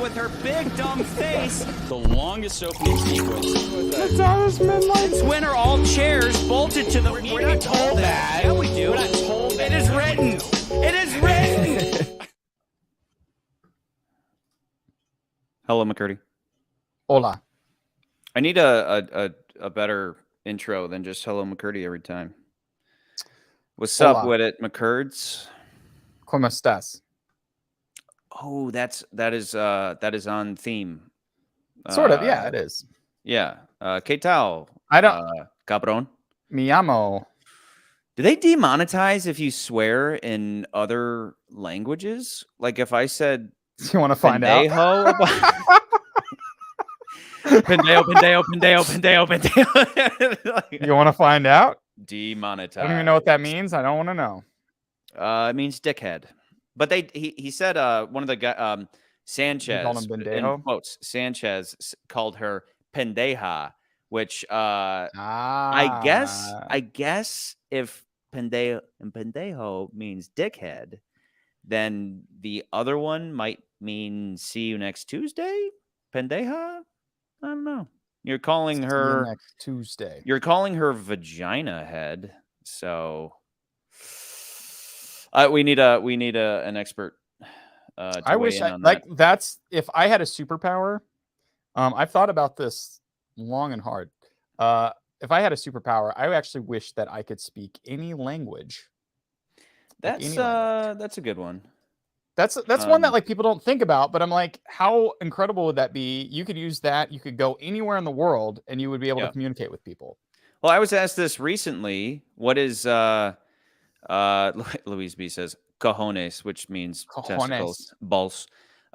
with her big dumb face. The longest opening sequence. It's when are all chairs bolted to the... We're not told that. Yeah, we do. We're not told that. It is written. It is written. Hello, McCurdy. Hola. I need a better intro than just hello, McCurdy every time. What's Hola. up with it, McCurds? ¿Cómo estás? Oh, that is on theme. Sort of, yeah, it is. Yeah. ¿Qué tal? I don't. Cabrón. Mi amo. Do they demonetize if you swear in other languages? Like if I said, You want to find out? Pendejo. You want to find out? Demonetize. I don't even know what that means. I don't want to know. It means dickhead. But he said one of the guys Sanchez in quotes, Sanchez called her pendeja, which I guess if pendejo means dickhead, then the other one might mean see you next Tuesday. Pendeja? I don't know. You're calling her next Tuesday. You're calling her vagina head. So we need an expert. I wish that's if I had a superpower. I've thought about this long and hard. If I had a superpower, I actually wish that I could speak any language. That's a good one. That's one that like people don't think about, but I'm like, how incredible would that be? You could use that. You could go anywhere in the world, and you would be able to communicate with people. Well, I was asked this recently. What is Louise B says cojones, which means testicles, balls.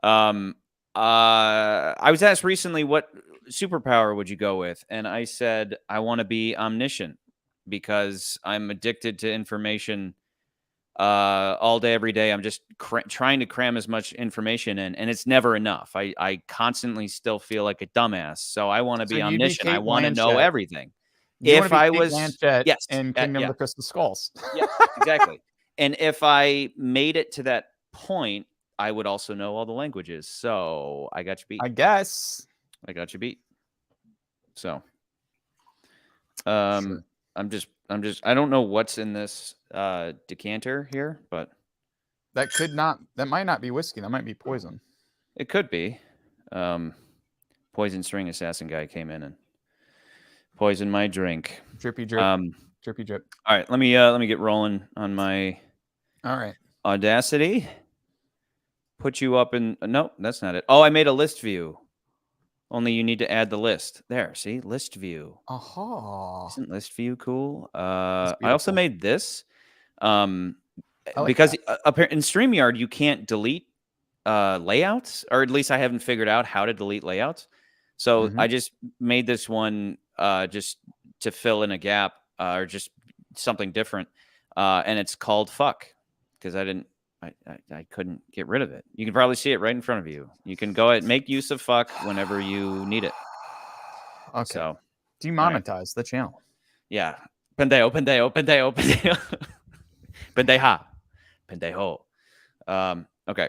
I was asked recently, what superpower would you go with? And I said, I want to be omniscient because I'm addicted to information all day, every day. I'm just trying to cram as much information in, and it's never enough. I constantly still feel like a dumbass. So I want to be omniscient. I want to know everything. If I was in Kingdom of the Crystal Skulls. Yeah, exactly. And if I made it to that point, I would also know all the languages. So I got you beat. I guess I got you beat. So sure. I'm just I don't know what's in this decanter here, but that might not be whiskey. That might be poison. It could be. Poison string assassin guy came in and poisoned my drink. Drippy drip. Drippy drip. All right, let me get rolling on my Audacity. Put you up in no, that's not it. Oh, I made a list view. Only you need to add the list. There, see? List view. Aha. Isn't list view cool? I also made this. Like because in StreamYard you can't delete layouts, or at least I haven't figured out how to delete layouts. So I just made this one just to fill in a gap or just something different. And it's called fuck because I couldn't get rid of it. You can probably see it right in front of you. You can go ahead and make use of fuck whenever you need it. Okay. So demonetize the channel. Yeah. Pendejo. Pendeja. Pendejo. Okay.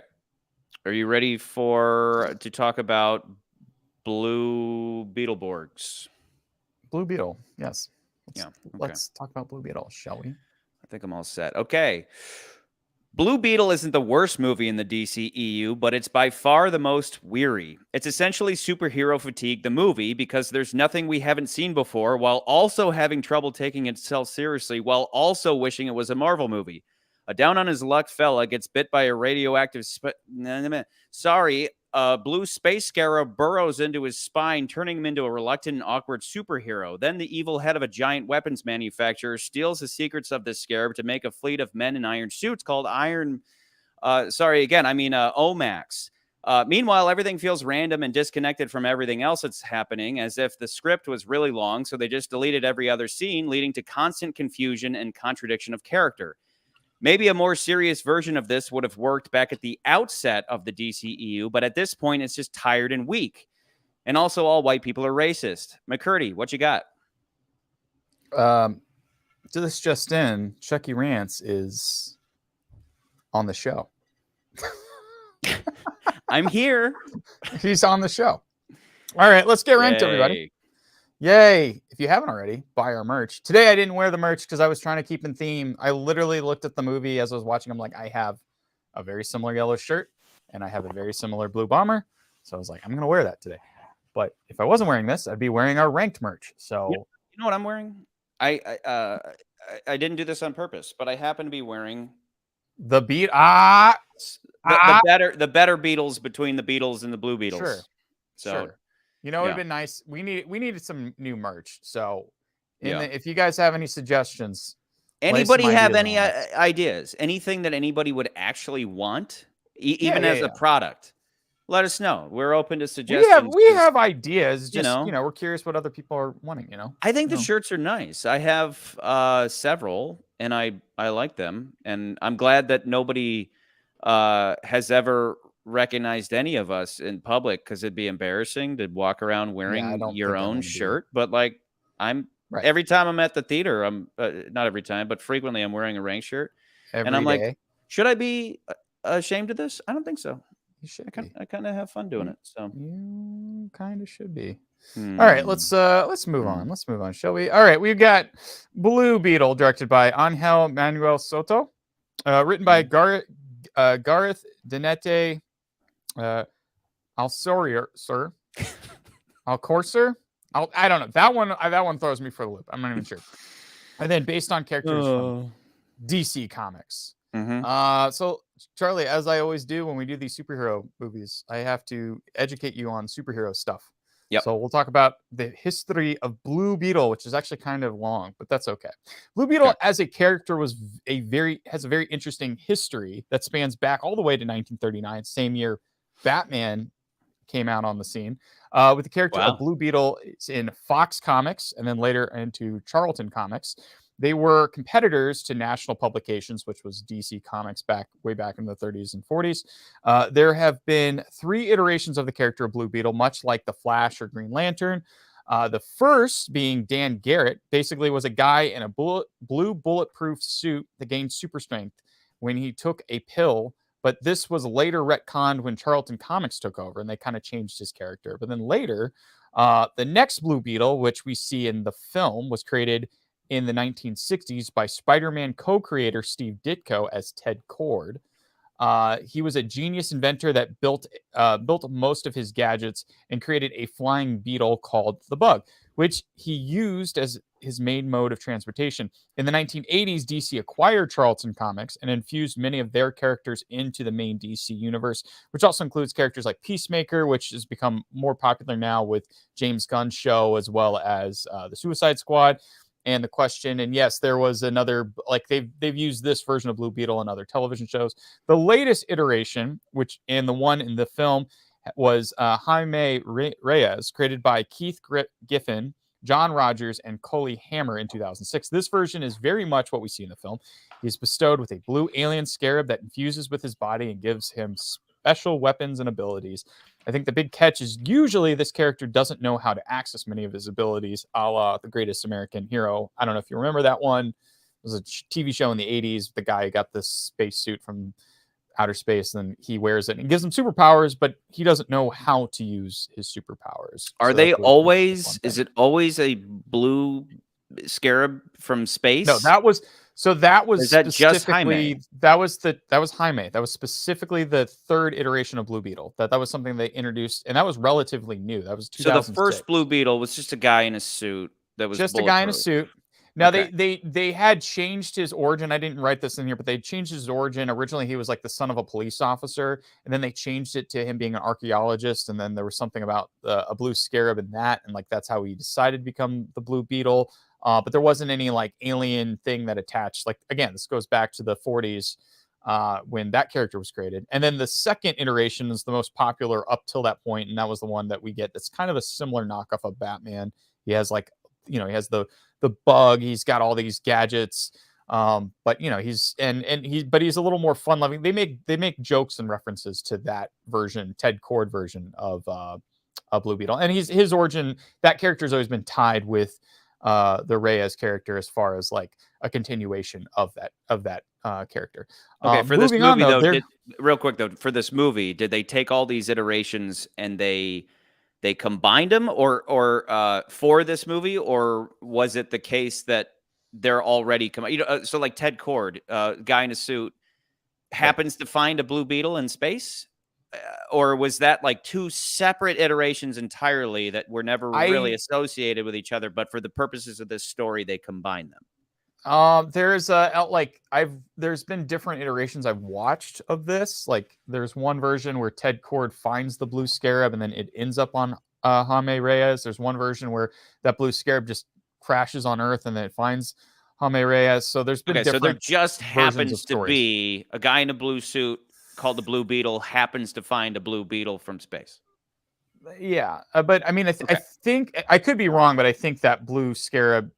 Are you ready to talk about Blue Beetleborgs? Blue Beetle, yes. Okay. Let's talk about Blue Beetle, shall we? I think I'm all set. Okay. Blue Beetle isn't the worst movie in the DCEU, but it's by far the most weary. It's essentially superhero fatigue, the movie, because there's nothing we haven't seen before, while also having trouble taking itself seriously, while also wishing it was a Marvel movie. A down-on-his-luck fella gets bit by a radioactive... blue space scarab burrows into his spine, turning him into a reluctant and awkward superhero. Then the evil head of a giant weapons manufacturer steals the secrets of this scarab to make a fleet of men in iron suits called OMAX. Meanwhile, everything feels random and disconnected from everything else that's happening, as if the script was really long, so they just deleted every other scene, leading to constant confusion and contradiction of character. Maybe a more serious version of this would have worked back at the outset of the DCEU, but at this point, it's just tired and weak. And also, all white people are racist. McCurdy, what you got? This just in, Chucky Rance is on the show. I'm here. He's on the show. All right, let's get ranked, everybody. Yay. If you haven't already, buy our merch. Today, I didn't wear the merch because I was trying to keep in theme. I literally looked at the movie as I was watching. I'm like, I have a very similar yellow shirt and I have a very similar blue bomber. So I was like, I'm going to wear that today. But if I wasn't wearing this, I'd be wearing our ranked merch. So you know what I'm wearing? I didn't do this on purpose, but I happen to be wearing the the better Beatles between the Beatles and the Blue Beatles. Sure. So, sure. You know, it'd been nice. We needed some new merch. So, if you guys have any suggestions, anybody have any ideas? Anything that anybody would actually want, even as a product? Let us know. We're open to suggestions. We have ideas. Just we're curious what other people are wanting. I think the shirts are nice. I have several, and I like them, and I'm glad that nobody has ever recognized any of us in public, because it'd be embarrassing to walk around wearing your own shirt. But like, every time I'm at the theater, I'm not every time, but frequently I'm wearing a rank shirt, and I'm like, should I be ashamed of this? I don't think so. You should. I kind of have fun doing it. So you kind of should be. All right, let's move on. Let's move on, shall we? All right, we've got Blue Beetle, directed by Angel Manuel Soto, written by Gareth Dinette Alcorser. I don't know. That one throws me for a loop. I'm not even sure. And then based on characters from DC Comics. So Charlie, as I always do when we do these superhero movies, I have to educate you on superhero stuff. Yep. So we'll talk about the history of Blue Beetle, which is actually kind of long, but that's okay. Blue Beetle as a character has a very interesting history that spans back all the way to 1939, same year Batman came out on the scene, with the character of Blue Beetle in Fox Comics and then later into Charlton Comics. They were competitors to national publications, which was DC Comics way back in the 30s and 40s. There have been 3 iterations of the character of Blue Beetle, much like the Flash or Green Lantern. The first being Dan Garrett, basically was a guy in a blue bulletproof suit that gained super strength when he took a pill. But this was later retconned when Charlton Comics took over, and they kind of changed his character. But then later, the next Blue Beetle, which we see in the film, was created in the 1960s by Spider-Man co-creator Steve Ditko as Ted Kord. He was a genius inventor that built most of his gadgets and created a flying beetle called the Bug, which he used as his main mode of transportation. In the 1980s, DC acquired Charlton Comics and infused many of their characters into the main DC universe, which also includes characters like Peacemaker, which has become more popular now with James Gunn's show, as well as the Suicide Squad. And the Question, and yes, there was another, like they've used this version of Blue Beetle in other television shows. The latest iteration, and the one in the film, was Jaime Reyes, created by Keith Giffen, John Rogers, and Coley Hammer in 2006. This version is very much what we see in the film. He's bestowed with a blue alien scarab that infuses with his body and gives him special weapons and abilities. I think the big catch is usually this character doesn't know how to access many of his abilities, a la The Greatest American Hero. I don't know if you remember that one. It was a TV show in the 80s. The guy got this spacesuit from outer space, and he wears it and gives him superpowers, but he doesn't know how to use his superpowers. Are they always, is it always a blue scarab from space? No, that was is that just Jaime? That was Jaime. That was specifically the third iteration of Blue Beetle. That was something they introduced, and that was relatively new. That was 2006. So the first Blue Beetle was just a guy in a suit that was just a guy in a suit. Now they had changed his origin. I didn't write this in here, but they changed his origin. Originally, he was like the son of a police officer, and then they changed it to him being an archaeologist. And then there was something about a blue scarab in that, and like that's how he decided to become the Blue Beetle. But there wasn't any like alien thing that attached. Like again, this goes back to the 40s when that character was created. And then the second iteration is the most popular up till that point, and that was the one that we get. That's kind of a similar knockoff of Batman. He has like, he has the Bug. He's got all these gadgets, but he's a little more fun loving. They make jokes and references to that version, Ted Kord version of Blue Beetle, and his origin. That character has always been tied with the Reyes character as far as like a continuation of that character. Okay, for this Moving movie, on, though, real quick, though, for this movie, did they take all these iterations and they combined them, or for this movie, or was it the case that they're already so like Ted Cord, guy in a suit, happens to find a blue beetle in space, or was that like two separate iterations entirely that were never really associated with each other, but for the purposes of this story, they combined them? There's there's been different iterations I've watched of this. Like there's one version where Ted Cord finds the blue scarab and then it ends up on Jaime Reyes. There's one version where that blue scarab just crashes on Earth and then it finds Jaime Reyes. So there's been different. So there just happens to be a guy in a blue suit called the Blue Beetle happens to find a blue beetle from space. Yeah, but I mean, I think I could be wrong, but I think that blue scarab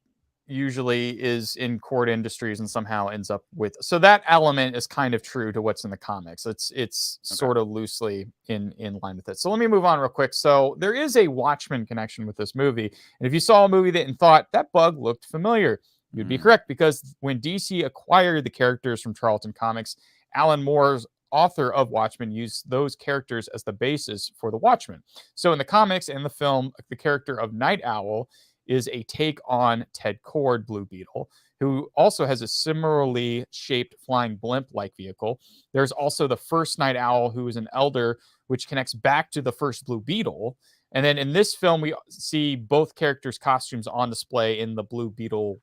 usually is in Cord Industries and somehow ends up with. So that element is kind of true to what's in the comics. It's sort of loosely in line with it. So let me move on real quick. So there is a Watchmen connection with this movie, and if you saw a movie that and thought that bug looked familiar, you'd be correct, because when DC acquired the characters from Charlton Comics, Alan Moore's author of Watchmen used those characters as the basis for the Watchmen. So in the comics and the film, the character of Night Owl is a take on Ted Cord, Blue Beetle, who also has a similarly shaped flying blimp-like vehicle. There's also the first Night Owl, who is an elder, which connects back to the first Blue Beetle. And then in this film, we see both characters' costumes on display in the Blue Beetle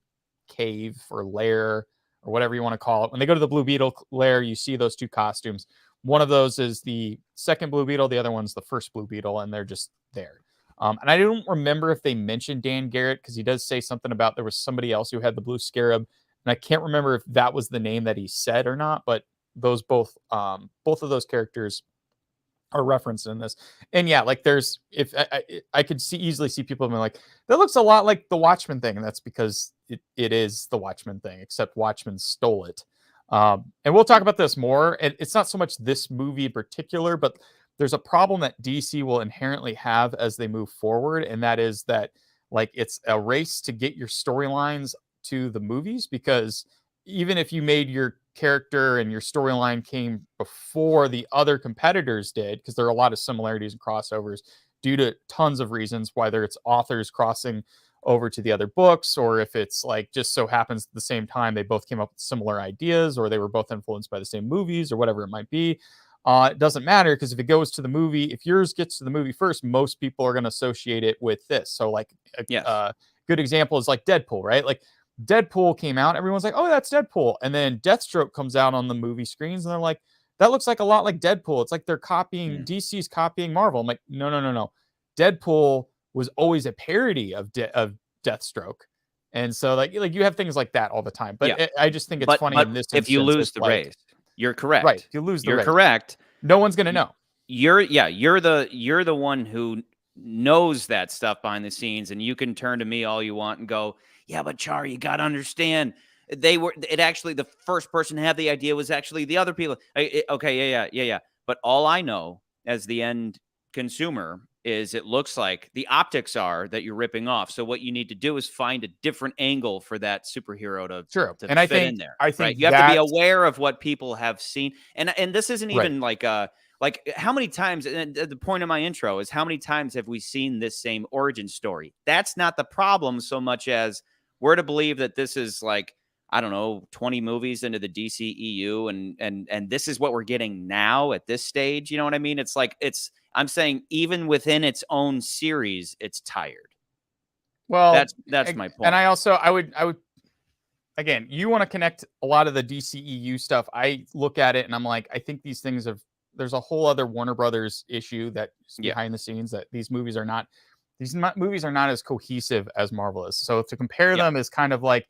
cave or lair, or whatever you want to call it. When they go to the Blue Beetle lair, you see those two costumes. One of those is the second Blue Beetle. The other one's the first Blue Beetle, and they're just there. And I don't remember if they mentioned Dan Garrett, because he does say something about there was somebody else who had the blue scarab, and I can't remember if that was the name that he said or not. But those both of those characters are referenced in this. And yeah, like there's if I could easily see people being like, that looks a lot like the Watchmen thing, and that's because it is the Watchmen thing, except Watchmen stole it. And we'll talk about this more. And it's not so much this movie in particular, but there's a problem that DC will inherently have as they move forward, and that is that like it's a race to get your storylines to the movies, because even if you made your character and your storyline came before the other competitors did, because there are a lot of similarities and crossovers due to tons of reasons, whether it's authors crossing over to the other books, or if it's like just so happens at the same time they both came up with similar ideas, or they were both influenced by the same movies, or whatever it might be. It doesn't matter, because if it goes to the movie, if yours gets to the movie first, most people are going to associate it with this. So like a good example is like Deadpool, right? Like Deadpool came out, everyone's like, oh, that's Deadpool. And then Deathstroke comes out on the movie screens, and they're like, that looks like a lot like Deadpool. It's like they're copying, DC's copying Marvel. I'm like, no. Deadpool was always a parody of Deathstroke. And so like you have things like that all the time. But I just think it's funny in this instance. If you lose the race, you're correct. Right. If you lose the race. You're correct. No one's going to know. You're the one who knows that stuff behind the scenes, and you can turn to me all you want and go, yeah, but Char, you got to understand, the first person to have the idea was actually the other people. Okay. Yeah. But all I know as the end consumer is it looks like the optics are that you're ripping off. So what you need to do is find a different angle for that superhero to fit in there. I think you have to be aware of what people have seen. And this isn't even like how many times, and the point of my intro is how many times have we seen this same origin story? That's not the problem so much as we're to believe that this is like, I don't know, 20 movies into the DCEU, and this is what we're getting now at this stage. You know what I mean? It's like I'm saying even within its own series, it's tired. Well, that's my point. And I would again, you want to connect a lot of the DCEU stuff. I look at it and I'm like, I think these things there's a whole other Warner Brothers issue that's behind the scenes, that these movies are not as cohesive as Marvel is. So to compare them is kind of like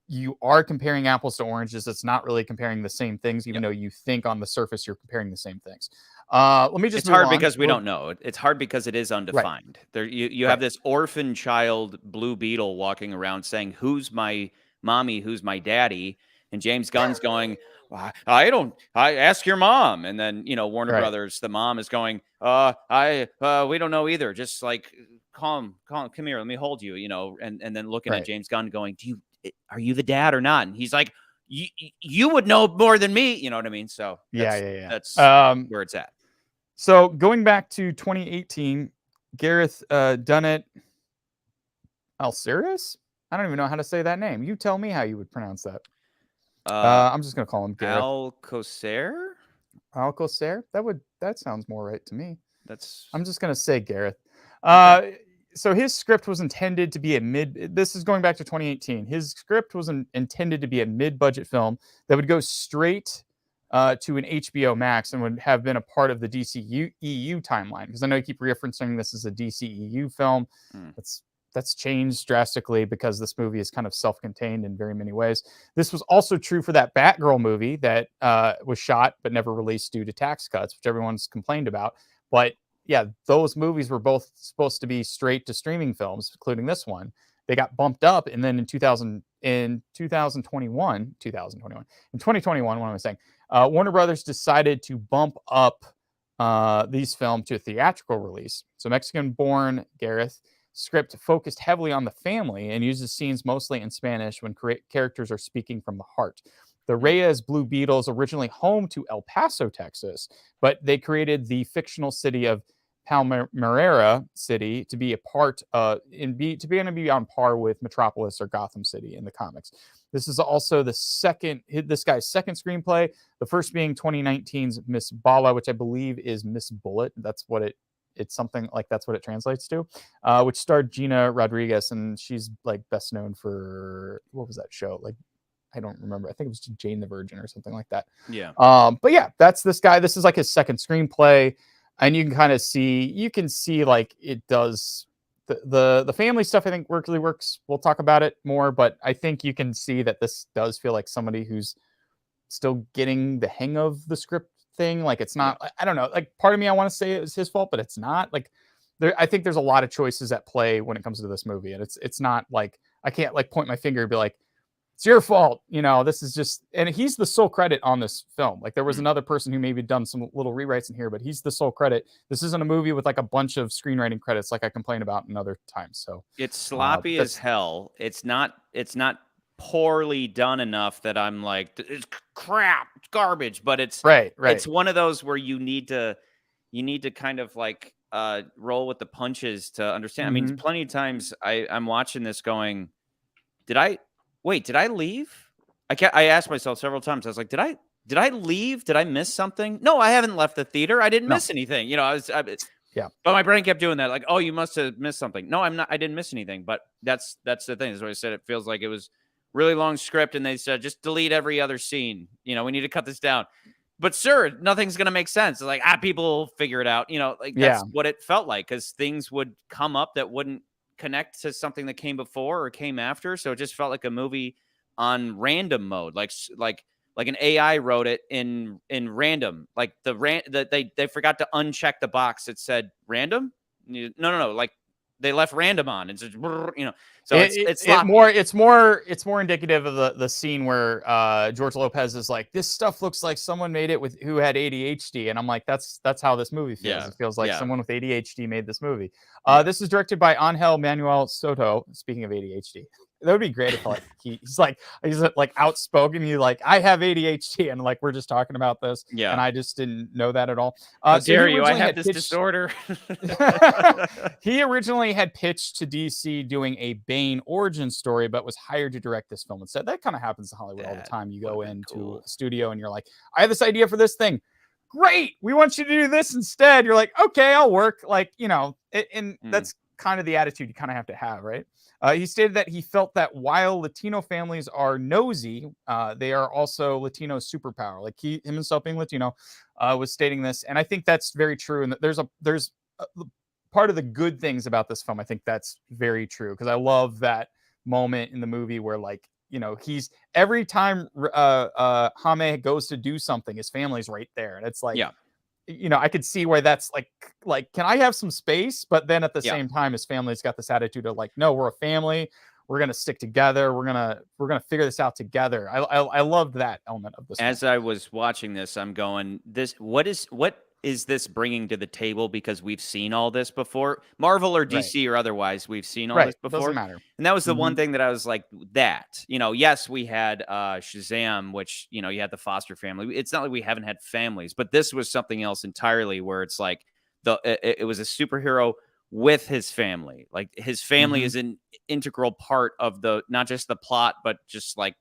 you are comparing apples to oranges. It's not really comparing the same things, even though you think on the surface you're comparing the same things. Let me just. It's hard because we don't know. It's hard because it is undefined. Right. There, you have this orphan child Blue Beetle walking around saying, "Who's my mommy? Who's my daddy?" And James Gunn's going, I ask your mom. And then, Warner Brothers, the mom is going, we don't know either. Just like, come here, let me hold you, and then looking at James Gunn going, are you the dad or not? And he's like, you would know more than me. You know what I mean? So that's where it's at. So going back to 2018, Gareth Dunnett Alceris? I don't even know how to say that name. You tell me how you would pronounce that. I'm just gonna call him Gareth. Alcocer? Alcocer? That sounds more right to me. I'm just gonna say Gareth. Okay. So his script was intended to be this is going back to 2018. His script was intended to be a mid-budget film that would go straight to an HBO Max and would have been a part of the DCEU timeline. Because I know you keep referencing this as a DCEU film. That's changed drastically because this movie is kind of self-contained in very many ways. This was also true for that Batgirl movie that was shot but never released due to tax cuts, which everyone's complained about. But yeah, those movies were both supposed to be straight to streaming films, including this one. They got bumped up, and then in 2021, in 2021, what am I saying? Warner Brothers decided to bump up these films to a theatrical release. So Mexican-born Gareth script focused heavily on the family and uses scenes mostly in Spanish when characters are speaking from the heart. The Reyes Blue Beetles, originally home to El Paso, Texas, but they created the fictional city of Palmyra City to be to be on par with Metropolis or Gotham City in the comics. This is also this guy's second screenplay. The first being 2019's Miss Bala, which I believe is Miss Bullet. That's what it's something like that's what it translates to, which starred Gina Rodriguez, and she's like best known for what was that show? Like I don't remember. I think it was Jane the Virgin or something like that. Yeah. But yeah, that's this guy. This is like his second screenplay. And you can see like it does the family stuff. I think really works. We'll talk about it more, but I think you can see that this does feel like somebody who's still getting the hang of the script thing. Like it's not, I don't know, like part of me, I want to say it was his fault, but it's not. Like I think there's a lot of choices at play when it comes to this movie. And it's not like, I can't like point my finger and be like, it's your fault. You know, this is just, and he's the sole credit on this film. Like there was another person who maybe done some little rewrites in here, but he's the sole credit. This isn't a movie with like a bunch of screenwriting credits like I complain about in other times. So it's sloppy as hell. It's not poorly done enough that I'm like, it's crap, it's garbage, but it's right. It's one of those where you need to kind of like roll with the punches to understand. I mean, plenty of times I'm watching this going, did I leave? I asked myself several times. I was like, did I leave? Did I miss something? No, I haven't left the theater. I didn't miss anything. You know, yeah. But my brain kept doing that. Like, oh, you must have missed something. No, I'm not. I didn't miss anything. But that's the thing. That's what I said. It feels like it was really long script, and they said just delete every other scene. You know, we need to cut this down. But sir, nothing's gonna make sense. Like people will figure it out. You know, like that's what it felt like because things would come up that wouldn't connect to something that came before or came after. So it just felt like a movie on random mode, like an AI wrote it in random. Like they forgot to uncheck the box that said random. No. Like they left random on. It's just, you know. So it's more indicative of the scene where George Lopez is like, this stuff looks like someone made it who had ADHD, and I'm like, that's how this movie feels. Yeah. It feels like someone with ADHD made this movie. This is directed by Angel Manuel Soto. Speaking of ADHD, that would be great if like he's like outspoken. He like, I have ADHD, and like we're just talking about this, and I just didn't know that at all. How dare you? I have this disorder. He originally had pitched to DC doing a Bane origin story, but was hired to direct this film instead. That kind of happens in Hollywood all the time. You go into a studio and you're like, I have this idea for this thing. Great, we want you to do this instead. You're like, okay, I'll work. Like, you know, and that's kind of the attitude you kind of have to have, right? He stated that he felt that while Latino families are nosy, they are also Latino superpower. Like him himself being Latino was stating this, and I think that's very true. And there's part of the good things about this film. I think that's very true because I love that moment in the movie where like, you know, he's every time Jaime goes to do something, his family's right there, and it's like, you know, I could see where that's like, can I have some space? But then at the same time, his family's got this attitude of like, no, we're a family. We're gonna stick together. We're gonna figure this out together. I loved that element of this. As I was watching this, I'm going, what is this bringing to the table because we've seen all this before, Marvel or DC or otherwise, we've seen all this before. Doesn't matter. And that was the one thing that I was like, that, yes, we had Shazam, which, you had the foster family. It's not like we haven't had families, but this was something else entirely, where it's like it was a superhero with his family. Like, his family is an integral part of not just the plot, but just like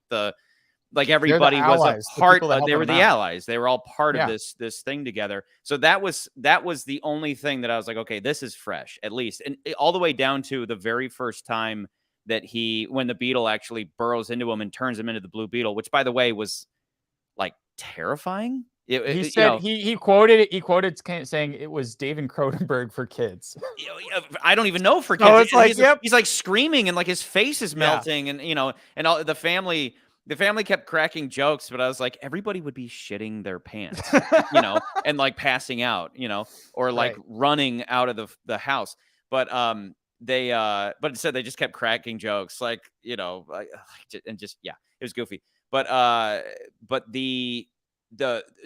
everybody was a part. They were the allies. They were all part of this thing together. So that was the only thing that I was like, okay, this is fresh, at least. And all the way down to the very first time that when the Beetle actually burrows into him and turns him into the Blue Beetle, which, by the way, was like terrifying. He said he quoted saying it was David Cronenberg for kids. I don't even know for kids. Oh, it's like, he's like screaming, and like his face is melting, and and all the family kept cracking jokes, but I was like, everybody would be shitting their pants, and like passing out, or like running out of the house. But but instead they just kept cracking jokes, like, and just, it was goofy. But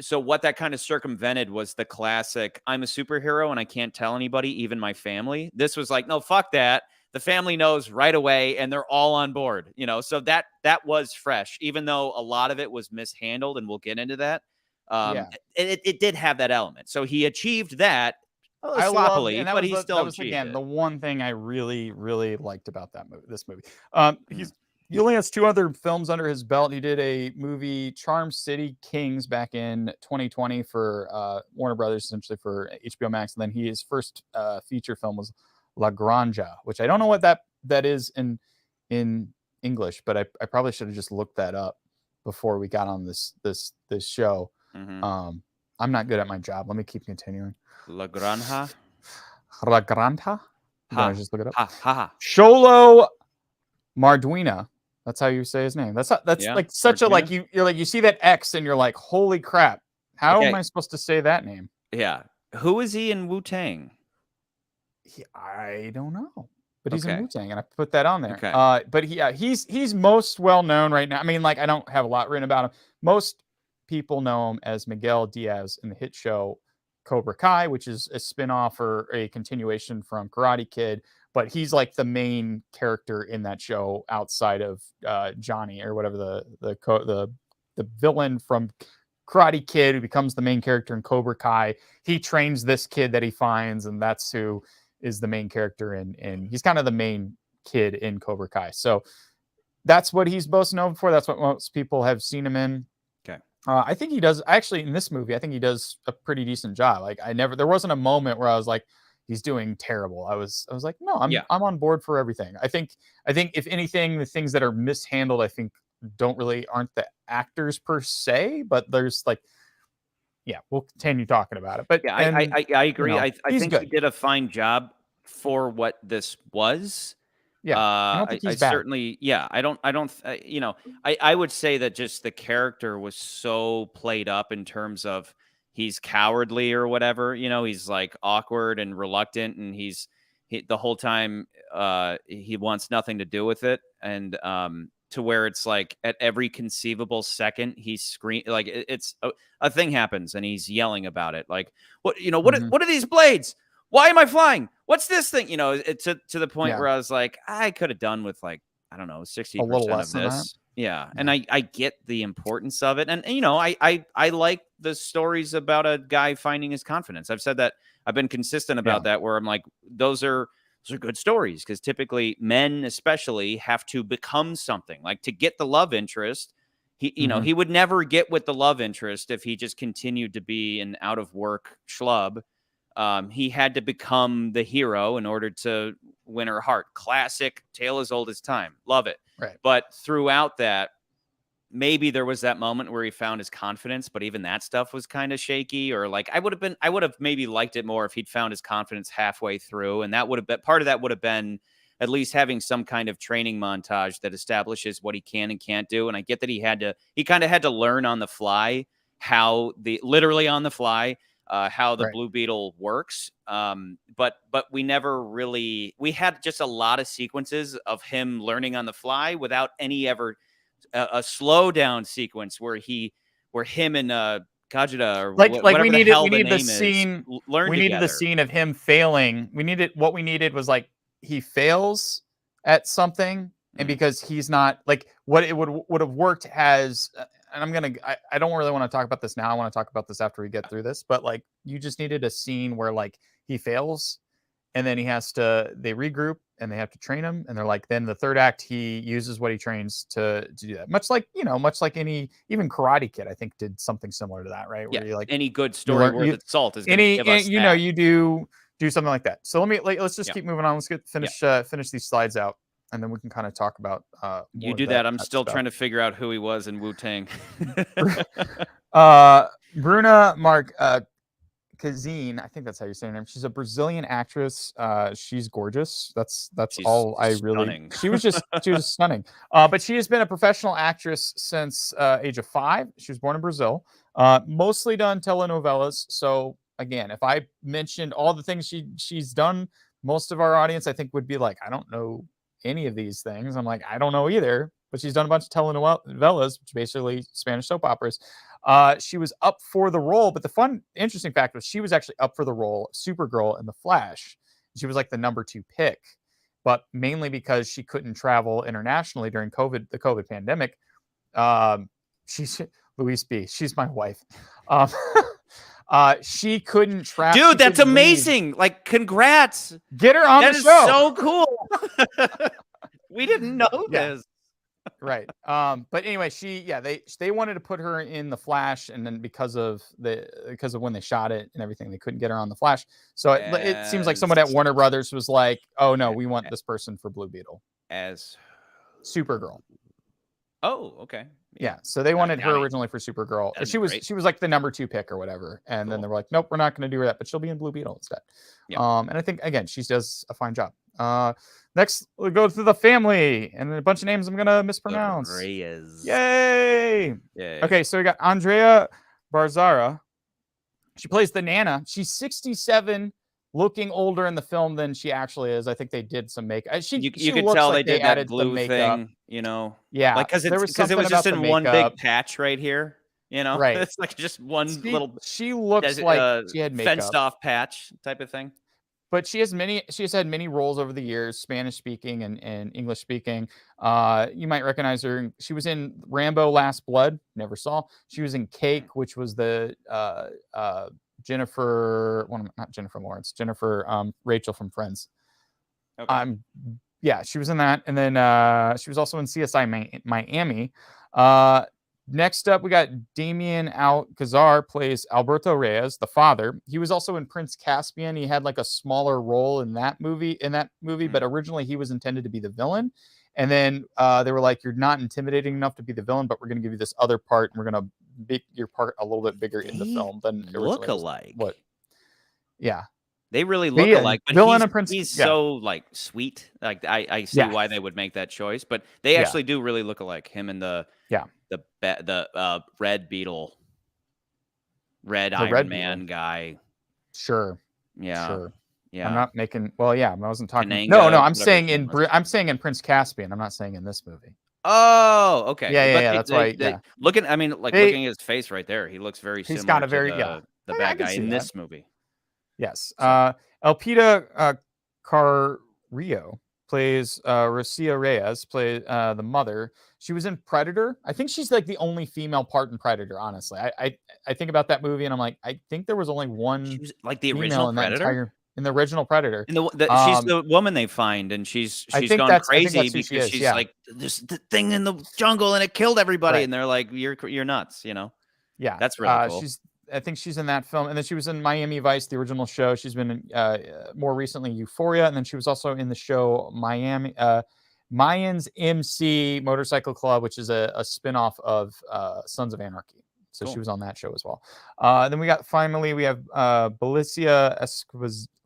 so what that kind of circumvented was the classic, I'm a superhero and I can't tell anybody, even my family. This was like, no, fuck that. The family knows right away, and they're all on board, so that was fresh, even though a lot of it was mishandled, and we'll get into that. It did have that element. So he achieved that sloppily, but he still achieved it. The one thing I really, really liked about this movie. He only has 2 other films under his belt. He did a movie, Charm City Kings, back in 2020 for Warner Brothers, essentially for HBO Max. And then his first feature film was La Granja, which I don't know what that is in English, but I probably should have just looked that up before we got on this show. I'm not good at my job. Let me keep continuing. La Granja. La Granja. Just look it up. Xolo Marduina. That's how you say his name. That's like such a, like, you see that X and you're like, holy crap. How am I supposed to say that name? Yeah. Who is he in Wu-Tang? I don't know, but he's in Wu-Tang, and I put that on there. Okay. But he's most well known right now. I mean, like, I don't have a lot written about him. Most people know him as Miguel Diaz in the hit show Cobra Kai, which is a spinoff or a continuation from Karate Kid. But he's like the main character in that show outside of Johnny, or whatever the villain from Karate Kid, who becomes the main character in Cobra Kai. He trains this kid that he finds, and that's who is the main character in he's kind of the main kid in Cobra Kai. So that's what he's most known for. That's what most people have seen him in. Okay. I think he does, actually, in this movie, I think he does a pretty decent job. Like, there wasn't a moment where I was like, he's doing terrible. I was like, no, I'm on board for everything. I think if anything, the things that are mishandled, I think aren't the actors per se, but there's like, we'll continue talking about it. But yeah, I agree. I think he did a fine job for what this was. Yeah, I certainly, I don't, I would say that just the character was so played up in terms of he's cowardly or whatever, he's like awkward and reluctant, and the whole time he wants nothing to do with it, and to where it's like at every conceivable second he's screaming, like it's a thing happens and he's yelling about it, like, what are these blades? Why am I flying? What's this thing? It's to the point where I was like, I could have done with, like, I don't know, 60% of this. Yeah. And I get the importance of it. And I like the stories about a guy finding his confidence. I've said that. I've been consistent about that, where I'm like, those are good stories, because typically men especially have to become something, like, to get the love interest. He would never get with the love interest if he just continued to be an out of work schlub. He had to become the hero in order to win her heart. Classic tale as old as time. Love it. Right. But throughout that, maybe there was that moment where he found his confidence, but even that stuff was kind of shaky, or like, I would have maybe liked it more if he'd found his confidence halfway through. And that would have been part of that, would have been at least having some kind of training montage that establishes what he can and can't do. And I get that he kind of had to learn on the fly literally on the fly, how the Blue Beetle works. But we never really, we had just a lot of sequences of him learning on the fly without any ever a slow down sequence where him and Kajita or like whatever we the needed hell we the needed the name scene. is. Learn We together. needed the scene of him failing. What we needed was like he fails at something, and because he's not like what it would have worked as. And I don't really want to talk about this now. I want to talk about this after we get through this. But like you just needed a scene where like he fails, and then they regroup and they have to train him. And they're like, then the third act, he uses what he trains to do that. Much like any, even Karate Kid, I think did something similar to that, right? Yeah. Where you like any good story worth its salt is going to give us that. You do something like that. So let's just keep moving on. Let's finish these slides out. And then we can kind of talk about you do that. I'm still trying to figure out who he was in Wu-Tang. Bruna Marquezine, I think that's how you say her name. She's a Brazilian actress. She's gorgeous. She's all I really. She was stunning. But she has been a professional actress since age of 5. She was born in Brazil. Mostly done telenovelas. So again, if I mentioned all the things she's done, most of our audience I think would be like, I don't know any of these things. I'm like, I don't know either. But she's done a bunch of telenovelas, which basically Spanish soap operas. She was up for the role, but the interesting fact was she was actually up for the role of Supergirl in The Flash. She was like the number 2 pick, but mainly because she couldn't travel internationally during the COVID pandemic. She's Louise B. She's my wife. She couldn't travel. Dude, that's amazing! Like, congrats! Get her on the show. That is so cool. We didn't know this. Right. But anyway, they wanted to put her in The Flash, and then because of when they shot it and everything, they couldn't get her on The Flash. So it seems like someone at Warner Brothers was like, "Oh no, we want this person for Blue Beetle as Supergirl." Oh, okay. Yeah. So they wanted her originally for Supergirl. She was like the number 2 pick or whatever, and then they were like, "Nope, we're not going to do that, but she'll be in Blue Beetle instead." Yeah. And I think again, she does a fine job. Next, we'll go through the family, and a bunch of names I'm going to mispronounce. Yay! Okay, so we got Andrea Barzara. She plays the Nana. She's 67, looking older in the film than she actually is. I think they did some makeup. You could tell they did that glue thing, Yeah. Like, because it was just in one big patch right here, Right. It's like just one little... She looks like she had makeup. Fenced-off patch type of thing. But she has had many roles over the years, Spanish speaking and English speaking. You might recognize her. She was in Rambo: Last Blood. Never saw. She was in Cake, which was the not Jennifer Lawrence, Rachel from Friends. Okay. She was in that, and then she was also in CSI Miami. Next up, we got Damien Alcazar plays Alberto Reyes, the father. He was also in Prince Caspian. He had like a smaller role in that movie, but originally he was intended to be the villain. And then they were like, "You're not intimidating enough to be the villain, but we're going to give you this other part, and we're going to make your part a little bit bigger in the film than look alike." What? Yeah. They really look alike, but he's so like sweet. Like I see why they would make that choice, but they actually do really look alike. Him and the Red Beetle, Iron Man guy. Sure. Yeah. Sure. Yeah. I'm not making. Well, yeah, I wasn't talking. Kananga, no. I'm saying I'm saying in Prince Caspian. I'm not saying in this movie. Oh, okay. Yeah. That's why. Looking at his face right there, he looks very similar. He's got a very the bad guy in this movie. Yes. Elpida Carrillo plays Rocio Reyes, plays the mother. She was in Predator. I think she's like the only female part in Predator, honestly. I think about that movie and I'm like, I think there was only one. She was like the original Predator? In the original Predator. She's the woman they find, and she's gone crazy because she's like, there's the thing in the jungle and it killed everybody. Right. And they're like, you're nuts, Yeah. That's really cool. I think she's in that film, and then she was in Miami Vice, the original show. She's been in more recently Euphoria, and then she was also in the show Mayans MC Motorcycle Club, which is a spinoff of Sons of Anarchy. So She was on that show as well. Then we have Belicia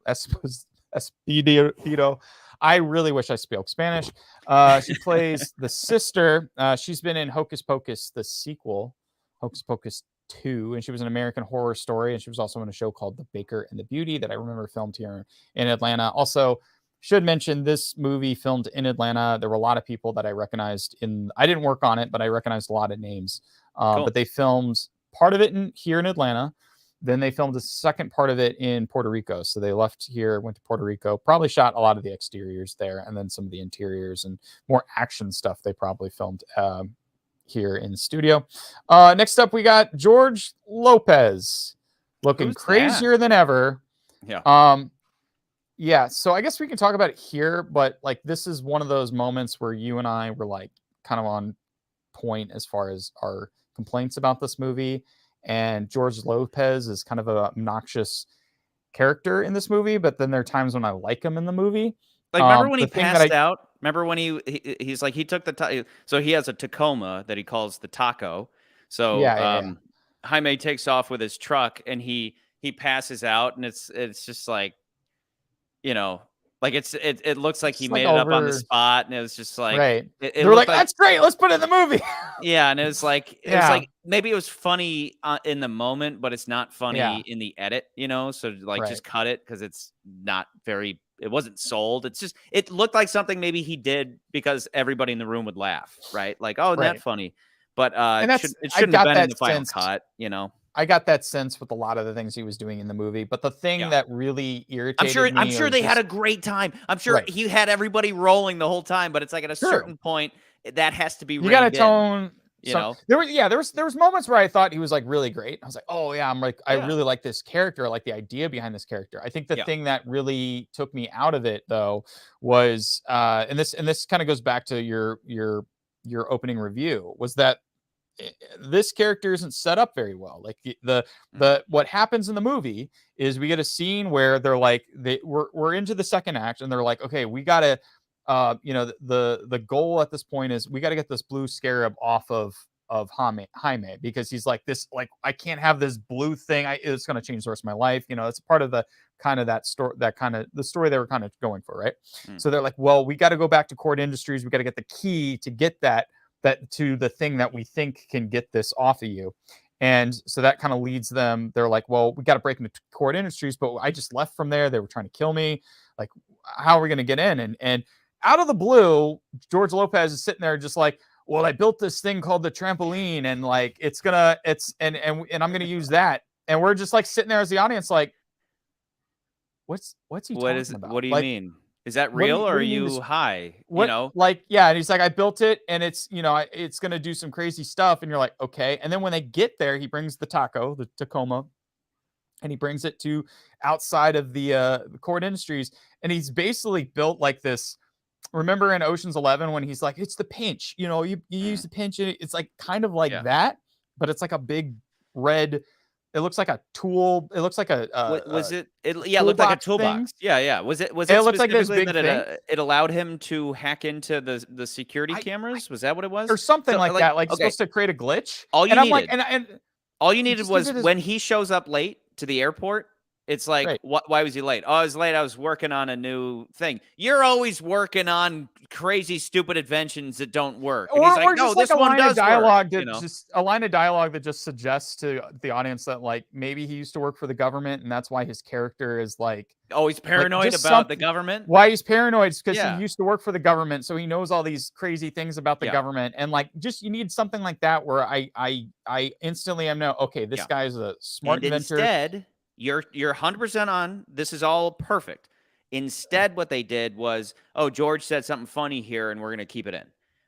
Esposito. I really wish I spoke Spanish. She plays the sister. She's been in Hocus Pocus, the sequel, Hocus Pocus 2, and she was an American Horror Story, and she was also in a show called The Baker and the Beauty that I remember filmed here in Atlanta. Also, should mention this movie filmed in Atlanta. There were a lot of people that I recognized I didn't work on it, but I recognized a lot of names. But they filmed part of it here in Atlanta. Then they filmed the second part of it in Puerto Rico. So they left here, went to Puerto Rico, probably shot a lot of the exteriors there, and then some of the interiors and more action stuff they probably filmed here in the studio. Next up, we got George Lopez, looking crazier than ever. Yeah. Yeah. So I guess we can talk about it here, but like this is one of those moments where you and I were like kind of on point as far as our complaints about this movie. And George Lopez is kind of an obnoxious character in this movie, but then there are times when I like him in the movie. Like, remember when he passed out? Remember when he's like, he took so he has a Tacoma that he calls the Taco. So Jaime takes off with his truck and he passes out, and it's just like, you know, like it looks like he made it up on the spot, and it was just like, right. They were like, that's great, let's put it in the movie. Yeah, and it was like maybe it was funny in the moment, but it's not funny in the edit, you know. So like, just cut it because it's not very. It wasn't sold. It's just, it looked like something maybe he did because everybody in the room would laugh, right? Like, oh, isn't that funny? But it shouldn't have been in the final cut, you know. I got that sense with a lot of the things he was doing in the movie, but the thing that really irritated me, I'm sure they had a great time. I'm sure he had everybody rolling the whole time, but it's like at a certain point that has to be. You got to tone. You know, there was moments where I thought he was like really great. I was like, oh yeah, I really like this character. I like the idea behind this character. I think the thing that really took me out of it though was, and this kind of goes back to your opening review, was that this character isn't set up very well. Like what happens in the movie is we get a scene where they're like, we're into the second act, and they're like, okay, we gotta, the goal at this point is we got to get this blue scarab off of Jaime, because he's like this, like, I can't have this blue thing. It's going to change the rest of my life. You know, it's part of the kind of that story, the story they were kind of going for. Right. So they're like, well, we got to go back to Cord Industries. We got to get the key to get that to the thing that we think can get this off of you. And so that kind of leads them. They're like, well, we got to break into Cord Industries, but I just left from there. They were trying to kill me. Like, how are we going to get in? And out of the blue, George Lopez is sitting there just like, well, I built this thing called the trampoline, and like and I'm gonna use that. And we're just like sitting there as the audience, like, what's he talking about? What do you mean? Is that real, or are you high? What, you know, like, yeah. And he's like, I built it, and it's, you know, it's gonna do some crazy stuff. And you're like, okay. And then when they get there, he brings the Tacoma, and he brings it to outside of the Cord Industries, and he's basically built like this. Remember in Ocean's 11 when he's like, it's the pinch, you know, you use the pinch, and it's like kind of like that, but it's like a big red. It looks like a tool. It looks like it looked like a toolbox. Thing. Yeah. Was it looked like this big thing? It allowed him to hack into the security cameras? Was that what it was? Or something like that. Like, supposed to create a glitch. All you needed, and all you needed was when he shows up late to the airport. It's like, why was he late? Oh, I was late. I was working on a new thing. You're always working on crazy, stupid inventions that don't work. And he's like, no, this one does work. Just a line of dialogue that just suggests to the audience that like maybe he used to work for the government, and that's why his character is like, oh, he's paranoid about the government. Why he's paranoid is because he used to work for the government, so he knows all these crazy things about the government. And like, just you need something like that where I instantly am now, okay, this guy is a smart inventor. Instead, you're 100% on. This is all perfect. Instead, what they did was, oh, George said something funny here, and we're going to keep it in.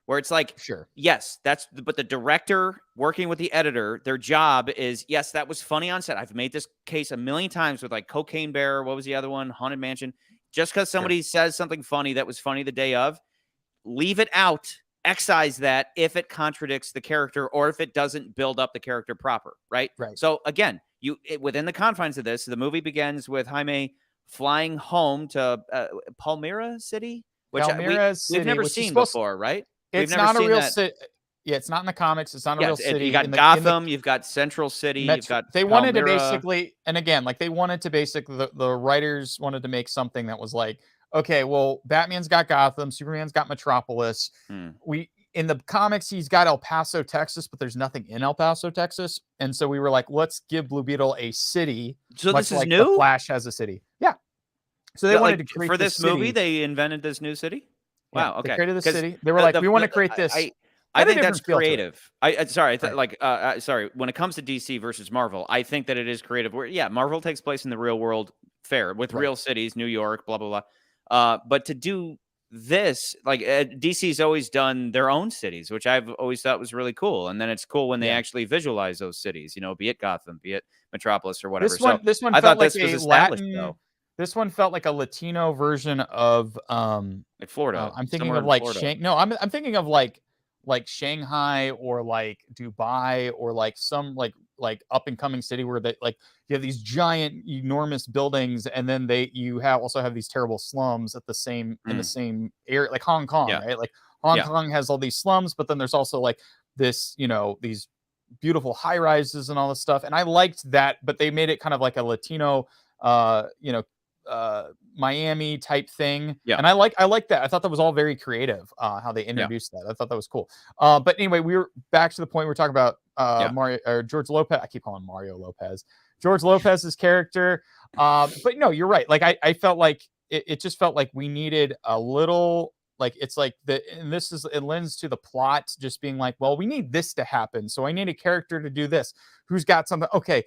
Where it's like, sure, yes, but the director working with the editor, their job is, yes, that was funny on set. I've made this case a million times with like Cocaine Bear. What was the other one? Haunted Mansion. Just because somebody says something funny that was funny the day of, leave it out. Excise that if it contradicts the character or if it doesn't build up the character proper, right? So again, within the confines of this, the movie begins with Jaime flying home to Palmyra City, which we've never seen before, right? It's not a real city. Yeah, it's not in the comics. It's not a real city. You got Gotham, you've got Central City, you've got They wanted to basically, and again, like they wanted to basically, the writers wanted to make something that was like, okay, well, Batman's got Gotham, Superman's got Metropolis. In the comics, he's got El Paso, Texas, but there's nothing in El Paso, Texas. And so we were like, let's give Blue Beetle a city. So much this is like new? The Flash has a city. Yeah. So they wanted to create for this movie, they invented this new city? Wow, okay. They created the city. They were like, we want to create this. I think that's creative. Sorry, when it comes to DC versus Marvel, I think that it is creative. Where Marvel takes place in the real world, fair, with real cities, New York, blah blah blah. But to do this, like DC's always done their own cities, which I've always thought was really cool. And then it's cool when they actually visualize those cities, be it Gotham, be it Metropolis or whatever. This one felt like a Latin. This one felt like a Latino version of like Florida. I'm thinking of like I'm thinking of like Shanghai or like Dubai or like some like up and coming city where they like you have these giant enormous buildings and then you also have these terrible slums at the same in the same area, like Hong Kong, right? Like Hong Kong has all these slums, but then there's also like this, these beautiful high rises and all this stuff. And I liked that, but they made it kind of like a Latino Miami type thing. And I like that. I thought that was all very creative, how they introduced that. I thought that was cool. But anyway, we were back to the point we were talking about Mario or George Lopez. I keep calling Mario Lopez. George Lopez's character. But no, you're right. Like I felt like it just felt like we needed a little, like it's like it lends to the plot just being like, well, we need this to happen. So I need a character to do this. Who's got something? Okay.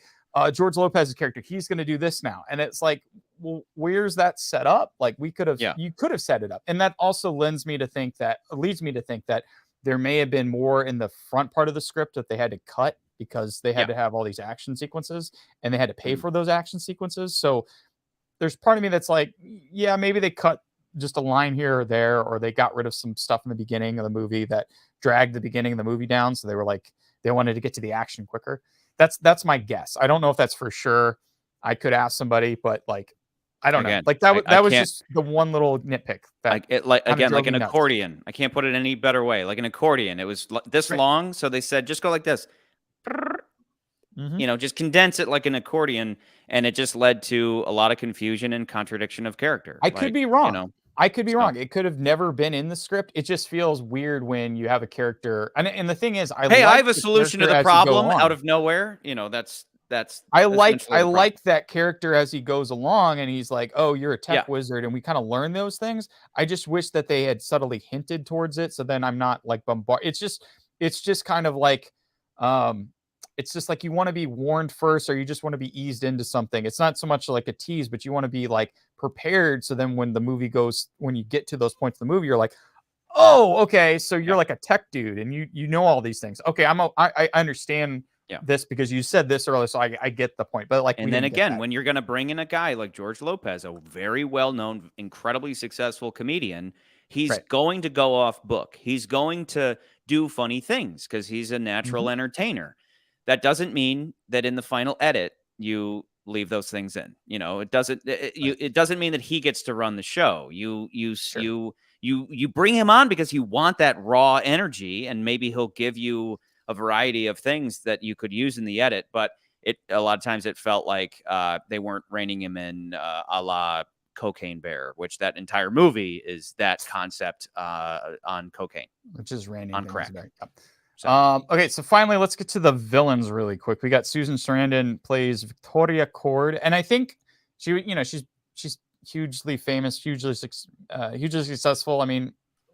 George Lopez's character, he's going to do this now. And it's like, well, where's that set up? Like you could have set it up. And that also leads me to think that there may have been more in the front part of the script that they had to cut because they had to have all these action sequences and they had to pay for those action sequences. So there's part of me that's like, yeah, maybe they cut just a line here or there, or they got rid of some stuff in the beginning of the movie that dragged the beginning of the movie down. So they were like, they wanted to get to the action quicker. That's my guess. I don't know if that's for sure. I could ask somebody, but like, I don't know. Like that was just the one little nitpick. That like an accordion. I can't put it any better way. Like an accordion. It was this long, so they said just go like this. Just condense it like an accordion, and it just led to a lot of confusion and contradiction of character. I could be wrong. I could be wrong. It could have never been in the script. It just feels weird when you have a character. And the thing is, I have a solution to the problem out of nowhere. I like that character as he goes along, and he's like, "Oh, you're a tech wizard," and we kind of learn those things. I just wish that they had subtly hinted towards it, so then I'm not like bombarded. It's just kind of like, it's just like you want to be warned first, or you just want to be eased into something. It's not so much like a tease, but you want to be like prepared. So then when you get to those points of the movie, you're like, oh, okay. So you're like a tech dude and you know all these things. Okay. I understand this because you said this earlier. So I get the point, but like, and then again, when you're going to bring in a guy like George Lopez, a very well-known, incredibly successful comedian, he's going to go off book. He's going to do funny things because he's a natural entertainer. That doesn't mean that in the final edit you leave those things in. It doesn't. It doesn't mean that he gets to run the show. You bring him on because you want that raw energy, and maybe he'll give you a variety of things that you could use in the edit. But a lot of times it felt like they weren't reining him in a la Cocaine Bear, which that entire movie is that concept on cocaine, which is reining on crack. So. Okay, so finally, let's get to the villains really quick. We got Susan Sarandon plays Victoria Cord, and I think she's hugely famous, hugely successful. I mean,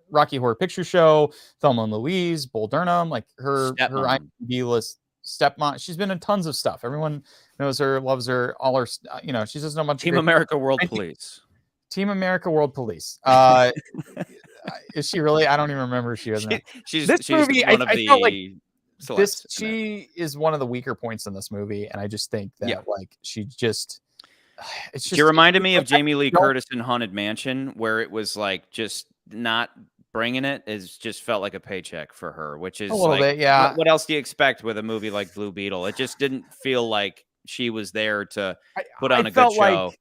Rocky Horror Picture Show, Thelma and Louise, Bull Durham, like her IMDb list. Stepmom. She's been in tons of stuff. Everyone knows her, loves her. All her, she's just a bunch. Team America World Police. Team America World Police. Is she really? I don't even remember if she was. She's movie. One of I the felt like she is one of the weaker points in this movie, and I just think that like she just. It's just. She reminded me of Jamie Lee Curtis in Haunted Mansion, where it was like just not bringing it. Just felt like a paycheck for her, which is a little bit. Yeah. What else do you expect with a movie like Blue Beetle? It just didn't feel like she was there to put on a good show.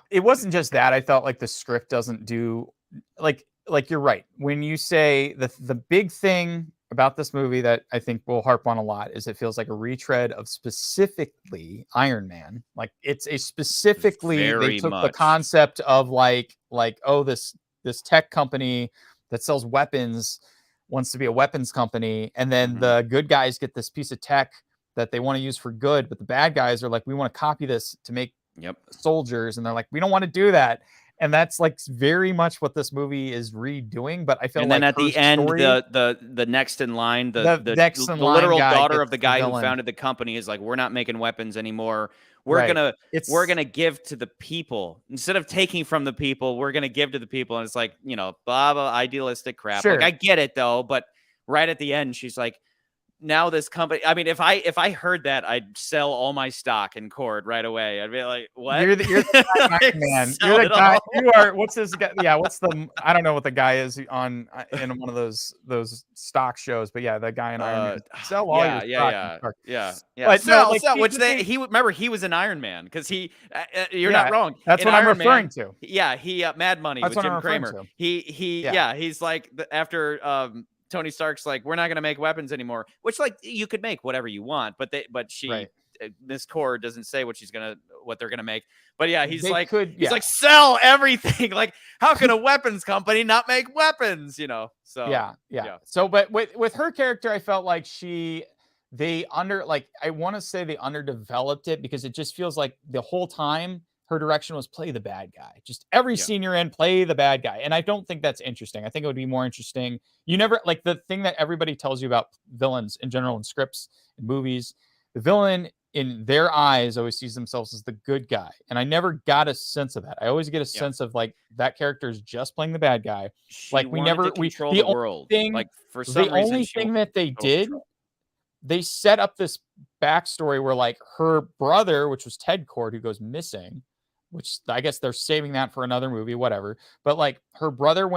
It wasn't just that. I felt like the script doesn't do like you're right. When you say the big thing about this movie that I think we'll harp on a lot is it feels like a retread of specifically Iron Man. Like it's a specifically they took the concept of like this tech company that sells weapons wants to be a weapons company, and then the good guys get this piece of tech that they want to use for good, but the bad guys are like, we want to copy this to make soldiers, and they're like, we don't want to do that. and that's like very much what this movie is redoing. But I feel and like then at the end, story, the next in line, the literal daughter of the guy who founded the company is like, we're not making weapons anymore. We're gonna give to the people instead of taking from the people. We're gonna give to the people, and it's like, you know, blah blah idealistic crap. Sure. Like I get it though, but right at the end, she's like, now this company. I mean, if I heard that, I'd sell all my stock in Cord right away. I'd be like, what? You're the guy, man. You're the guy. You are. What's this guy? Yeah. What's the? I don't know what the guy is on in one of those stock shows, but yeah, the guy in Iron Man. Sell all your stock. Yeah. But sell. Which he remember he was an Iron Man because he. You're not wrong. That's what I'm referring to. Yeah. He Mad Money with Jim Cramer. He's like after Tony Stark's like, we're not going to make weapons anymore, which like you could make whatever you want, but Miss Cord doesn't say what they're going to make. But yeah, he's like, sell everything. Like, how can a weapons company not make weapons? You know? So yeah. So, but with her character, I felt like I want to say they underdeveloped it because it just feels like the whole time her direction was play the bad guy. Just every scene you're in, play the bad guy. And I don't think that's interesting. I think it would be more interesting. You never, like, the thing that everybody tells you about villains in general in scripts and movies, the villain in their eyes always sees themselves as the good guy. And I never got a sense of that. I always get a sense of like that character is just playing the bad guy. Like we control the world. Like for some reason, the only thing that they did, they set up this backstory where like her brother, which was Ted Cord, who goes missing, which I guess they're saving that for another movie, whatever. But like her brother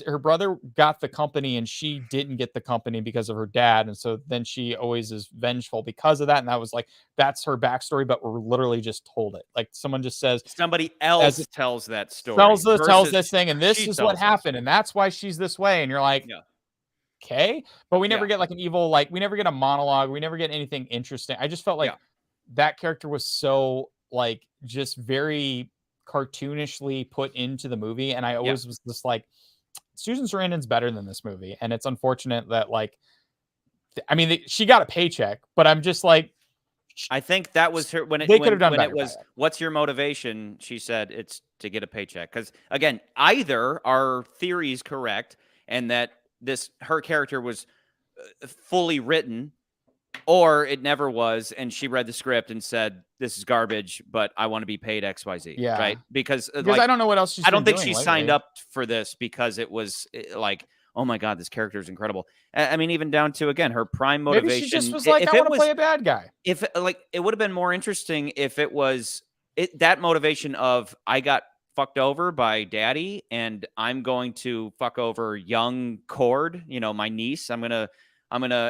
her brother got the company and she didn't get the company because of her dad. And so then she always is vengeful because of that. And that was like, that's her backstory, but we're literally just told it. Like someone just says, somebody else tells that story. Tells this thing. And this is what happened. And that's why she's this way. And you're like, okay, but we never get like an evil, like we never get a monologue. We never get anything interesting. I just felt like that character was so like just very cartoonishly put into the movie, and I always was just like, Susan Sarandon's better than this movie, and it's unfortunate that like, I mean, she got a paycheck, but I'm just like, I think that was her when it was what's your motivation? She said it's to get a paycheck because again, either our theory is correct and that her character was fully written, or it never was, and she read the script and said, "This is garbage, but I want to be paid XYZ." Yeah, right? Because like, I don't know what else she's. I don't think she signed up for this because it was like, oh my god, this character is incredible. I mean, even down to again her prime motivation. Maybe she just was like, I want to play a bad guy. If like it would have been more interesting if it was that motivation of I got fucked over by daddy and I'm going to fuck over young Cord, you know, my niece. I'm gonna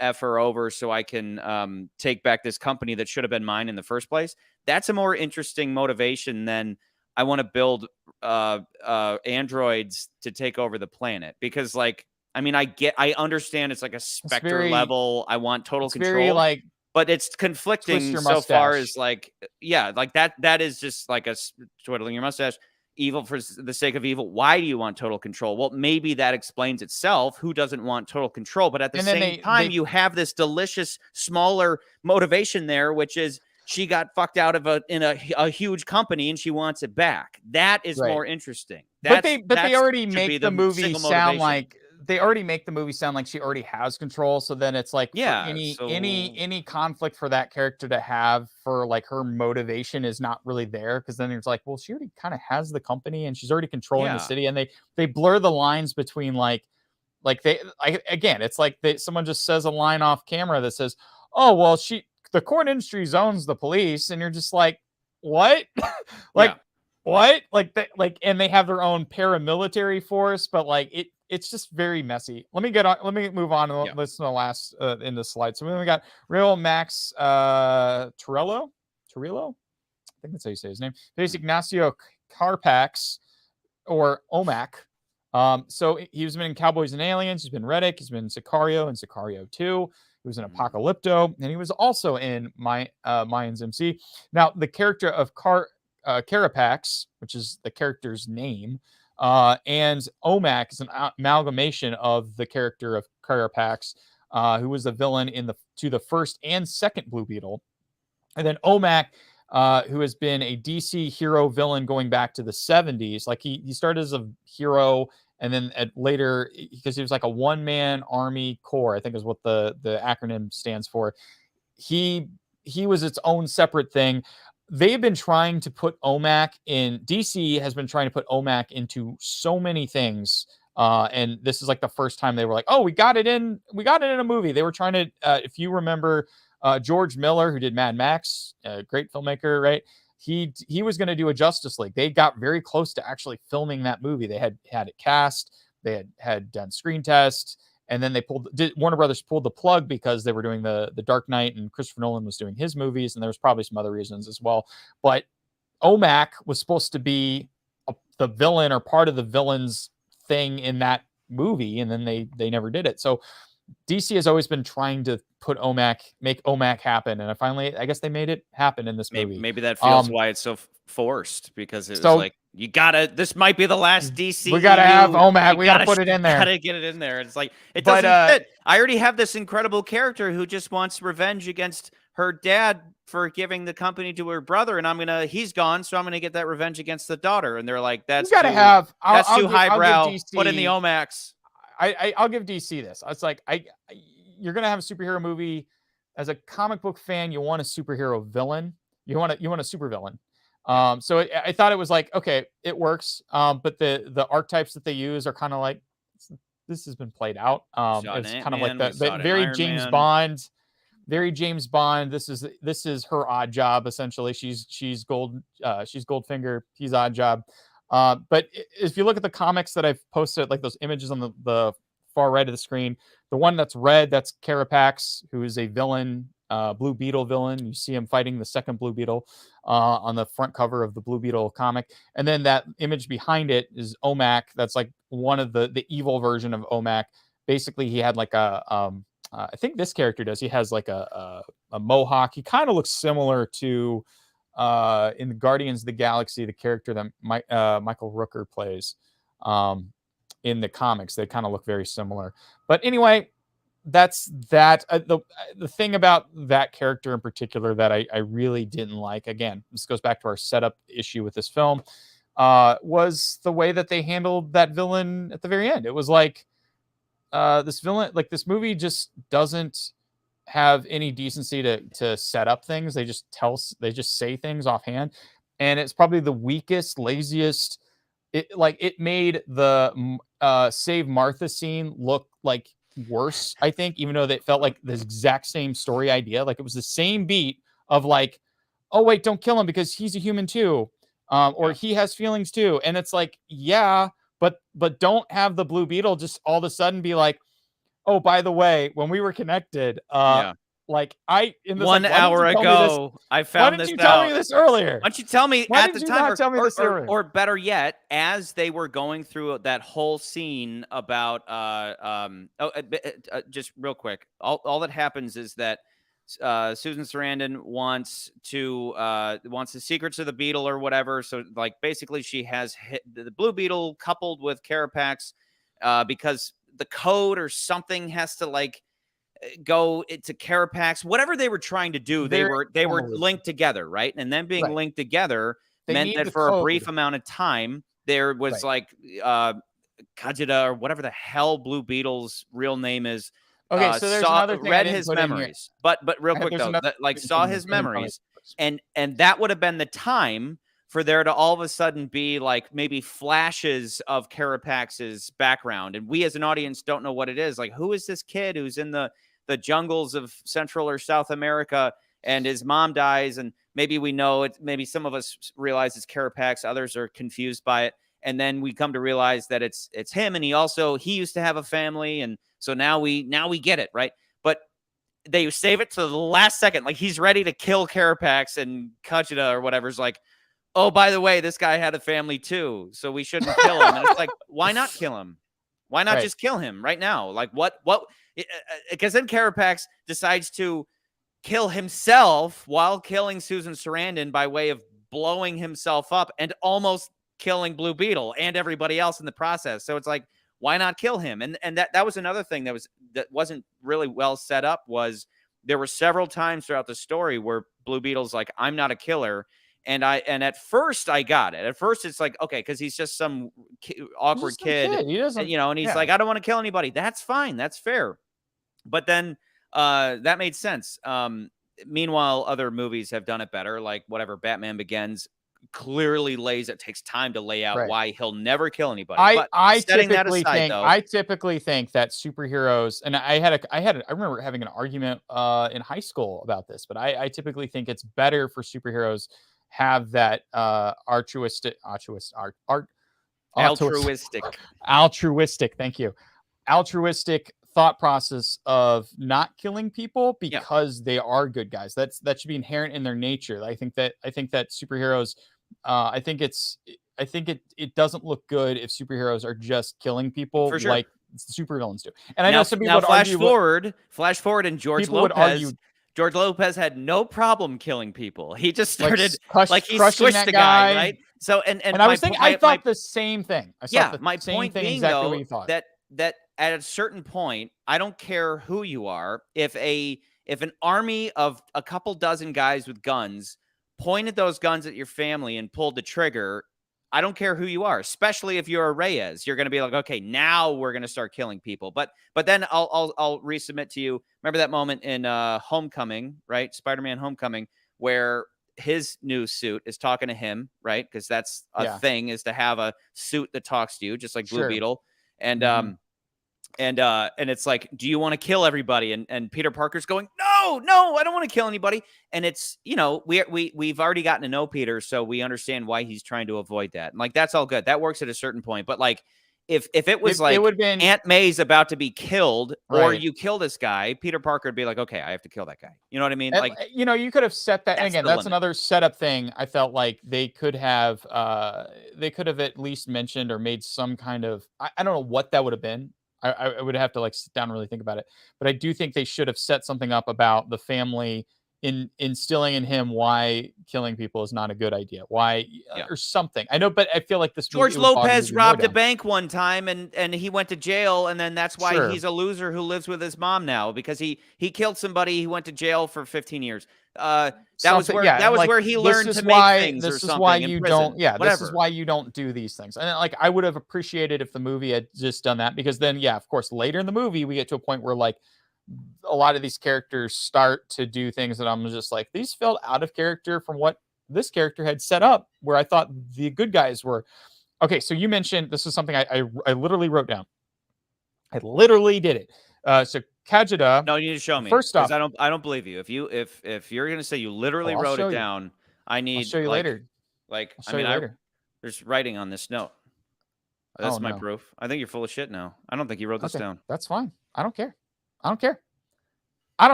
F her over so I can take back this company that should have been mine in the first place. That's a more interesting motivation than I want to build androids to take over the planet. Because like, I mean, I understand it's like a Spectre level. I want total control. Very like, but it's conflicting so far as like, like that is just like a twiddling your mustache. Evil for the sake of evil. Why do you want total control? Well, maybe that explains itself. Who doesn't want total control? But at the same time, you have this delicious, smaller motivation there, which is she got fucked out of a huge company and she wants it back. That is more interesting. But they already make the movie sound like she already has control. So then it's like any conflict for that character to have for like her motivation is not really there, because then it's like, well, she already kind of has the company and she's already controlling the city, and they blur the lines between it's like someone just says a line off camera that says, oh well, the Cord Industries owns the police, and you're just like, what? What? And they have their own paramilitary force, but like it's just very messy. Let me move on and listen to the last in the slide. So then we got Real Max Torello. I think that's how you say his name. There's Ignacio Carpax or OMAC. So he's been in Cowboys and Aliens. He's been Reddick. He's been in Sicario and Sicario 2. He was in Apocalypto, and he was also in Mayans MC. Now, the character of Carapax, which is the character's name, and OMAC is an amalgamation of the character of Carapax, who was the villain to the first and second Blue Beetle. And then OMAC who has been a DC hero villain going back to the 70s. Like he started as a hero, and then later, because he was like a one-man army corps, I think is what the acronym stands for. He was its own separate thing. They've been trying to put OMAC in. DC has been trying to put OMAC into so many things. And this is like the first time they were like, oh, we got it in a movie. They were trying to, if you remember, George Miller, who did Mad Max, a great filmmaker, right? He was going to do a Justice League. They got very close to actually filming that movie. They had it cast. They had done screen tests. And then Warner Brothers pulled the plug because they were doing the Dark Knight, and Christopher Nolan was doing his movies, and there was probably some other reasons as well. But OMAC was supposed to be the villain or part of the villain's thing in that movie, and then they never did it. So DC has always been trying to make OMAC happen, and I guess they made it happen in this movie. Maybe that feels why it's so forced, because it's like, this might be the last DC. We gotta have OMAC. We gotta put it in there. Gotta get it in there. It's like, it doesn't fit. I already have this incredible character who just wants revenge against her dad for giving the company to her brother, and he's gone, so I'm gonna get that revenge against the daughter. And they're like, that's too highbrow. Put in the OMACs. I'll give DC this. It's like, you're gonna have a superhero movie. As a comic book fan, you want a superhero villain. You want a super villain. So I thought it was like, okay, it works. But the archetypes that they use are kind of like, this has been played out. It's kind of like that very James Bond. Very James Bond. This is her odd job, essentially. She's Goldfinger. He's odd job. But if you look at the comics that I've posted, like those images on the far right of the screen, the one that's red, that's Carapax, who is a villain, Blue Beetle villain. You see him fighting the second Blue Beetle on the front cover of the Blue Beetle comic. And then that image behind it is OMAC. That's like one of the evil version of OMAC. Basically, he had like I think this character does. He has like a mohawk. He kind of looks similar to in the Guardians of the Galaxy, the character that Michael Rooker plays in the comics. They kind of look very similar. But anyway, that's that. The thing about that character in particular that I really didn't like, again, this goes back to our setup issue with this film, was the way that they handled that villain at the very end. It was like, this villain, like this movie just doesn't have any decency to set up things. They just say things offhand, and it's probably the weakest, laziest. It made the Save Martha scene look like worse, I think, even though they felt like the exact same story idea. Like it was the same beat of like, oh wait, don't kill him because he's a human too, or he has feelings too. And it's like, yeah, but don't have the Blue Beetle just all of a sudden be like, oh, by the way, when we were connected, like in this 1 hour ago, I found this out. Why didn't you tell me this earlier? Why don't you tell me at the time? Tell me this earlier? Or better yet, as they were going through that whole scene about, just real quick, all that happens is that Susan Sarandon wants the secrets of the Beetle or whatever. So like basically she has hit the Blue Beetle coupled with Carapax because the code or something has to like go to Carapax. Whatever they were trying to do, they were linked together, right? And then being linked together meant that for a brief amount of time there was like Kajita or whatever the hell Blue Beetle's real name is. Okay, so there's another thing read his memories, but real quick though, saw his memories, and that would have been the time for there to all of a sudden be like maybe flashes of Carapax's background, and we as an audience don't know what it is. Like, who is this kid who's in the jungles of Central or South America, and his mom dies, and maybe we know it. Maybe some of us realize it's Carapax, others are confused by it. And then we come to realize that it's him, and he used to have a family, and so now we get it, right? But they save it to the last second, like he's ready to kill Carapax, and Kajita or whatever's like, oh, by the way, this guy had a family too, so we shouldn't kill him. And it's like, why not kill him? Why not just kill him right now? Like what? Because then Carapax decides to kill himself while killing Susan Sarandon by way of blowing himself up and almost killing Blue Beetle and everybody else in the process. So it's like, why not kill him? And that was another thing that wasn't really well set up. Was there were several times throughout the story where Blue Beetle's like, I'm not a killer. And at first I got it. At first it's like, okay, because he's just some awkward kid. He doesn't, and he's like, I don't want to kill anybody. That's fine. That's fair. But then that made sense. Meanwhile, other movies have done it better, like whatever Batman Begins clearly takes time to lay out why he'll never kill anybody. I typically think that superheroes, and I remember having an argument in high school about this, but I typically think it's better for superheroes have that altruistic, thank you, altruistic thought process of not killing people because they are good guys. That should be inherent in their nature. I think that superheroes, I think it doesn't look good if superheroes are just killing people like supervillains do. And I know some people would argue, flash forward, and George Lopez had no problem killing people. He just started like he squished the guy, right? So and I was thinking, I thought the same thing. My point being, exactly though, that at a certain point, I don't care who you are. If an army of a couple dozen guys with guns pointed those guns at your family and pulled the trigger, I don't care who you are, especially if you're a Reyes. You're going to be like, okay, now we're going to start killing people. But then I'll resubmit to you. Remember that moment in Homecoming, right? Spider-Man Homecoming, where his new suit is talking to him, right? Because that's a thing, is to have a suit that talks to you, just like Blue Beetle. And and it's like, do you want to kill everybody? And Peter Parker's going, no, I don't want to kill anybody. And it's, we've already gotten to know Peter, so we understand why he's trying to avoid that. And like, that's all good. That works at a certain point. But like, if it was like Aunt May's about to be killed, or you kill this guy, Peter Parker would be like, okay, I have to kill that guy. You know what I mean? Like, you could have set that. And again, that's another setup thing. I felt like they could have at least mentioned or made some kind of, I don't know what that would have been. I would have to like sit down and really think about it. But I do think they should have set something up about the family instilling in him why killing people is not a good idea. Why or something. I know, but I feel like this George Lopez robbed a bank one time and he went to jail, and then that's why he's a loser who lives with his mom now, because he killed somebody. He went to jail for 15 years. That was where he learned to make things or something. This is why you don't. Yeah, this is why you don't do these things. And like, I would have appreciated if the movie had just done that, because then, of course, later in the movie we get to a point where like a lot of these characters start to do things that I'm just like, these felt out of character from what this character had set up, where I thought the good guys were. Okay, so you mentioned, this is something I literally wrote down. I literally did it. So Kajida. No, you need to show me. First off, I don't believe you. If you're gonna say you literally wrote it down, I need. I'll show you later. Like, I'll show you later. There's writing on this note. That's my proof. I think you're full of shit now. I don't think you wrote this down. That's fine. I don't care.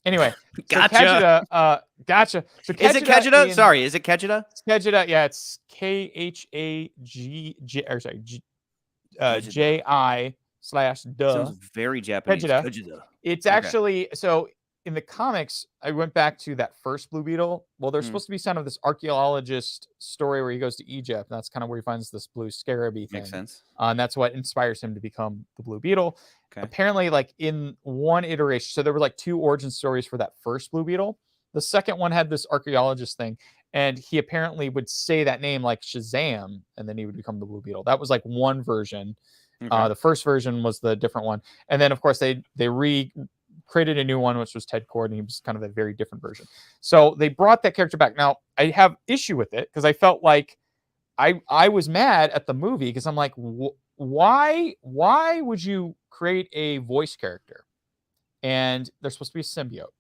Anyway, gotcha. So Kajida, gotcha. So is it Kajida? Sorry, is it Kajida? Kajida, yeah, it's J-I/. Sounds very Japanese. Kajida. It's actually, so in the comics, I went back to that first Blue Beetle. Well, there's supposed to be kind of this archaeologist story where he goes to Egypt. And that's kind of where he finds this blue scarabee thing. Makes sense. And that's what inspires him to become the Blue Beetle. Okay. Apparently, like in one iteration, so there were like 2 origin stories for that first Blue Beetle. The second one had this archaeologist thing, and he apparently would say that name like Shazam, and then he would become the Blue Beetle. That was like one version. Okay. The first version was the different one. And then, of course, they created a new one, which was Ted Cord, and he was kind of a very different version. So they brought that character back. Now, I have issue with it because I felt like I was mad at the movie, because I'm like, why would you create a voice character? And they're supposed to be a symbiote.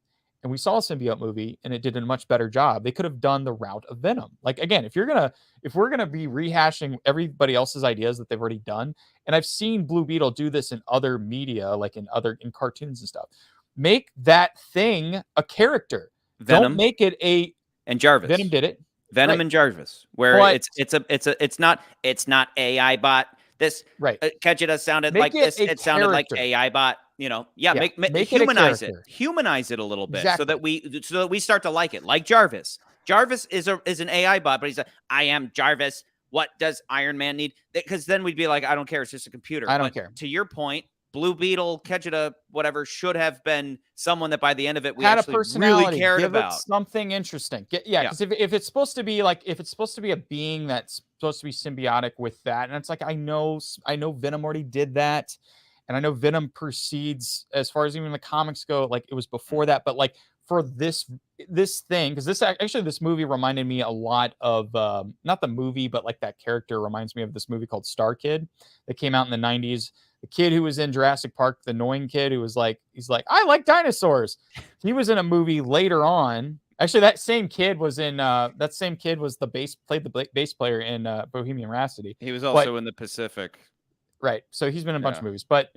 And we saw a symbiote movie, and it did a much better job. They could have done the route of Venom. Like, again, if we're gonna be rehashing everybody else's ideas that they've already done, and I've seen Blue Beetle do this in other media, like in cartoons and stuff. Make that thing a character. Don't make it and Jarvis. Venom did it. Venom and Jarvis, where it's not AI bot. This Kajida sounded like this. It sounded like AI bot. Humanize it a little bit, so that we start to like it. Like Jarvis. Jarvis is an AI bot, but he's like, I am Jarvis. What does Iron Man need? Because then we'd be like, I don't care. It's just a computer. I don't care. To your point, Blue Beetle, Kejita, whatever, should have been someone that by the end of it we had actually a personality, really cared give about. it something interesting. Because if it's supposed to be like, if it's supposed to be a being that's supposed to be symbiotic with that, and it's like, I know Venom already did that, and I know Venom precedes, as far as even the comics go, like it was before that, but like for this thing, because this movie reminded me a lot of not the movie, but like that character reminds me of this movie called Star Kid that came out in the 90s. The kid who was in Jurassic Park, the annoying kid who was like, he's like, I like dinosaurs. He was in a movie later on. Actually, that same kid was in played the bass player in Bohemian Rhapsody. He was also in the Pacific. Right. So he's been in a bunch of movies, but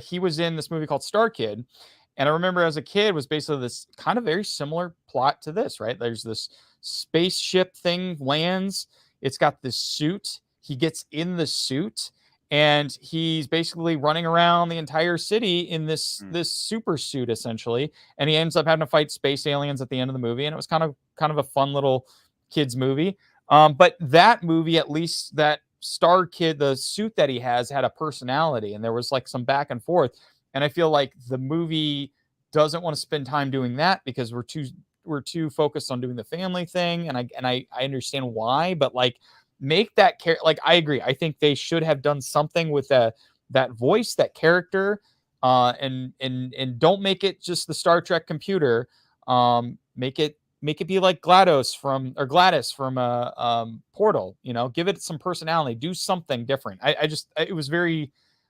he was in this movie called Star Kid. And I remember as a kid was basically this kind of very similar plot to this, right? There's this spaceship thing lands. It's got this suit. He gets in the suit and he's basically running around the entire city in this super suit essentially. And he ends up having to fight space aliens at the end of the movie. And it was kind of a fun little kids movie. But that movie, at least that Star Kid, the suit that he has had a personality, and there was like some back and forth. And I feel like the movie doesn't want to spend time doing that because we're too focused on doing the family thing. And I understand why, but like make that like, I agree. I think they should have done something with that voice, that character, and don't make it just the Star Trek computer. Make it be like Gladys from Portal, give it some personality, do something different. I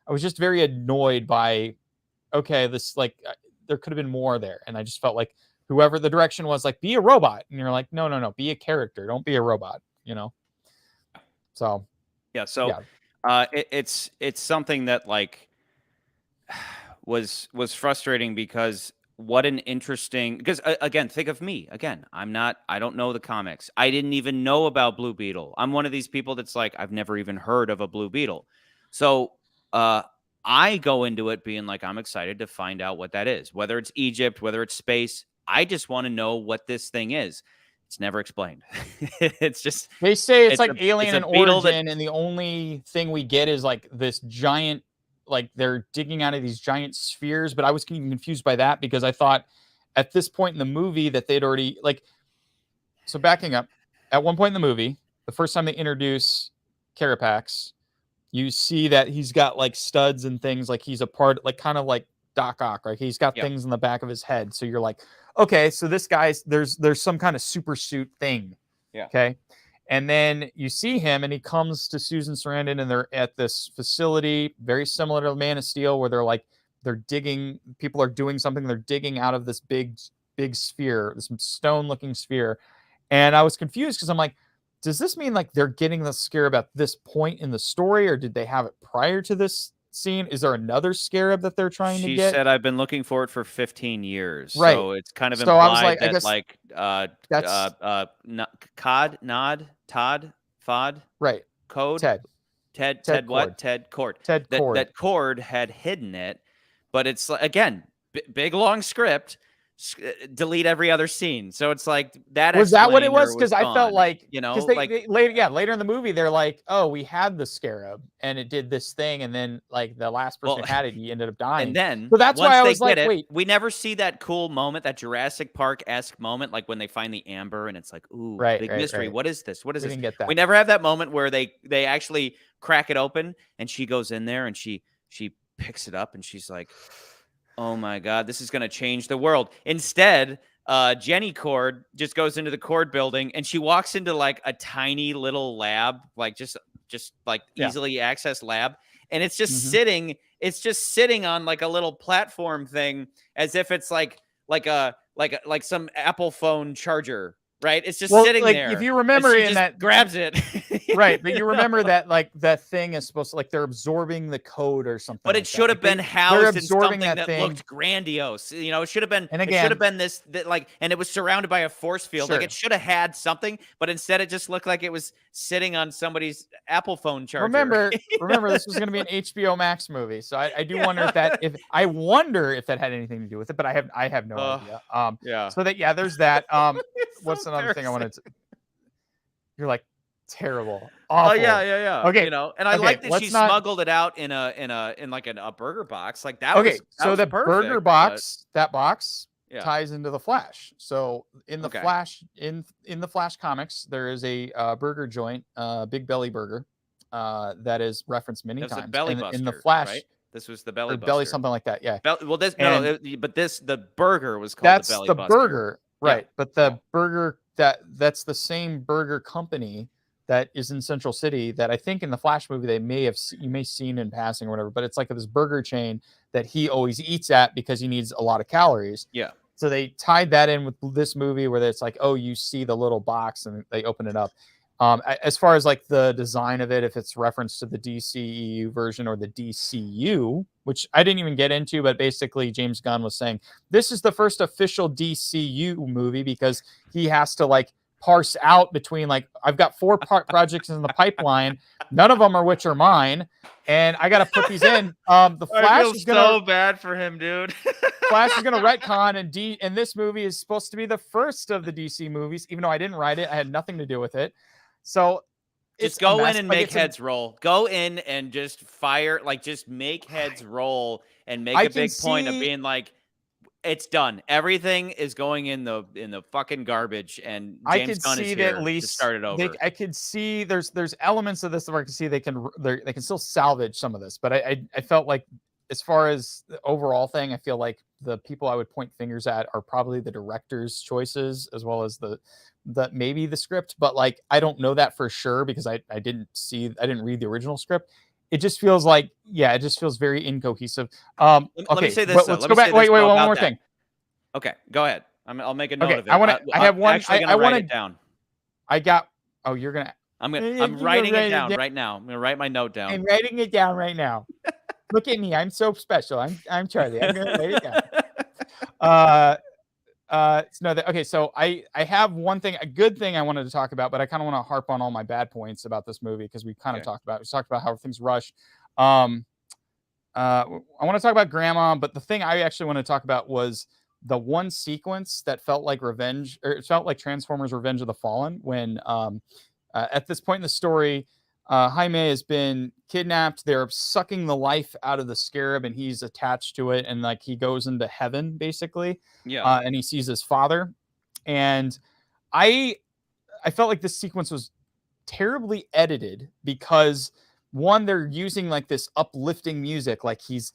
was just very annoyed by, okay, this like there could have been more there. And I just felt like whoever the direction was like, be a robot. And you're like, no, be a character. Don't be a robot, So, it's something that like was frustrating because what an interesting, because again, think of me again. I don't know the comics. I didn't even know about Blue Beetle. I'm one of these people that's like, I've never even heard of a Blue Beetle. So, I go into it being like, I'm excited to find out what that is, whether it's Egypt, whether it's space. I just want to know what this thing is. It's never explained. It's just, they say it's like alien in origin, and the only thing we get is like this giant, like they're digging out of these giant spheres. But I was confused by that because I thought at this point in the movie that they'd already like. So backing up, at one point in the movie, the first time they introduce Carapax, you see that he's got like studs and things, like he's a part, like kind of like Doc Ock, right? He's got things in the back of his head. So you're like, okay, so this guy's there's some kind of super suit thing. Yeah. Okay. And then you see him and he comes to Susan Sarandon and they're at this facility very similar to Man of Steel where they're digging, people are doing something, they're digging out of this big sphere, this stone looking sphere. And I was confused because I'm like, does this mean like they're getting the scarab at this point in the story, or did they have it prior to this scene? Is there another scarab that they're trying to get? She said, I've been looking for it for 15 years. Right. So it's kind of implied that like Todd, Fod, right. Code, Ted what? Ted Cord. That Cord had hidden it, but it's again, big long script. Delete every other scene. So it's like that. Was that what it was? Because I felt like, like later in the movie, they're like, oh, we had the scarab and it did this thing. And then like the last person who had it, he ended up dying. And then, so that's why I was like, wait, we never see that cool moment, that Jurassic Park-esque moment, like when they find the amber and it's like, ooh, big mystery. Right. What is this? What is this? Didn't get that. We never have that moment where they actually crack it open and she goes in there and she picks it up and she's like, oh my God, this is going to change the world. Instead, Jenny Cord just goes into the Cord building and she walks into like a tiny little lab, like just like easily accessed lab. And it's just sitting on like a little platform thing as if it's like some Apple phone charger. Right, it's just sitting there. If you remember, in that grabs it, right? But you remember that like that thing is supposed to like they're absorbing the code or something. But it should have been housed in something that looked grandiose. It should have been. And again, it should have been this like, and it was surrounded by a force field. Like it should have had something, but instead it just looked like it was sitting on somebody's Apple phone charger. Remember, this was going to be an HBO Max movie, so I do wonder if that had anything to do with it. But I have no idea. So that there's that. What's another thing I wanted to? You're like, Terrible. Awful. Oh yeah. Okay. You know, and I like that she smuggled it out in a burger box. Like that was the perfect, burger box, that box yeah. ties into the Flash. So in the Flash, in the Flash comics, there is a burger joint, Big Belly Burger, that is referenced many times. Belly buster, in the Flash, right? This was the belly buster. Belly something like that, yeah. But the burger was called that's the belly the buster. Burger, right? Yeah. But the burger that's the same burger company that is in Central City that I think in the Flash movie you may have seen in passing or whatever. But it's like this burger chain that he always eats at because he needs a lot of calories. Yeah. So they tied that in with this movie where it's like, oh, you see the little box and they open it up. As far as like the design of it, if it's reference to the DCEU version or the DCU, which I didn't even get into, but basically James Gunn was saying this is the first official DCU movie because he has to like parse out between like, I've got 4 projects in the pipeline, none of them are which are mine, and I got to put these in. The Flash is so bad for him, dude. Flash is going to retcon, and this movie is supposed to be the first of the DC movies, even though I didn't write it, I had nothing to do with it. So just go in and make heads roll. Go in and just fire, like just make heads roll and make a big point of being like, it's done. Everything is going in the fucking garbage, and James Gunn is here to start it over. I could see there's elements of this where I can see they can still salvage some of this, but I felt like as far as the overall thing, I feel like the people I would point fingers at are probably the director's choices as well as the maybe the script, but like I don't know that for sure because I didn't read the original script. It just feels like, it just feels very incohesive. Let me say this. Let's go back. Wait, one more thing. Okay, go ahead. I'll make a note of it. I have one. Actually, I want to write it down. You're gonna. I'm writing it down right now. I'm gonna write my note down. I'm writing it down right now. Look at me. I'm so special. I'm Charlie. I'm gonna write it down. Okay, so I have one thing, a good thing I wanted to talk about, but I kind of want to harp on all my bad points about this movie because we kind of talked about how things rush. I want to talk about Grandma, but the thing I actually want to talk about was the one sequence that felt like revenge, or it felt like Transformers: Revenge of the Fallen, when at this point in the story, Jaime has been kidnapped. They're sucking the life out of the scarab, and he's attached to it. And like he goes into heaven, basically. Yeah. And he sees his father. And I felt like this sequence was terribly edited because one, they're using like this uplifting music, like his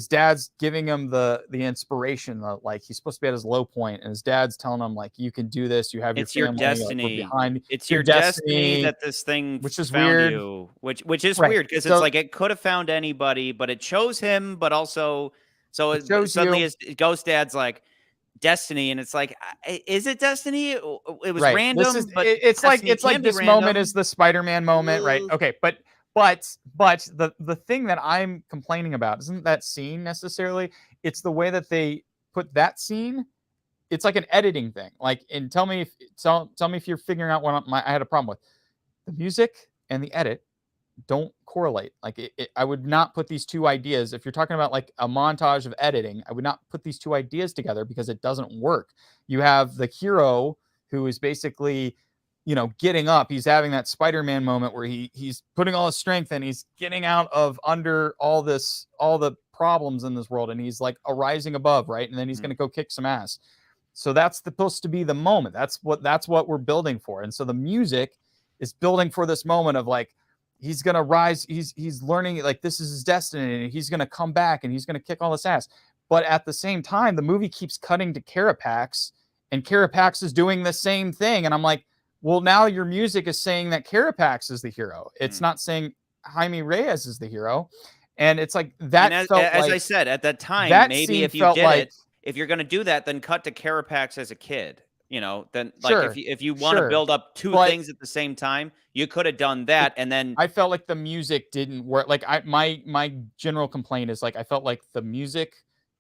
dad's giving him the inspiration, like he's supposed to be at his low point, and his dad's telling him like, you can do this. You have it's your family, destiny. Like, behind. It's your destiny that this thing, which is found weird. You, which is weird because it's like it could have found anybody, but it chose him. But also, suddenly his ghost dad's like destiny, and it's like, is it destiny? It was random, but it's like this random. Moment is the Spider-Man moment, right? Okay, But the thing that I'm complaining about isn't that scene necessarily. It's the way that they put that scene. It's like an editing thing. Like, and tell me if you're figuring out what I had a problem with. The music and the edit don't correlate. Like, I would not put these two ideas. If you're talking about like a montage of editing, I would not put these two ideas together because it doesn't work. You have the hero who is basically, getting up. He's having that Spider-Man moment where he's putting all his strength and he's getting out of under all the problems in this world, and he's like arising above, right? And then he's going to go kick some ass. So that's supposed to be the moment. That's what we're building for. And so the music is building for this moment of like, he's going to rise. He's learning like this is his destiny, and he's going to come back and he's going to kick all this ass. But at the same time, the movie keeps cutting to Carapax, and Carapax is doing the same thing. And I'm like, well, now your music is saying that Carapax is the hero. It's not saying Jaime Reyes is the hero. And it's like that. As I said at that time, maybe if you did it, if you're going to do that, then cut to Carapax as a kid. Then like if you want to build up two things at the same time, you could have done that. And then I felt like the music didn't work. Like my general complaint is like I felt like the music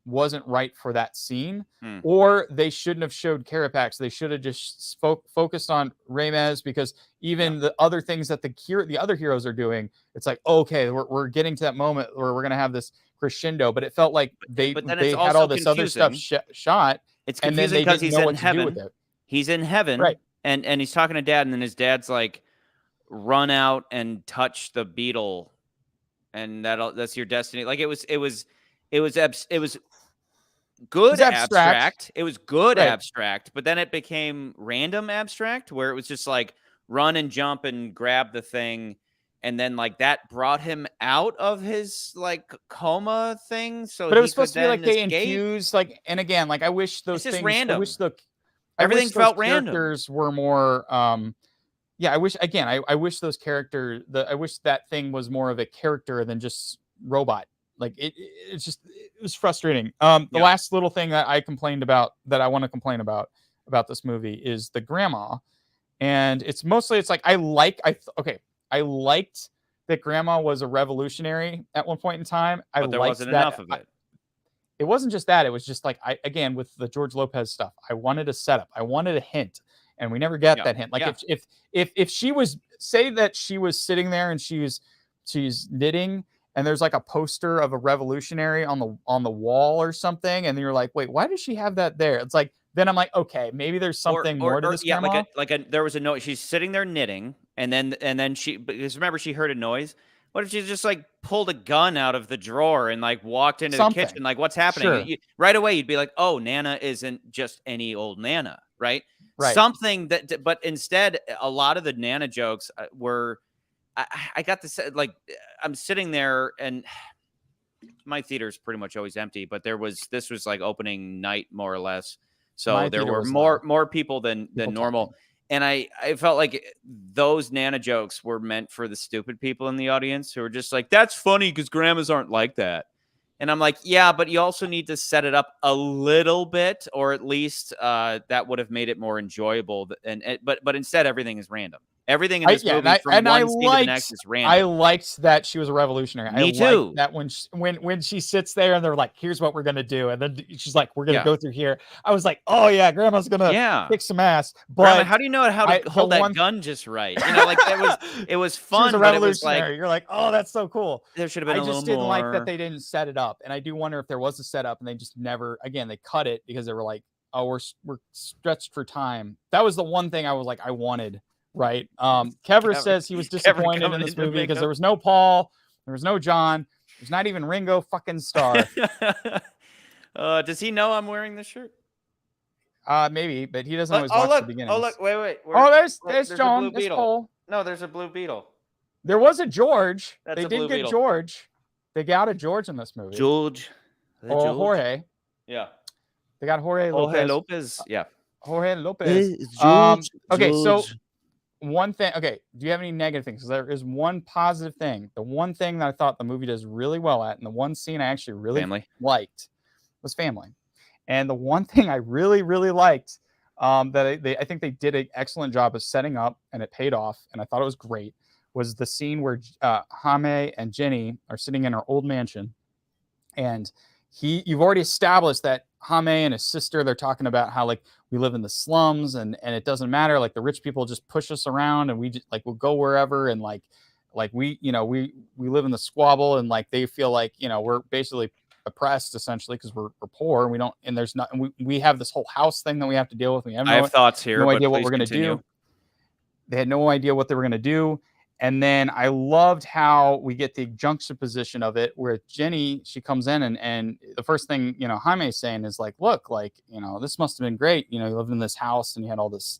wasn't right for that scene, or they shouldn't have showed Carapax. They should have just focused on Reyes, because even the other things that the other heroes are doing, it's like, okay, we're getting to that moment where we're gonna have this crescendo. But it felt like they had all this other stuff shot. It's confusing because he's in heaven. He's in heaven, right? And he's talking to dad, and then his dad's like, run out and touch the Beetle, and that's your destiny. Like it was good abstract. It was good abstract, but then it became random abstract, where it was just like run and jump and grab the thing. And then like that brought him out of his like coma thing. So but it was supposed to be like they infused like, and again, like I wish those things, random. I wish everything felt characters random. Were more yeah, I wish again, I wish those characters, I wish that thing was more of a character than just robot. Like it was frustrating. The last little thing that I complained about, that I want to complain about this movie, is the grandma. And it's mostly, it's like I liked that grandma was a revolutionary at one point in time. But there wasn't enough of it. It wasn't just that. It was just like, again, with the George Lopez stuff, I wanted a setup. I wanted a hint. And we never got that hint. Like if she was, say that she was sitting there and she's knitting, and there's like a poster of a revolutionary on the wall or something, and you're like, wait, why does she have that there? It's like, then I'm like, okay, maybe there's something more to this. Yeah, there was a noise. She's sitting there knitting, and then she, because remember, she heard a noise. What if she just like pulled a gun out of the drawer and like walked into the kitchen? Like, what's happening? Sure. Right away, you'd be like, oh, Nana isn't just any old Nana, right? Right. Something that, but instead, a lot of the Nana jokes were, I got this, like, I'm sitting there, and my theater is pretty much always empty, but this was like opening night, more or less. So there were more people than normal. Talking. And I felt like those Nana jokes were meant for the stupid people in the audience who are just like, that's funny because grandmas aren't like that. And I'm like, yeah, but you also need to set it up a little bit, or at least that would have made it more enjoyable. But instead, everything is random. Everything in this movie from one scene to the next is random. I liked that she was a revolutionary. Me too. That when she sits there and they're like, here's what we're gonna do, and then she's like, we're gonna go through here. I was like, oh yeah, grandma's gonna kick some ass. But Grandma, how do you know how to hold that gun just right? You know, like it was fun. She was a revolutionary. But it was like, you're like, oh, that's so cool. There should have been a little more. I just didn't like that they didn't set it up, and I do wonder if there was a setup and they just never. Again, they cut it because they were like, oh, we're stretched for time. That was the one thing I was like, I wanted. Right. Kevra says he was disappointed in this movie because there was no Paul, there was no John, there's not even Ringo fucking Starr. Does he know I'm wearing this shirt? Maybe, but he doesn't always watch the beginning. Oh, look, wait. There's John, there's Paul. No, there's a blue Beetle. There was a George. They did get George. They got a George in this movie. George. Jorge. Yeah. They got Jorge Lopez. Yeah. Jorge Lopez. Okay, so one thing. Okay, do you have any negative things? Because there is one positive thing. The one thing that I thought the movie does really well at, and the one scene I actually really liked, was family. And the one thing I really, really liked, that I think they did an excellent job of setting up, and it paid off, and I thought it was great, was the scene where Jaime and Jenny are sitting in our old mansion, and you've already established that Jaime and his sister, they're talking about how like we live in the slums and it doesn't matter, like the rich people just push us around and we just like we'll go wherever, and like we live in the squabble, and like they feel like we're basically oppressed essentially because we're poor and we don't, and there's not, and we have this whole house thing that we have to deal with. I have thoughts here. No idea what we're gonna do. They had no idea what they were gonna do. And then I loved how we get the juxtaposition of it, where Jenny, she comes in and the first thing, Jaime's saying is like, look, like, this must have been great. You lived in this house and you had all this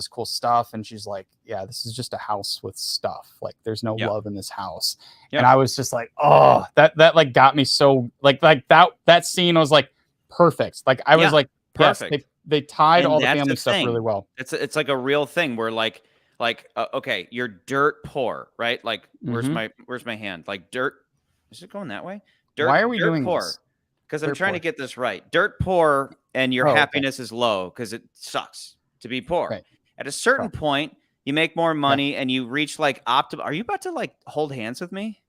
cool stuff. And she's like, yeah, this is just a house with stuff. Like there's no love in this house. Yep. And I was just like, oh, that like got me so like that scene was like perfect. Like I was like, perfect. Yes, they tied all the family stuff really well. It's like a real thing where like, okay, you're dirt poor, right? Like, where's my hand? Like dirt. Is it going that way? Dirt. Why are we dirt doing poor? Because I'm trying to get this right. Dirt poor, and your happiness is low because it sucks to be poor. Right. At a certain point, you make more money and you reach like optimal. Are you about to like hold hands with me?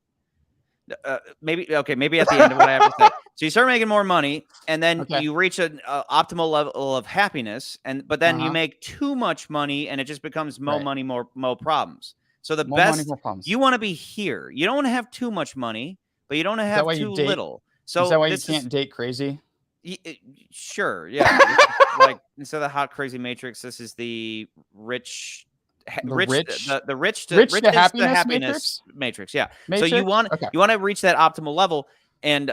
Maybe at the end of what I have to say. So you start making more money, and then you reach an optimal level of happiness, but then you make too much money, and it just becomes more money, more problems. So the best, you want to be here. You don't want to have too much money, but you don't want to have too little. So is that why you can't date crazy? Sure, yeah. Like instead of the hot crazy matrix, this is the rich the rich to is the happiness matrix. Yeah. Matrix? So you want to reach that optimal level. And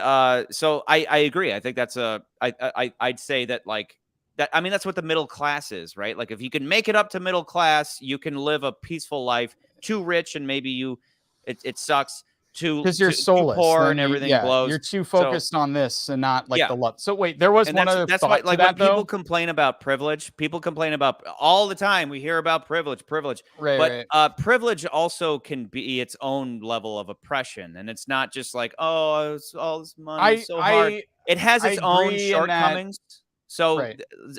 so I agree. I think that's I'd say that like that. I mean, that's what the middle class is, right? Like if you can make it up to middle class, you can live a peaceful life. Too rich and maybe it sucks. Because you're soulless, too poor and everything blows. You're too focused on this and not like the love. So wait, there was and one other that's thought why, to like that, when people complain about privilege, people complain about all the time. We hear about privilege, right. But privilege also can be its own level of oppression, and it's not just like, oh, it's all this money, it's so hard. It has its own shortcomings. So,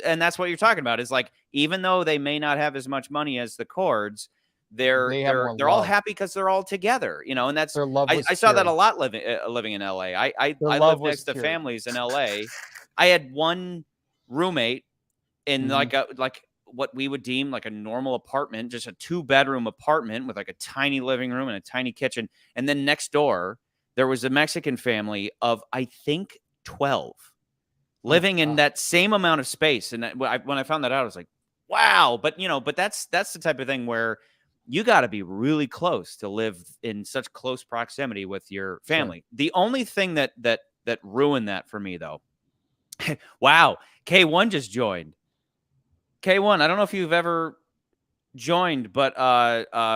and that's what you're talking about is like, even though they may not have as much money as the Chords, they're all happy because they're all together, you know, and that's I saw that a lot living in LA. I lived next to families in LA. I had one roommate in like what we would deem like a normal apartment, just a 2-bedroom apartment with like a tiny living room and a tiny kitchen. And then next door, there was a Mexican family of, I think, 12 living in that same amount of space. And when I found that out, I was like, wow. But, you know, that's the type of thing where you got to be really close to live in such close proximity with your family. Sure. The only thing that ruined that for me, though, wow, K1 just joined. K1, I don't know if you've ever joined, but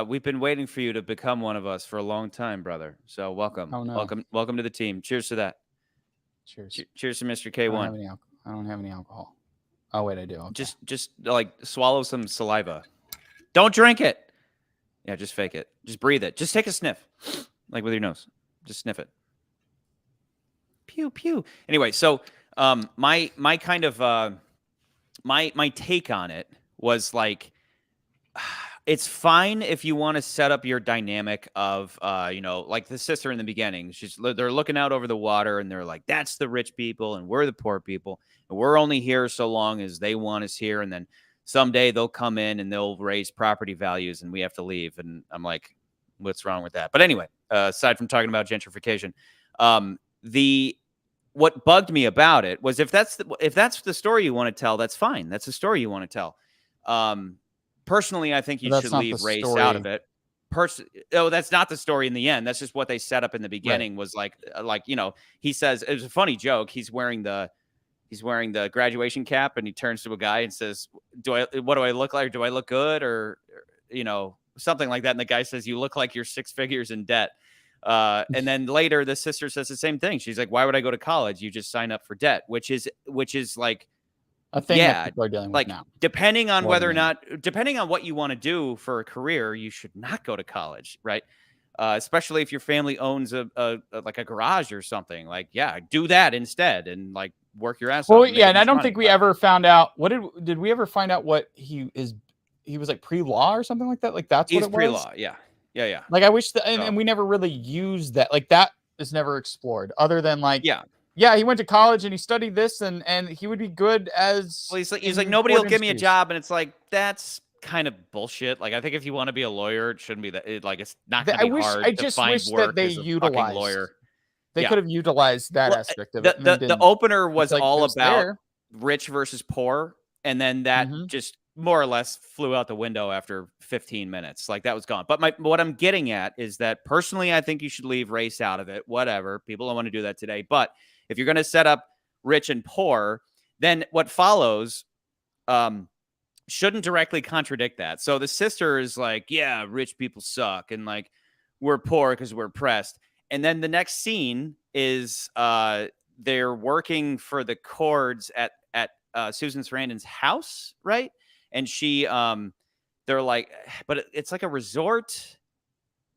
we've been waiting for you to become one of us for a long time, brother. So welcome. Oh, no. Welcome to the team. Cheers to that. Cheers. Cheers to Mr. K1. I don't have any alcohol. Oh, wait, I do. Okay. Just like swallow some saliva. Don't drink it. Yeah, just fake it. Just breathe it. Just take a sniff, like with your nose. Just sniff it. Pew pew. Anyway, so my kind of my take on it was like, it's fine if you want to set up your dynamic of you know, like the sister in the beginning. They're looking out over the water and they're like, that's the rich people and we're the poor people and we're only here so long as they want us here, and then someday they'll come in and they'll raise property values and we have to leave. And I'm like, what's wrong with that? But anyway, aside from talking about gentrification, what bugged me about it was if that's the story you want to tell, that's fine. That's the story you want to tell. Personally, I think you should leave race out of it. That's not the story in the end. That's just what they set up in the beginning. Was like, you know, he says, it was a funny joke. He's wearing the graduation cap and he turns to a guy and says, what do I look like? Do I look good? Or, you know, something like that. And the guy says, you look like you're 6 figures in debt. And then later the sister says the same thing. She's like, why would I go to college? You just sign up for debt, which is like a thing that people are dealing with now. Depending on what you want to do for a career, you should not go to college. Right. Especially if your family owns a garage or something. Like, yeah, do that instead and like work your ass off. Well, yeah, and I don't think we ever found out did we ever find out what he was like pre-law or something like that? Like that's what it was? Pre-law, yeah. Like I wish and we never really used that. Like that is never explored other than like yeah, he went to college and he studied this and he would be good as well, he's like nobody will give me a job, and it's like that's kind of bullshit. Like I think if you want to be a lawyer, it shouldn't be that. It's not going to be hard. I just wish that they utilized lawyer. They could have utilized that aspect of it. The opener was like, all about rich versus poor, and then that just more or less flew out the window after 15 minutes. Like that was gone. But what I'm getting at is that personally, I think you should leave race out of it. Whatever, people don't want to do that today. But if you're going to set up rich and poor, then what follows shouldn't directly contradict that. So the sister is like, yeah, rich people suck, and like we're poor because we're oppressed. And then the next scene is they're working for the Chords at Susan Sarandon's house, right? And she, they're like, but it's like a resort.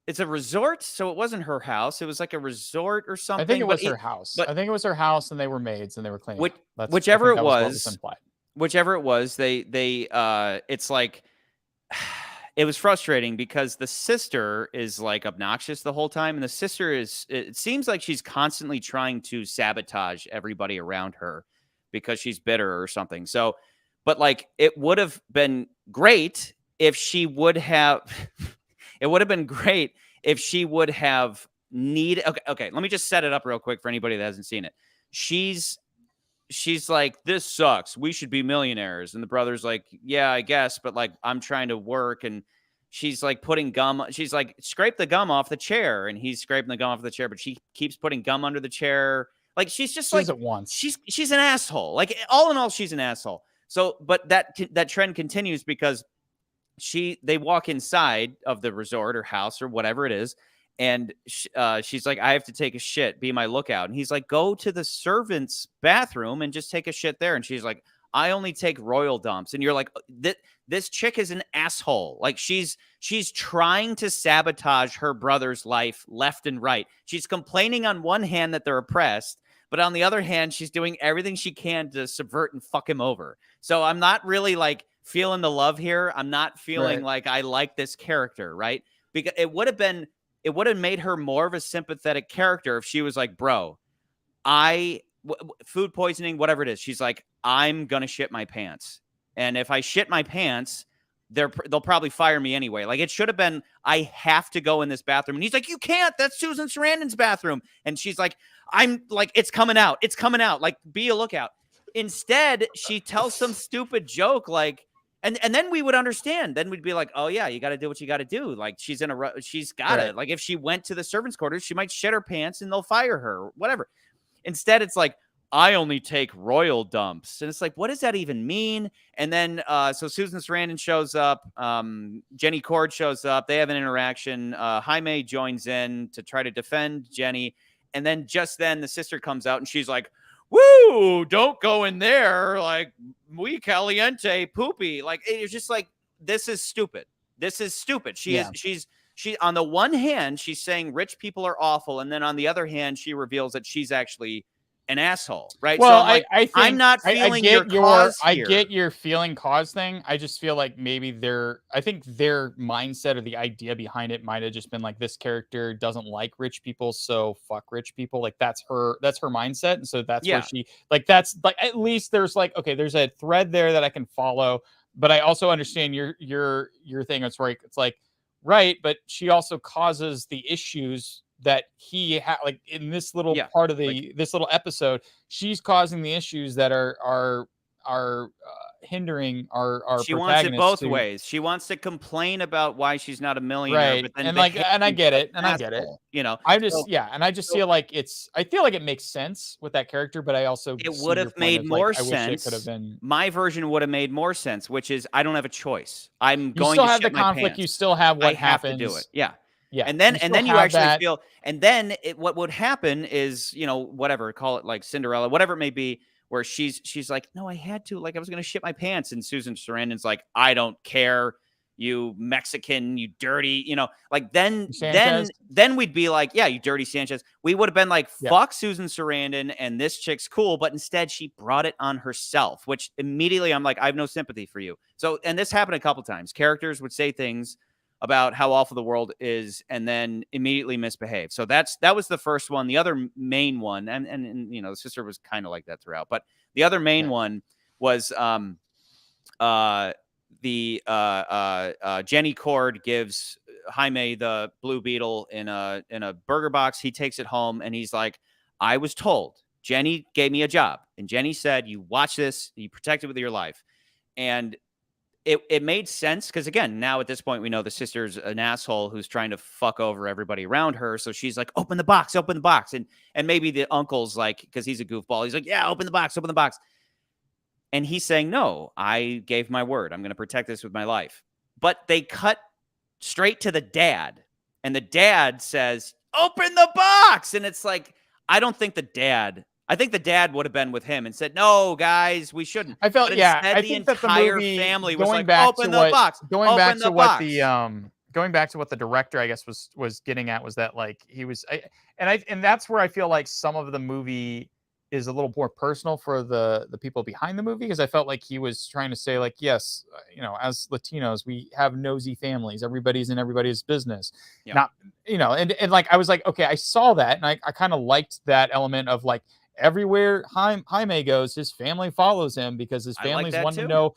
It's a resort, so it wasn't her house. It was like a resort or something. I think it was her house. I think it was her house, and they were maids, and they were cleaning. Whichever it was, they it's like. It was frustrating because the sister is like obnoxious the whole time. And the sister it seems like she's constantly trying to sabotage everybody around her because she's bitter or something. So, but like, it would have been great if she would have, it would have been great if she would have okay. Let me just set it up real quick for anybody that hasn't seen it. She's like, this sucks. We should be millionaires. And the brother's like, yeah, I guess. But like, I'm trying to work. And she's like putting gum. She's like, scrape the gum off the chair, and he's scraping the gum off the chair, but she keeps putting gum under the chair. Like she's just like, she's an asshole. Like all in all, she's an asshole. So, but that trend continues because they walk inside of the resort or house or whatever it is, and she's like, I have to take a shit, be my lookout. And he's like, go to the servants' bathroom and just take a shit there. And she's like, I only take royal dumps. And you're like, this chick is an asshole. Like she's trying to sabotage her brother's life left and right. She's complaining on one hand that they're oppressed, but on the other hand, she's doing everything she can to subvert and fuck him over. So I'm not really like feeling the love here. I'm not feeling like I like this character, right? Because it would have made her more of a sympathetic character if she was like, bro, food poisoning, whatever it is. She's like, I'm going to shit my pants. And if I shit my pants, they'll probably fire me anyway. Like it should have been, I have to go in this bathroom. And he's like, you can't, that's Susan Sarandon's bathroom. And she's like, I'm like, it's coming out. It's coming out. Like, be a lookout. Instead, she tells some stupid joke, like, and then we would understand. Then we'd be like, oh yeah, you got to do what you got to do. Like she's got it. Like if she went to the servants' quarters, she might shit her pants and they'll fire her or whatever. Instead, it's like, I only take royal dumps. And it's like, what does that even mean? And then, so Susan Sarandon shows up. Jenny Cord shows up. They have an interaction. Jaime joins in to try to defend Jenny. And then just then the sister comes out and she's like, woo, don't go in there. Like, muy caliente poopy. Like, it's just like, this is stupid. This is stupid. She's on the one hand, she's saying rich people are awful. And then on the other hand, she reveals that she's actually an asshole, right? Well, so like, I think I'm not feeling your cause here. I get your feeling cause thing. I just feel like maybe I think their mindset or the idea behind it might have just been like, this character doesn't like rich people, so fuck rich people. Like that's her mindset, and so that's where she that's like, at least there's like, okay, there's a thread there that I can follow, but I also understand your thing. It's right. It's like, right, but she also causes the issues that he had, like in this little part of this little episode, she's causing the issues that are hindering our she wants it both ways. She wants to complain about why she's not a millionaire, right? But then and like, and I get it, You know, I just and I just feel like I feel like it makes sense with that character, but I also it would have made more sense. I wish it could have been, my version would have made more sense, which is I don't have a choice. I'm going to have the conflict. You still have what happens. Have to do it. Yeah. Yeah. And then you actually feel, and then what would happen is, whatever, call it like Cinderella, whatever it may be, where she's like, no, I had to, like, I was going to shit my pants. And Susan Sarandon's like, I don't care, you Mexican, you dirty, like then we'd be like, yeah, you dirty Sanchez. We would have been like, fuck Susan Sarandon and this chick's cool. But instead she brought it on herself, which immediately I'm like, I have no sympathy for you. So, and this happened a couple times. Characters would say things about how awful the world is and then immediately misbehave. So that was the first one. The other main one, and the sister was kind of like that throughout, but the other main one was Jenny Cord gives Jaime the blue Beetle in a burger box. He takes it home and he's like, I was told, Jenny gave me a job, and Jenny said, you watch this, you protect it with your life. And it made sense because, again, now at this point, we know the sister's an asshole who's trying to fuck over everybody around her. So she's like, open the box. And maybe the uncle's like, because he's a goofball, he's like, yeah, open the box. And he's saying, no, I gave my word. I'm going to protect this with my life. But they cut straight to the dad. And the dad says, open the box. And it's like, I think the dad would have been with him and said, no, guys, we shouldn't. I felt, I think that the movie, family was like, open the box. Going back to what the director, I guess, was getting at, was that like he was, and that's where I feel like some of the movie is a little more personal for the people behind the movie, because I felt like he was trying to say, like, yes, as Latinos, we have nosy families. Everybody's in everybody's business. Yeah. Not, and like, I was like, okay, I saw that, and I kind of liked that element of like, everywhere Jaime goes, his family follows him because his family's wanting to know.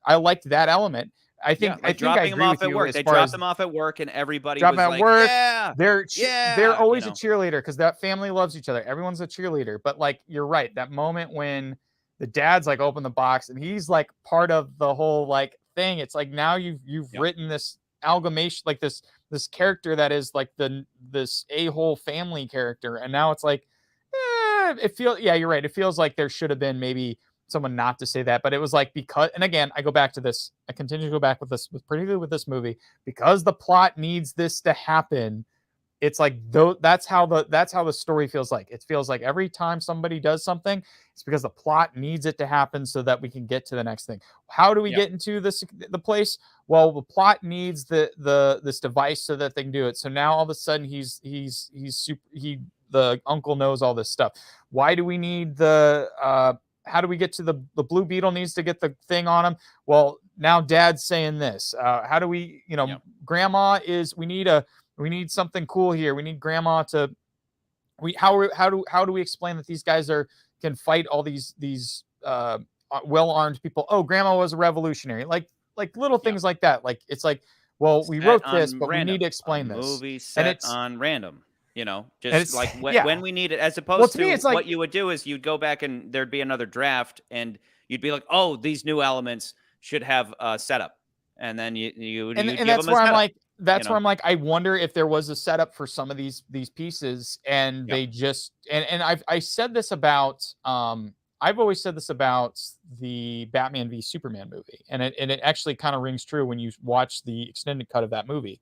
I liked that element. I think dropping him off at work. They dropped him off at work, and everybody was like, work. Yeah, they're always a cheerleader because that family loves each other. Everyone's a cheerleader. But like, you're right. That moment when the dad's like, open the box, and he's like part of the whole like thing. It's like, now you've written this amalgamation, like this character that is like this a-hole family character, and now it's like, you're right. It feels like there should have been maybe someone not to say that, but it was like, because, and again, I continue to go back with this, particularly with this movie, because the plot needs this to happen. It's like, that's how the story feels like. It feels like every time somebody does something, it's because the plot needs it to happen so that we can get to the next thing. How do we get into the place? Well, the plot needs this device so that they can do it. So now all of a sudden the uncle knows all this stuff. Why do we need how do we get to the Blue Beetle needs to get the thing on him? Well, now Dad's saying this. How do we, Grandma we need something cool here. We need Grandma to. How do we explain that these guys can fight all these well-armed people? Oh, Grandma was a revolutionary. Like little things like that. Like, it's like, well, we wrote this, but we need to explain this. Movie set on random. Just like when we need it, as opposed to me, what you would do is you'd go back and there'd be another draft, and you'd be like, oh, these new elements should have a setup, and then you that's where I'm like. That's where I'm like, I wonder if there was a setup for some of these pieces, and they just and I said this about I've always said this about the Batman v Superman movie, and it actually kind of rings true when you watch the extended cut of that movie.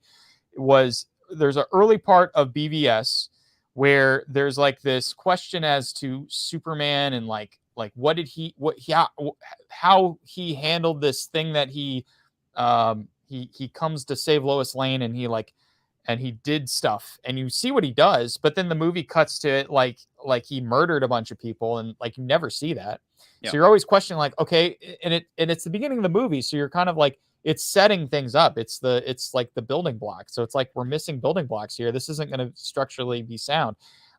There's an early part of BVS where there's like this question as to Superman and like how he handled this thing that he comes to save Lois Lane, and he did stuff, and you see what he does, but then the movie cuts to it like he murdered a bunch of people, and like you never see that. So you're always questioning, like, okay, and it's the beginning of the movie, so you're kind of like, it's setting things up. It's like the building blocks. So it's like, we're missing building blocks here. This isn't going to structurally be sound.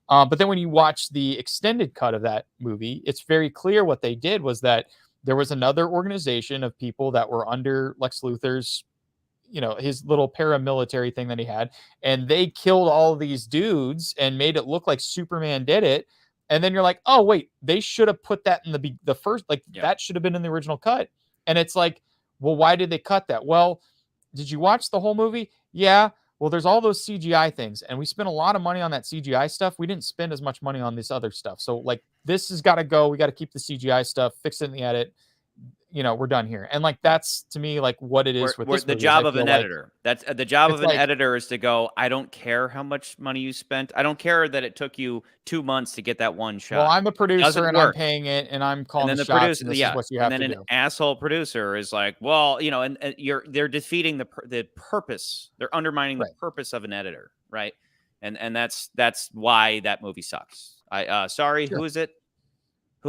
But then when you watch the extended cut of that movie, it's very clear what they did was that there was another organization of people that were under Lex Luthor's, his little paramilitary thing that he had, and they killed all of these dudes and made it look like Superman did it. And then you're like, oh wait, they should have put that in the first, that should have been in the original cut. And it's like, well, why did they cut that? Well, did you watch the whole movie? Yeah. Well, there's all those CGI things, and we spent a lot of money on that CGI stuff. We didn't spend as much money on this other stuff. So like, this has got to go. We got to keep the CGI stuff, fix it in the edit. We're done here. And like, that's to me like what it is with this movie. The job of an editor. That's the job of an editor, is to go, I don't care how much money you spent. I don't care that it took you 2 months to get that one shot. Well, I'm a producer and I'm paying it, and I'm calling the shots. And this is what you have to do. And then an asshole producer is like, well, and they're defeating the purpose. They're undermining the purpose of an editor, right? And that's why that movie sucks. Sorry, sure. Who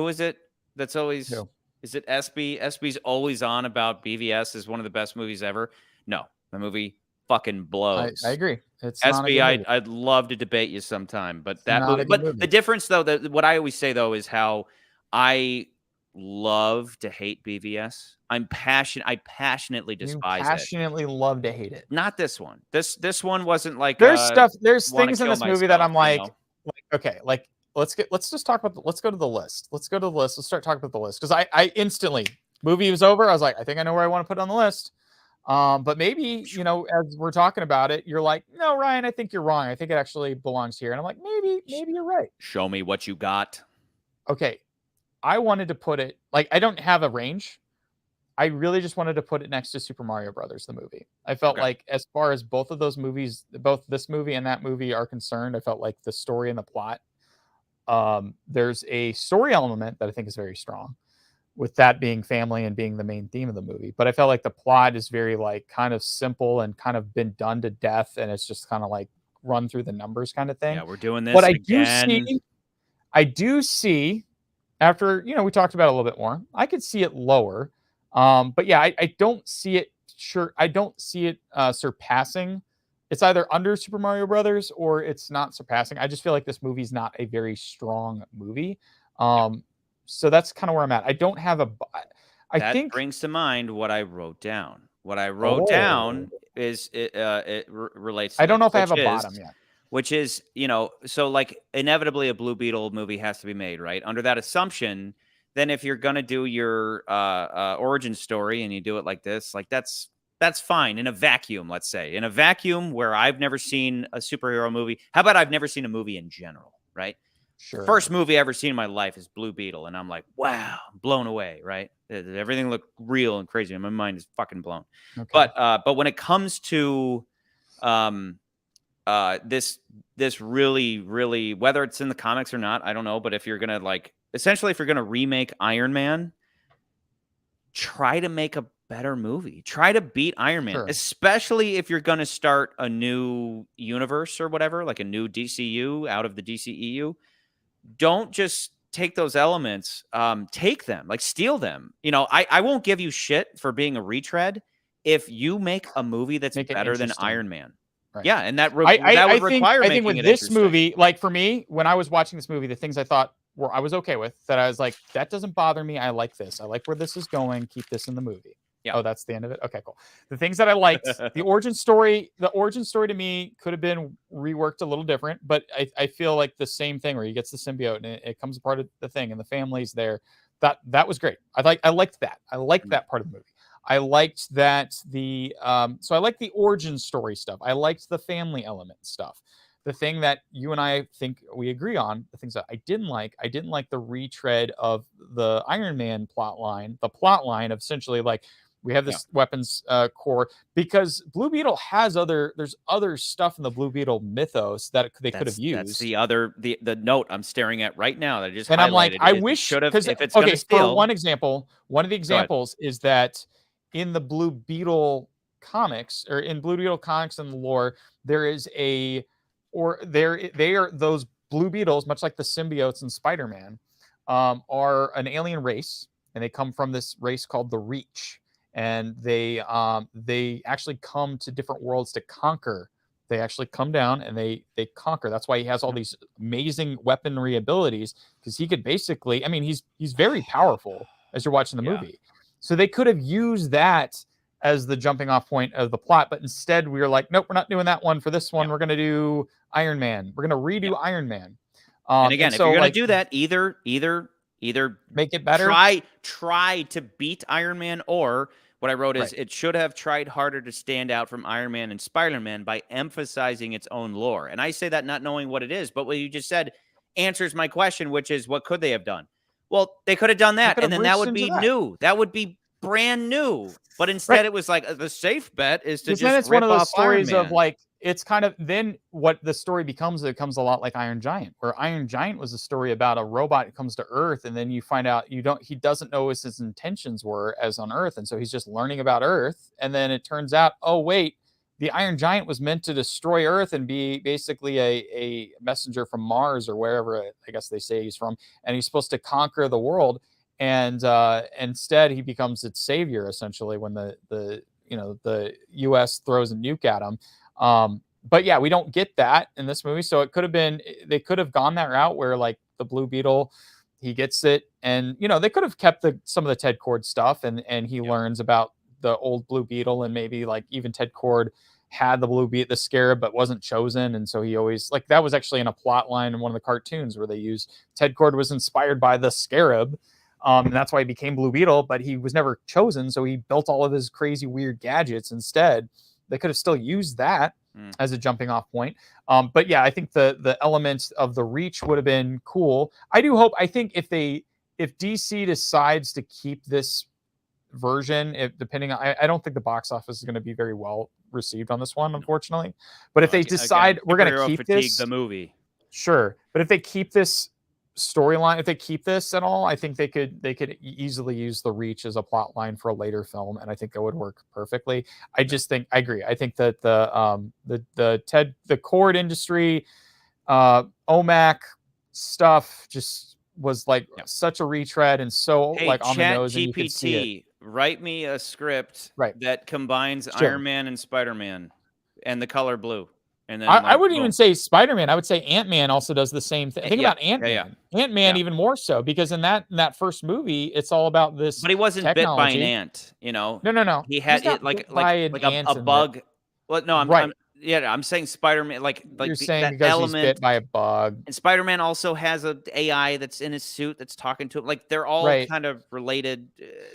is it? That's always. No. Is it SB? SB's always on about BVS is one of the best movies ever. No, the movie fucking blows. I agree. It's SB. I'd love to debate you sometime, but that movie. But the difference, though, what I always say though is how I love to hate BVS. I passionately despise it. Passionately love to hate it. Not this one. This one wasn't like. There's things in this movie that I'm like okay, like. Let's just talk about let's go to the list. Let's start talking about the list. Because I instantly, movie was over, I was like, I think I know where I want to put it on the list. But maybe, as we're talking about it, you're like, no, Ryan, I think you're wrong. I think it actually belongs here. And I'm like, maybe you're right. Show me what you got. Okay. I wanted to put it, like, I don't have a range. I really just wanted to put it next to Super Mario Brothers, the movie. I felt like, as far as both of those movies, both this movie and that movie are concerned, I felt like the story and the plot, there's a story element that I think is very strong, with that being family and being the main theme of the movie. But I felt like the plot is very like kind of simple and kind of been done to death, and it's just kind of like run through the numbers kind of thing. Yeah, we're doing this. But again. I do see after, we talked about it a little bit more, I could see it lower. But yeah, I don't see it. I don't see it surpassing. It's either under Super Mario Brothers or it's not surpassing. I just feel like this movie's not a very strong movie. So that's kind of where I'm at. I don't have I think brings to mind what I wrote down. What I wrote down is it relates to I don't know if I have a bottom yet. Which is, so like inevitably a Blue Beetle movie has to be made, right? Under that assumption, then if you're going to do your origin story and you do it like this, like that's That's fine in a vacuum, let's say. In a vacuum where I've never seen a superhero movie. How about I've never seen a movie in general, right? Sure. The first movie I ever seen in my life is Blue Beetle, and I'm like, wow, blown away, right? Everything looked real and crazy, and my mind is fucking blown. Okay. But when it comes to this really, really, whether it's in the comics or not, I don't know, but if you're gonna essentially if you're gonna remake Iron Man, try to make a better movie. Try to beat Iron Man, especially if you're going to start a new universe or whatever, like a new DCU out of the DCEU. Don't just take those elements, take them, steal them. I won't give you shit for being a retread if you make a movie that's better than Iron Man. Right. Yeah, and that would require. I think with this movie, for me, when I was watching this movie, the things I thought I was okay with, that I was like, that doesn't bother me. I like this. I like where this is going. Keep this in the movie. Yeah. Oh, that's the end of it. Okay, cool. The things that I liked, the origin story to me could have been reworked a little different, but I feel like the same thing where he gets the symbiote and it comes apart of the thing and the family's there. That was great. I liked that. I liked that part of the movie. I liked that so I liked the origin story stuff. I liked the family element stuff. The thing that you and I think we agree on, the things that I didn't like the retread of the Iron Man plot line, the plot line of essentially we have this weapons core, because Blue Beetle has there's other stuff in the Blue Beetle mythos that they could have used. That's the note I'm staring at right now that I just highlighted. And I'm like, I wish, should have, if it's okay, for one of the examples is that in the Blue Beetle comics, or in Blue Beetle comics and the lore, there is they are those Blue Beetles, much like the symbiotes in Spider-Man, are an alien race, and they come from this race called the Reach. And they actually come to different worlds to conquer. They actually come down and they conquer. That's why he has all these amazing weaponry abilities, because he could basically, he's very powerful as you're watching the movie. So they could have used that as the jumping off point of the plot, but instead we were like, nope, we're not doing that one for this one. We're going to do Iron Man. We're going to redo Iron Man. And again, if you're going to do that, either make it better. Try to beat Iron Man, or what I wrote is it should have tried harder to stand out from Iron Man and Spider-Man by emphasizing its own lore. And I say that not knowing what it is, but what you just said answers my question, which is, what could they have done? Well, they could have done that, and then that would be new. That would be brand new. But instead, it was the safe bet is to just rip it's one of those stories of it's kind of then what the story becomes. It becomes a lot like Iron Giant, where Iron Giant was a story about a robot that comes to Earth, and then you find out he doesn't know what his intentions were as on Earth, and so he's just learning about Earth, and then it turns out, oh wait, the Iron Giant was meant to destroy Earth and be basically a messenger from Mars or wherever I guess they say he's from, and he's supposed to conquer the world, and instead he becomes its savior essentially when the U.S. throws a nuke at him. But yeah, we don't get that in this movie. So it could have been, they could have gone that route where the Blue Beetle, he gets it, and they could have kept some of the Ted Cord stuff, and he learns about the old Blue Beetle, and maybe even Ted Cord had the Scarab but wasn't chosen, and so he always that was actually in a plot line in one of the cartoons where they used Ted Cord was inspired by the Scarab. And that's why he became Blue Beetle, but he was never chosen, so he built all of his crazy weird gadgets instead. They could have still used that as a jumping off point. But yeah, I think the elements of the Reach would have been cool. I think if DC decides to keep this version, I don't think the box office is going to be very well received on this one, unfortunately. But if they decide we're going to keep the movie, sure. But if they keep this storyline, if they keep this at all, I think they could easily use the Reach as a plot line for a later film, and I think it would work perfectly. I agree. I think that the Cord industry, OMAC stuff just was such a retread and so on the nose, and you could see it. Write me a script that combines Iron Man and Spider-Man and the color blue. And then I wouldn't even say Spider-Man. I would say Ant-Man also does the same thing. Think about Ant-Man. Ant-Man even more so, because in that first movie, it's all about this. But he wasn't technology. bit by an ant, No. He had like a bug. Well, no, Yeah, I'm saying Spider-Man, You're saying that because element, he's bit by a bug. and Spider-Man also has a AI that's in his suit that's talking to him. Like, they're all kind of related.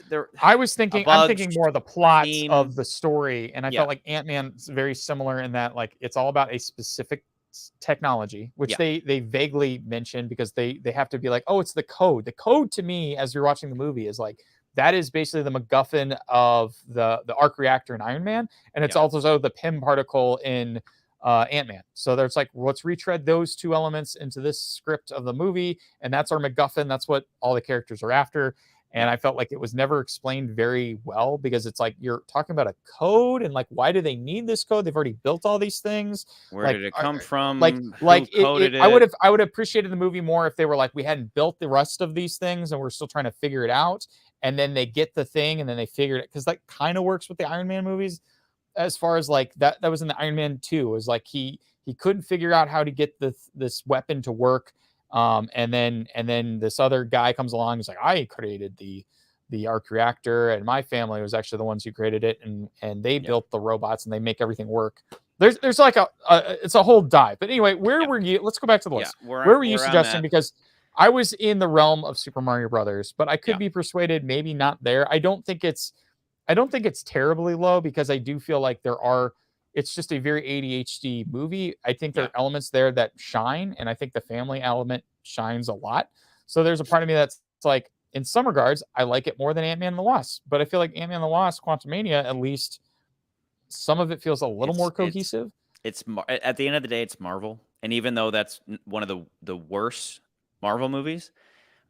They're I'm thinking more of the plots theme. of the story, and I felt like Ant-Man's very similar in that, like, it's all about a specific technology, which they vaguely mention because they have to be like, oh, it's the code. The code to me, as you're watching the movie, is like that is basically the MacGuffin of the arc reactor in Iron Man, and it's also the Pym particle in Ant-Man. So there's like, let's retread those two elements into this script of the movie, and that's our MacGuffin. That's what all the characters are after. And I felt like it was never explained very well because it's like you're talking about a code and like, why do they need this code? They've already built all these things. Where did it come from? I would have appreciated the movie more if they were like, we hadn't built the rest of these things and we're still trying to figure it out. And then they get the thing and then they figured it, because that kind of works with the Iron Man movies. As far as like that was in the Iron Man 2, it was like he couldn't figure out how to get this weapon to work. And then this other guy comes along. He's like, I created the arc reactor, and my family was actually the ones who created it, and they built the robots and they make everything work. There's like it's a whole dive. But anyway, where were you? Let's go back to the list. Where were you suggesting? Because I was in the realm of Super Mario Brothers, but I could be persuaded maybe not there. I don't think it's terribly low, because I do feel like it's just a very ADHD movie. I think there are elements there that shine, and I think the family element shines a lot. So there's a part of me that's like, in some regards, I like it more than Ant-Man and the Wasp. But I feel like Ant-Man and the Wasp, Quantumania, at least some of it feels a little more cohesive. It's at the end of the day, it's Marvel, and even though that's one of the worst Marvel movies,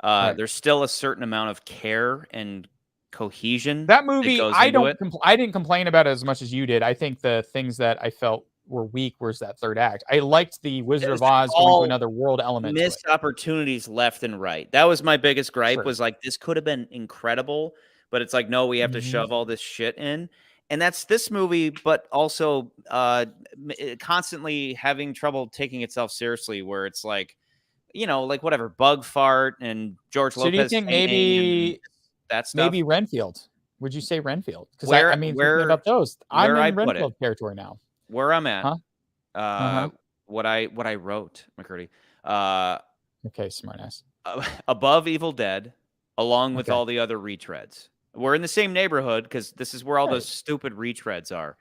there's still a certain amount of care and cohesion. That movie, I didn't complain about it as much as you did. I think the things that I felt were weak was that third act. I liked the Wizard of Oz going to another world element. Missed opportunities left and right. That was my biggest gripe. Was like, this could have been incredible, but it's like, no, we have to shove all this shit in. And that's this movie, but also constantly having trouble taking itself seriously, where it's like, like whatever, bug fart and George Lopez. Do you think maybe that stuff? Maybe Renfield? Would you say Renfield? Because I mean, thinking about those, I'm in Renfield territory now. Where I'm at, what I wrote, McCurdy. Okay, smartass. Above Evil Dead, along with all the other retreads. We're in the same neighborhood because this is where all those stupid retreads are.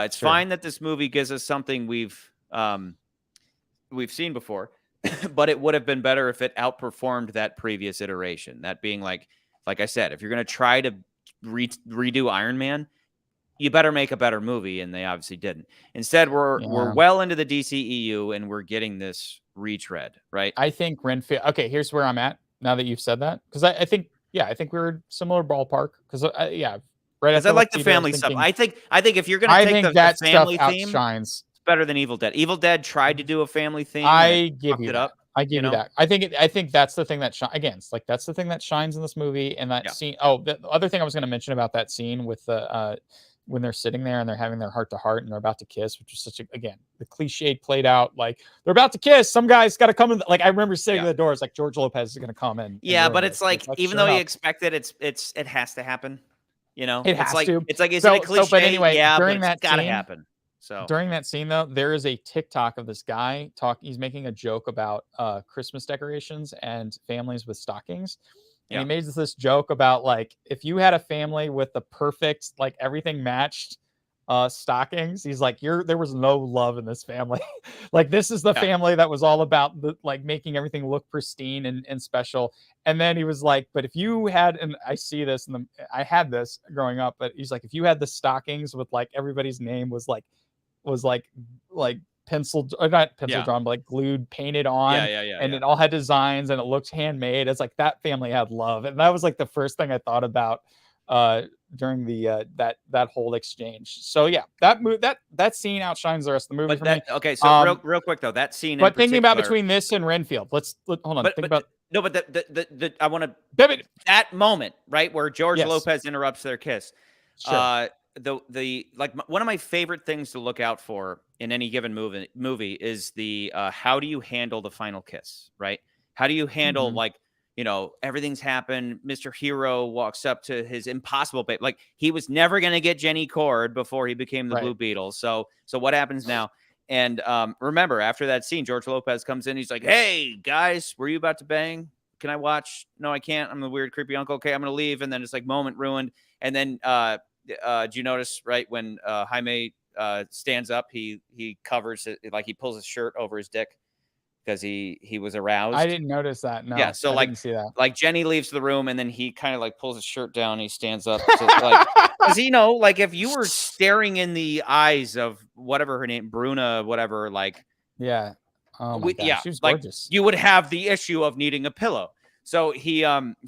It's fine that this movie gives us something we've seen before, but it would have been better if it outperformed that previous iteration. That being like I said, if you're going to try to redo Iron Man, you better make a better movie, and they obviously didn't. Instead, we're well into the DCEU, and we're getting this retread, right? I think Renfield. Okay, here's where I'm at now that you've said that, because I think we were similar ballpark. Because right. Because I like the family stuff. I think if you're going to take the family theme, outshines. It's better than Evil Dead. Evil Dead tried to do a family theme. I give you that. I give you that. I think that's the thing that that's the thing that shines in this movie, and that scene. Oh, the other thing I was going to mention about that scene with the when they're sitting there and they're having their heart to heart and they're about to kiss, which is such the cliche played out, like they're about to kiss. Some guy's got to come in. Like, I remember sitting at the door. It's like George Lopez is going to come in. Yeah, but it's like, even though you expect it, it has to happen. It has to. It's like, is it a cliche? But anyway, during that got to happen. So during that scene, though, there is a TikTok of this guy he's making a joke about Christmas decorations and families with stockings. And he made this joke about, like, if you had a family with the perfect, like, everything matched stockings, he's like, there was no love in this family. Like, this is the family that was all about making everything look pristine and special. And then he was like, but if you had, and I see this, I had this growing up, but he's like, if you had the stockings with like everybody's name was pencil, or not pencil drawn, but like glued, painted on, and it all had designs and it looked handmade. It's like that family had love, and that was like the first thing I thought about during the that whole exchange. So yeah, that scene outshines the rest of the movie for me. Okay, so real quick though, that scene. But thinking about between this and Renfield, let's hold on. Think about the I want to that moment, right, where George Lopez interrupts their kiss. Sure. One of my favorite things to look out for in any given movie is the how do you handle the final kiss, right? How do you handle like everything's happened. Mr. Hero walks up to his impossible babe. Like, he was never going to get Jenny Cord before he became the Blue Beetle. So what happens now? And remember, after that scene, George Lopez comes in. He's like, hey, guys, were you about to bang? Can I watch? No, I can't. I'm the weird, creepy uncle. Okay, I'm going to leave. And then it's like moment ruined. And then do you notice, right, when Jaime stands up, he covers it, like he pulls his shirt over his dick because he was aroused. I didn't notice that. No. Yeah, so I didn't see that. Like Jenny leaves the room and then he kind of like pulls his shirt down. And he stands up, to, like, because like if you were staring in the eyes of whatever her name, Bruna, whatever, like, yeah, oh my gosh, she was like, gorgeous. you would have the issue of needing a pillow. So he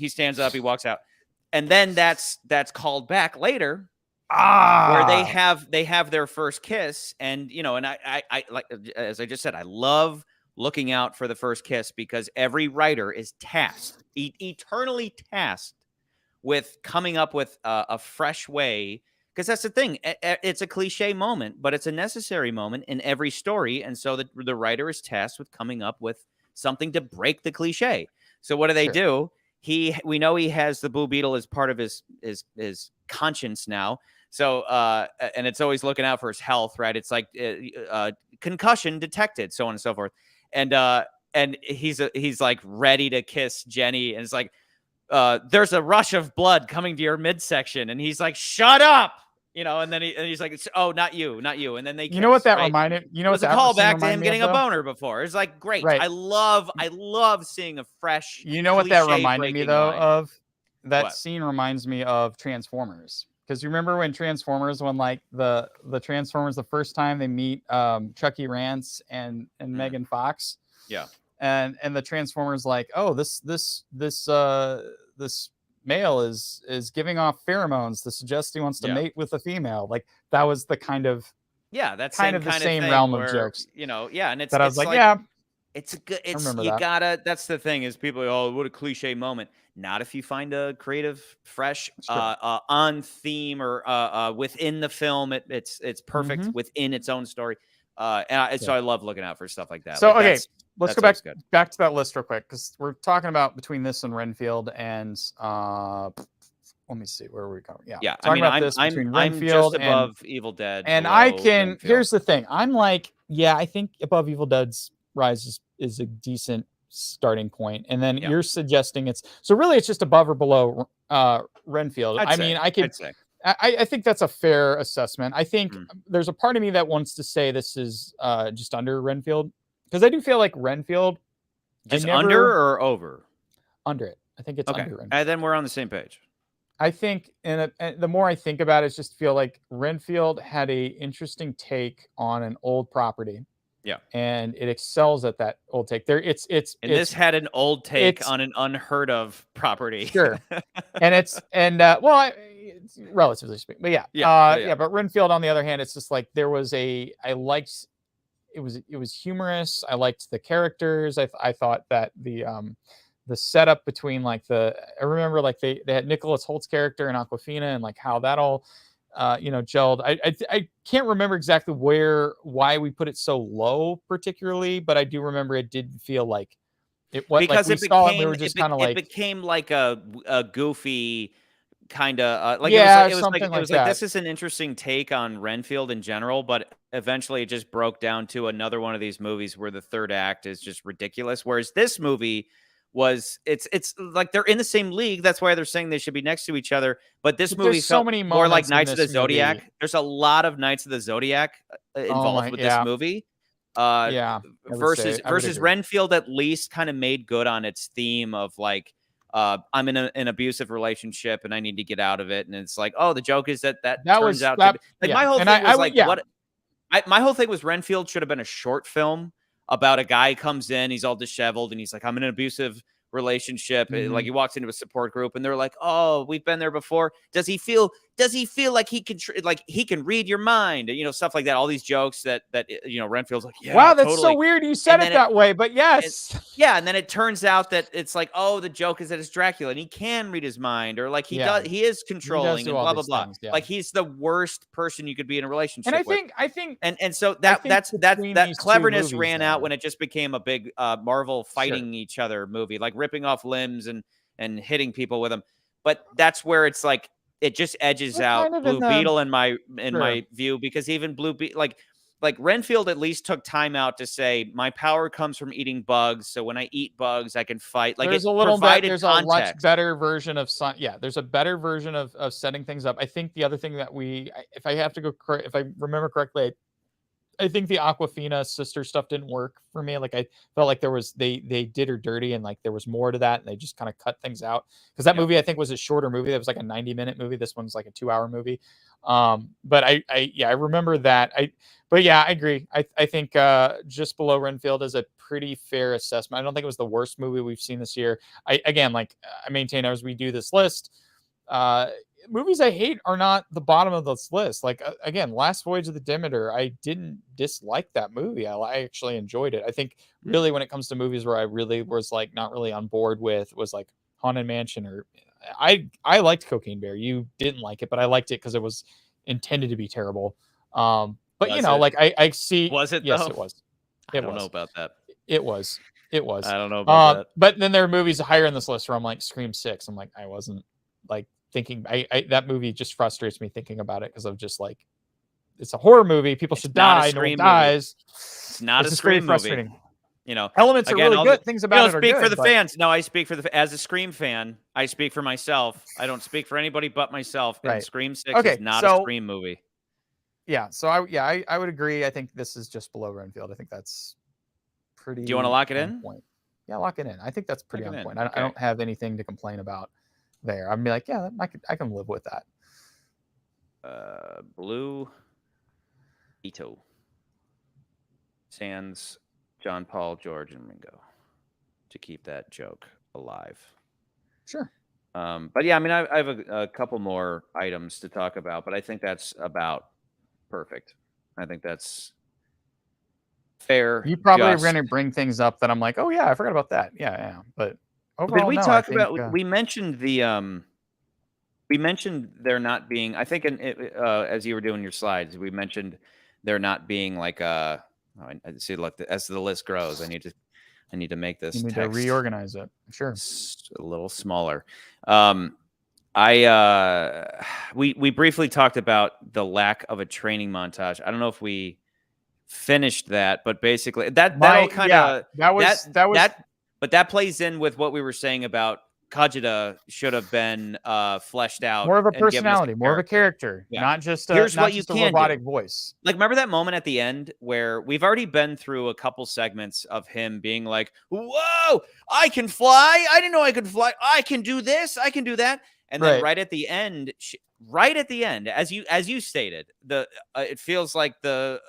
stands up, he walks out, and then that's called back later. Where they have their first kiss, and and I like, as I just said, I love looking out for the first kiss because every writer is tasked, eternally tasked with coming up with a fresh way. Because that's the thing, it's a cliche moment, but it's a necessary moment in every story, and so the writer is tasked with coming up with something to break the cliche. So what do they do? We know he has the Blue Beetle as part of his conscience now. So, and it's always looking out for his health, right? It's like concussion detected, so on and so forth. And he's like ready to kiss Jenny, and it's like, there's a rush of blood coming to your midsection, and he's like, shut up, and then he's like, oh, not you, and then they kiss, what that reminded? It was a callback to him getting a boner before. It's like, great, right. I love seeing a fresh. What that reminded me though of? That scene reminds me of Transformers. Because you remember when Transformers, when like the Transformers, the first time they meet Chucky Rance and Megan Fox, and the Transformers like, oh, this male is giving off pheromones to suggest he wants to mate with a female. Like that was the kind of that's kind of the same realm of jokes. And it's that I was like it's a good. That's the thing is people. Oh, what a cliche moment. Not if you find a creative, fresh, on theme or within the film. It's perfect within its own story. So I love looking out for stuff like that. So okay, let's go back to that list real quick because we're talking about between this and Renfield and let me see, where are we going? Yeah. I'm just above Evil Dead, and I can. Renfield. Here's the thing. I'm like, I think above Evil Dead's Rise is a decent starting point, and then you're suggesting it's just above or below Renfield. I think that's a fair assessment. I think there's a part of me that wants to say this is just under Renfield because I do feel like Renfield under or over it. I think it's under Renfield. And then we're on the same page. I think, and the more I think about it, it's just feel like Renfield had a interesting take on an old property. Yeah, and it excels at that old take. This had an old take on an unheard of property. Sure, and it's relatively speaking, but but Renfield, on the other hand, it's just like there was it was humorous. I liked the characters. I thought that the setup between I remember like they had Nicholas Holt's character and Awkwafina and like how that all. Gelled. I can't remember exactly why we put it so low particularly, but I do remember it did feel like it was because like it became like a goofy kind of it was like this is an interesting take on Renfield in general, but eventually it just broke down to another one of these movies where the third act is just ridiculous. Whereas this movie it's like they're in the same league. That's why they're saying they should be next to each other. But this movie felt more like Knights of the Zodiac. Movie. There's a lot of Knights of the Zodiac involved with this movie. Versus Renfield at least kind of made good on its theme of like, I'm in an abusive relationship and I need to get out of it. And it's like, oh, the joke is that turns out to be, like my whole thing was my whole thing was Renfield should have been a short film about a guy comes in, he's all disheveled, and he's like, I'm in an abusive relationship. Like he walks into a support group, and they're like, oh, we've been there before. Does he feel does he feel like he can read your mind? Stuff like that. All these jokes that Renfield's like, yeah, wow, that's totally. so weird. You said it that way, but yes. And then it turns out that it's like, oh, the joke is that it's Dracula and he can read his mind, or like he is controlling and blah blah blah. Things, Like he's the worst person you could be in a relationship with. I think and so that cleverness ran out when it just became a big Marvel fighting each other movie, like ripping off limbs and hitting people with them. But that's where it's like it just edges out Blue Beetle in my view, because even Blue Beetle, like Renfield at least took time out to say my power comes from eating bugs, so when I eat bugs I can fight. Like there's a much better version of there's a better version of setting things up. I think the other thing that if I remember correctly, I think the Awkwafina sister stuff didn't work for me. Like I felt like they did her dirty, and like there was more to that, and they just kind of cut things out, because that movie I think was a shorter movie. That was like a 90-minute movie. This one's like a 2-hour movie. But I remember that. But yeah, I agree. I think Just Below Renfield is a pretty fair assessment. I don't think it was the worst movie we've seen this year. I maintain as we do this list, movies I hate are not the bottom of this list. Like again, Last Voyage of the Demeter, I didn't dislike that movie. I actually enjoyed it. I think really when it comes to movies where I really was like not really on board with was like Haunted Mansion, or I liked Cocaine Bear. You didn't like it, but I liked it because it was intended to be terrible. But I see. Was it? Yes, though? It was. I don't know about that. It was. I don't know about that. But then there are movies higher in this list where I'm like Scream 6. I'm like, I wasn't like thinking. That movie just frustrates me thinking about it, because of just like, it's a horror movie. People should die. No one dies. It's not a Scream movie. Elements are really good. Things about it are good. Speak for the fans. No, I speak as a Scream fan. I speak for myself. I don't speak for anybody but myself. And Scream 6 is not a Scream movie. Yeah. So I would agree. I think this is Just Below Renfield. I think that's pretty. Do you want to lock it in? Point. Yeah, lock it in. I think that's pretty on point. I don't have anything to complain about there. I'd be like, yeah, I can live with that. Blue Ito. Sans John Paul, George, and Ringo, to keep that joke alive. Sure. But yeah, I mean, I have a couple more items to talk about, but I think that's about perfect. I think that's fair. You probably are going to bring things up that I'm like, oh yeah, I forgot about that. Yeah. But overall, did we talk about? We mentioned the we mentioned there not being. I think as you were doing your slides, we mentioned there not being like a. Oh, I see. Look, as the list grows, I need to make this. You need to reorganize it. Sure. A little smaller. We briefly talked about the lack of a training montage. I don't know if we finished that, but basically that plays in with what we were saying about Kajita should have been fleshed out. More of a personality, more of a character, not just a robotic voice. Like, remember that moment at the end where we've already been through a couple segments of him being like, whoa, I can fly. I didn't know I could fly. I can do this. I can do that. And then right at the end, as you stated, it feels like the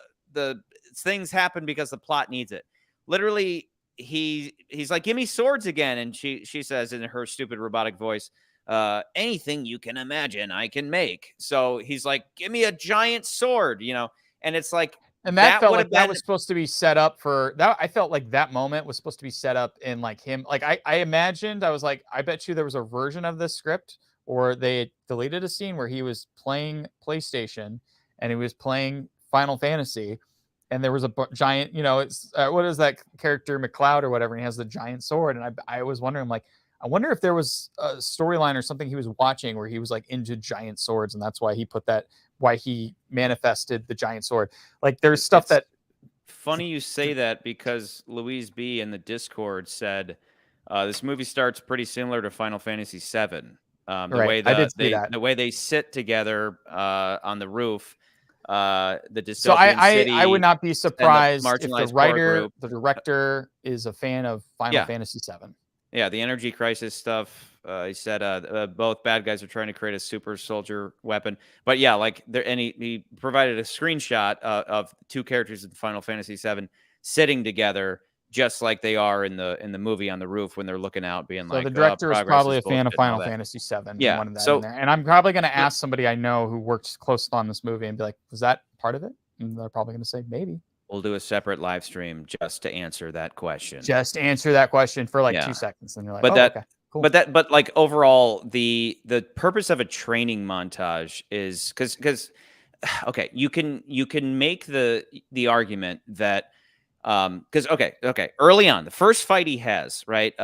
things happen because the plot needs it. Literally, he's like, give me swords again, and she says in her stupid robotic voice, anything you can imagine I can make. So he's like, give me a giant sword, and it's like, and that felt like that was supposed to be set up for that. I felt like that moment was supposed to be set up in like him. Like I imagined, I was like, I bet you there was a version of this script, or they deleted a scene where he was playing PlayStation and he was playing Final Fantasy, and there was a giant, it's what is that character, McCloud or whatever, and he has the giant sword. And I was wondering, like, I wonder if there was a storyline or something he was watching where he was like into giant swords, and that's why he manifested the giant sword. Like, there's stuff that. Funny you say that, because Louise B in the Discord said this movie starts pretty similar to Final Fantasy VII. The way they sit together on the roof. The dystopian city. I would not be surprised if the director is a fan of Final Fantasy VII. Yeah, the energy crisis stuff. He said both bad guys are trying to create a super soldier weapon. But yeah, like he provided a screenshot of two characters in Final Fantasy VII sitting together, just like they are in the movie on the roof when they're looking out, being so like, the director is probably a fan of Final that. Fantasy VII. Yeah. Wanted that in there. And I'm probably going to ask somebody I know who works close on this movie and be like, was that part of it? And they're probably going to say maybe. We'll do a separate live stream just to answer that question. Just answer that question for like 2 seconds, and you're like, but okay, cool. But like overall, the purpose of a training montage is because okay, you can make the argument that because okay, early on, the first fight he has, right,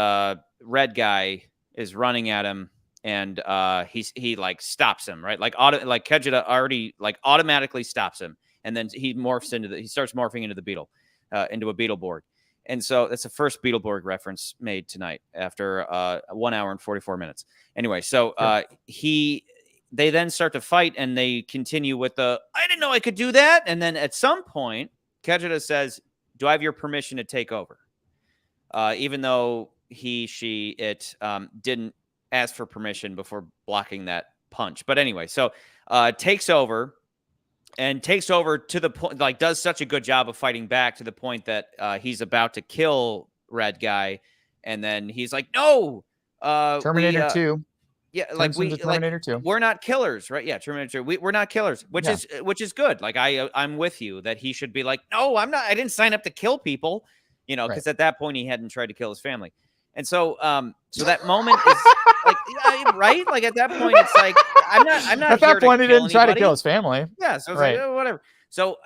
red guy is running at him, and he like stops him, right, like Kejita already like automatically stops him, and then he starts morphing into the Beetle, into a Beetleborg. And so that's the first Beetleborg reference made tonight after 1 hour and 44 minutes. Anyway, so they then start to fight, and they continue with I didn't know I could do that. And then at some point, Kejita says, do I have your permission to take over? Even though it didn't ask for permission before blocking that punch. But anyway, so takes over. And takes over to the point, like does such a good job of fighting back to the point that he's about to kill red guy. And then he's like, no, Terminator 2. Yeah. Like Terminator 2. We're not killers, right? Yeah. Terminator 2. We're not killers, which is good. Like I'm with you that he should be like, no, I'm not. I didn't sign up to kill people, because at that point he hadn't tried to kill his family. And so, so that moment is like, right? Like at that point, it's like, I'm not. At that point, he didn't try to kill his family. Yeah. So it's like, whatever. So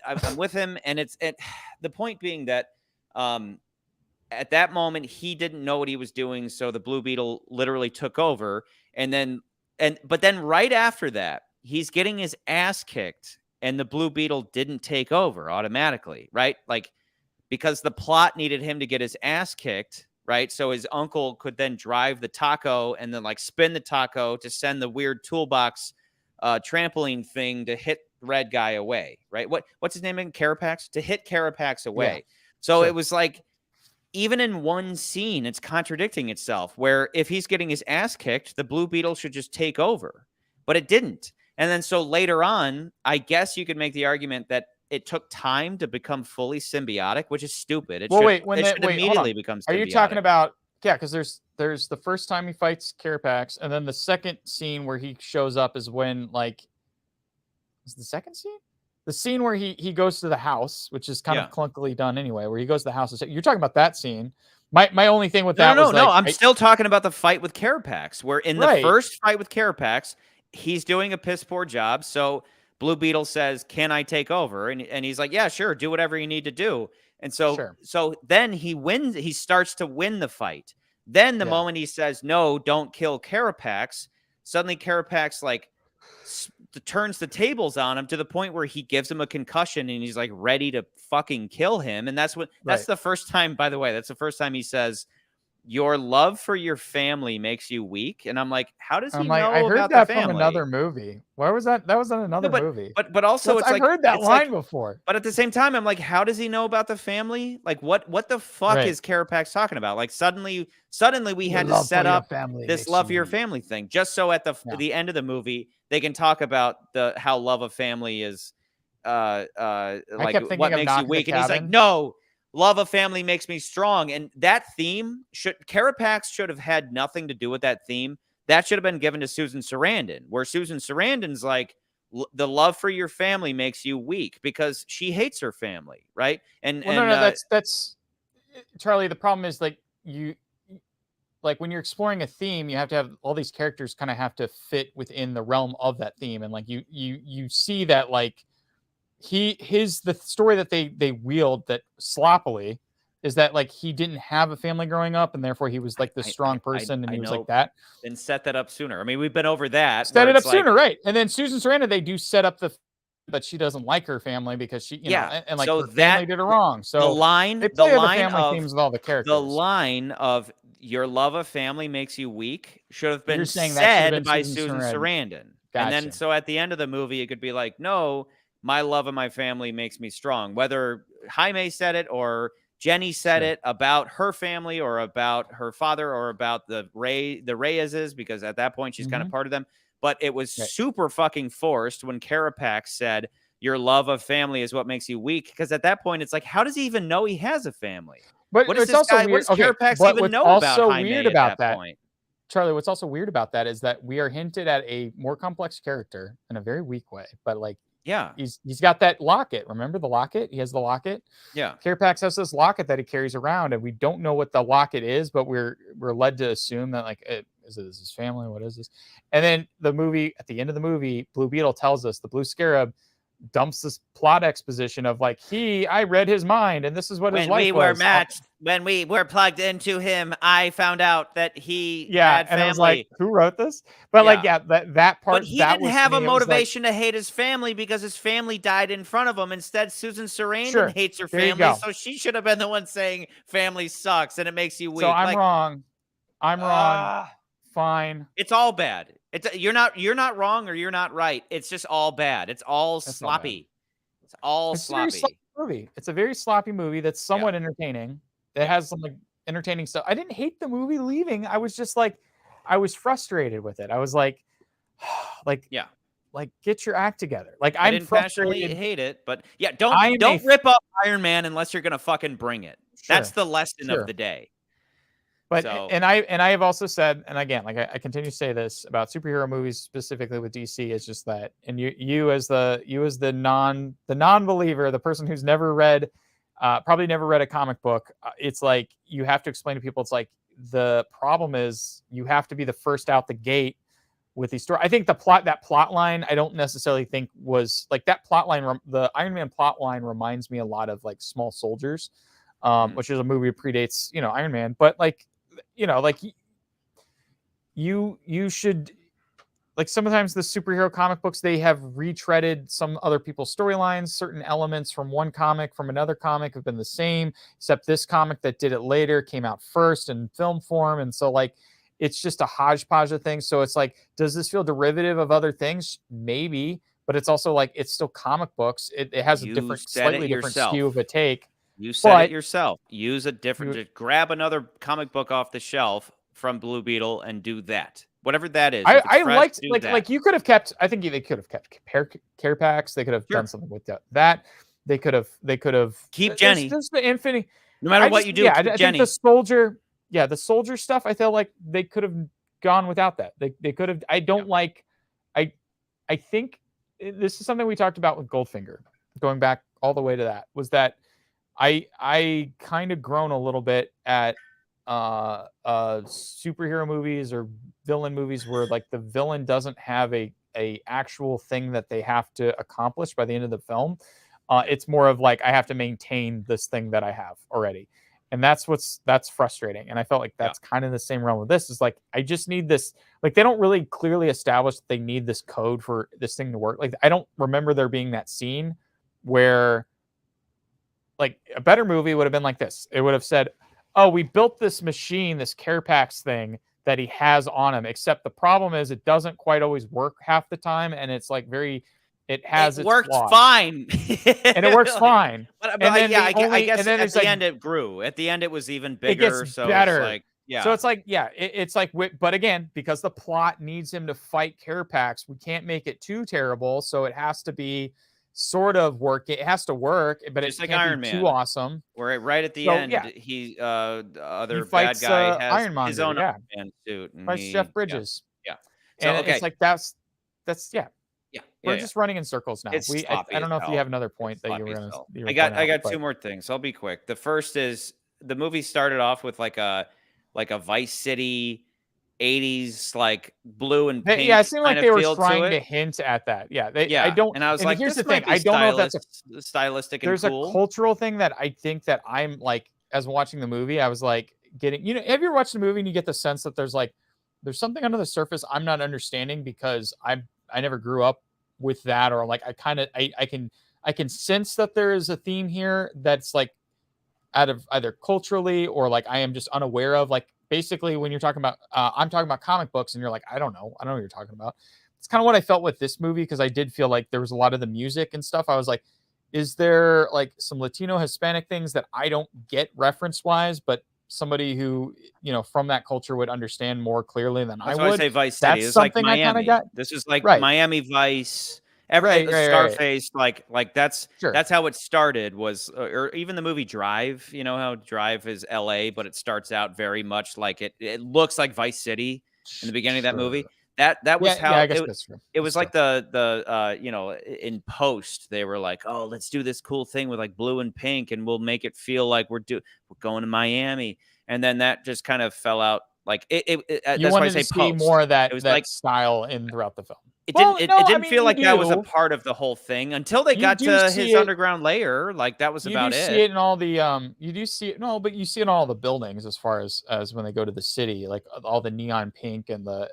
I'm with him, and the point being that, at that moment, he didn't know what he was doing. So the Blue Beetle literally took over, but then right after that, he's getting his ass kicked, and the Blue Beetle didn't take over automatically, right? Like, because the plot needed him to get his ass kicked, right? So his uncle could then drive the taco and then like spin the taco to send the weird toolbox trampoline thing to hit red guy away, right? What's his name again? Carapax? To hit Carapax away. Yeah. So it was like, even in one scene, it's contradicting itself, where if he's getting his ass kicked, the Blue Beetle should just take over, but it didn't. And then so later on, I guess you could make the argument that it took time to become fully symbiotic, which is stupid. It should immediately become symbiotic. Are you talking about, because there's the first time he fights Carapax, and then the second scene where he shows up is when, like, is the second scene? The scene where he goes to the house, which is kind of clunkily done anyway, where he goes to the house. You're talking about that scene. My only thing with that was I'm still talking about the fight with Carapax, where in the first fight with Carapax, he's doing a piss poor job. So Blue Beetle says, can I take over? And he's like, yeah, sure. Do whatever you need to do. And so, so then he wins. He starts to win the fight. Then the moment he says, no, don't kill Carapax, suddenly Carapax like turns the tables on him to the point where he gives him a concussion and he's like ready to fucking kill him. And that's the first time, by the way, that's the first time he says, your love for your family makes you weak. And I'm like, how does he know I heard about that the family? From another movie. Where was that? That was in another movie. But also it's I've heard that line before. But at the same time, I'm like, how does he know about the family? Like what the fuck is Carapax talking about? Like suddenly we had to set up this love for your family thing just so at the end of the movie they can talk about how love of family is like what makes you weak. And he's like, no, love of family makes me strong. And that theme Carapax should have had nothing to do with that theme. That should have been given to Susan Sarandon, where Susan Sarandon's like, the love for your family makes you weak, because she hates her family, right? That's Charlie. The problem is like when you're exploring a theme, you have to have all these characters kind of have to fit within the realm of that theme, and like you see that like the story that they wield that sloppily is that like he didn't have a family growing up, and therefore he was like this strong person, and he was like that. Then set that up sooner. I mean, we've been over that. Set it up sooner, right? And then Susan Sarandon, they do set up but she doesn't like her family because she, you know, and like so her family did her wrong. So the line of themes with all the characters. The line of your love of family makes you weak should have been said by Susan Sarandon. Gotcha. And then so at the end of the movie, it could be like, no, my love of my family makes me strong. Whether Jaime said it or Jenny said it about her family or about her father or about the Reyes's, because at that point she's kind of part of them. But it was super fucking forced when Carapax said, your love of family is what makes you weak. Because at that point, it's like, how does he even know he has a family? But what does it's also weird. What does Carapax even know about Jaime at that point? Charlie, what's also weird about that is that we are hinted at a more complex character in a very weak way. But like, yeah, he's got that locket. Remember the locket? He has the locket. Yeah, Carapax has this locket that he carries around, and we don't know what the locket is, but we're led to assume that like, is it his family? What is this? And then at the end of the movie, Blue Beetle tells us, the Blue Scarab dumps this plot exposition of like, I read his mind, and this is what his life was. When we were matched, when we were plugged into him, I found out that he had family. And I was like, who wrote this? But that part. But he didn't have a motivation to hate his family because his family died in front of him. Instead, Susan Sarandon hates her family, so she should have been the one saying family sucks, and it makes you weak. So I'm wrong. I'm wrong. Fine. It's all bad. You're not wrong or you're not right. It's just all bad. It's all sloppy. It's all sloppy. It's a very sloppy movie that's somewhat entertaining. It has some like entertaining stuff. I didn't hate the movie leaving. I was just like, I was frustrated with it. I was like, get your act together. Like, I didn't passionately hate it, but don't rip up Iron Man unless you're gonna fucking bring it. Sure. That's the lesson of the day. But and I have also said, and again, like I continue to say this about superhero movies specifically with DC, is just that, and you as the non-believer, the person who's never read, probably never read a comic book, it's like you have to explain to people. It's like the problem is you have to be the first out the gate with these stories. I think that plot line, I don't necessarily think was like that plot line. The Iron Man plot line reminds me a lot of like Small Soldiers, which is a movie that predates Iron Man, but like. Like you should, like, sometimes the superhero comic books, they have retreaded some other people's storylines. Certain elements from one comic, from another comic have been the same, except this comic that did it later came out first in film form. And so like, it's just a hodgepodge of things. So it's like, does this feel derivative of other things? Maybe, but it's also like, it's still comic books. It has a slightly different skew of a take. You said it yourself. Use a different. Grab another comic book off the shelf from Blue Beetle and do that. Whatever that is. I liked like you could have kept. I think they could have kept care packs. They could have done something with that. They could have keep Jenny. Just the Infinity. No matter what you do, I think the soldier. Yeah, the soldier stuff. I feel like they could have gone without that. They could have. I don't like. I think this is something we talked about with Goldfinger. Going back all the way to that was that. I kind of groan a little bit at superhero movies or villain movies where like the villain doesn't have a actual thing that they have to accomplish by the end of the film. It's more of like, I have to maintain this thing that I have already. And that's frustrating. And I felt like that's kind of the same realm with this. Is like, I just need this. Like, they don't really clearly establish that they need this code for this thing to work. Like, I don't remember there being that scene where, like, a better movie would have been like this. It would have said, oh, we built this machine, this Carapax thing that he has on him, except the problem is it doesn't quite always work half the time. And it's like it works fine. And it works fine. But I guess at the end it grew. At the end it was even bigger. It gets better. It's like, so it's like, it's like, but again, because the plot needs him to fight Carapax, we can't make it too terrible. So it has to be sort of work. It has to work, but it can't be too awesome. Where right at the end, he other bad guy has Ironmonger, his own Iron Man suit. And fights Jeff Bridges. Yeah. And it's like that's we're just running in circles now. I don't know if you have another point that you were going to. I got two more things. I'll be quick. The first is the movie started off with like a Vice City 80s, like blue and pink. Yeah, it seemed like they were trying to hint at that. I don't. And I was like, here's the thing. I don't know if that's a stylistic. There's and cool. a cultural thing that I think that I'm like, as watching the movie, I was like getting. Have you ever watched a movie and you get the sense that there's something under the surface I'm not understanding because I never grew up with that, or like I can sense that there is a theme here that's like out of either culturally or like I am just unaware of. Like, basically, when you're talking about, I'm talking about comic books, and you're like, I don't know what you're talking about. It's kind of what I felt with this movie, because I did feel like there was a lot of the music and stuff. I was like, is there like some Latino, Hispanic things that I don't get reference wise, but somebody who from that culture would understand more clearly than I would? I say Vice City. It's like Miami. This is like Miami Vice. Scarface, like that's how it started. Was or even the movie Drive. You know how Drive is L.A., but it starts out very much like it looks like Vice City in the beginning of that movie. That was how I guess that's true. It was like the in post they were like, oh, let's do this cool thing with like blue and pink, and we'll make it feel like we're going to Miami, and then that just kind of fell out. Like you that's wanted to see more of that. It was like style throughout the film. It didn't feel like that was a part of the whole thing until they got to his underground lair. Like that was about it. You see it in all the you do see it. No, but you see it in all the buildings as far as when they go to the city, like all the neon pink and the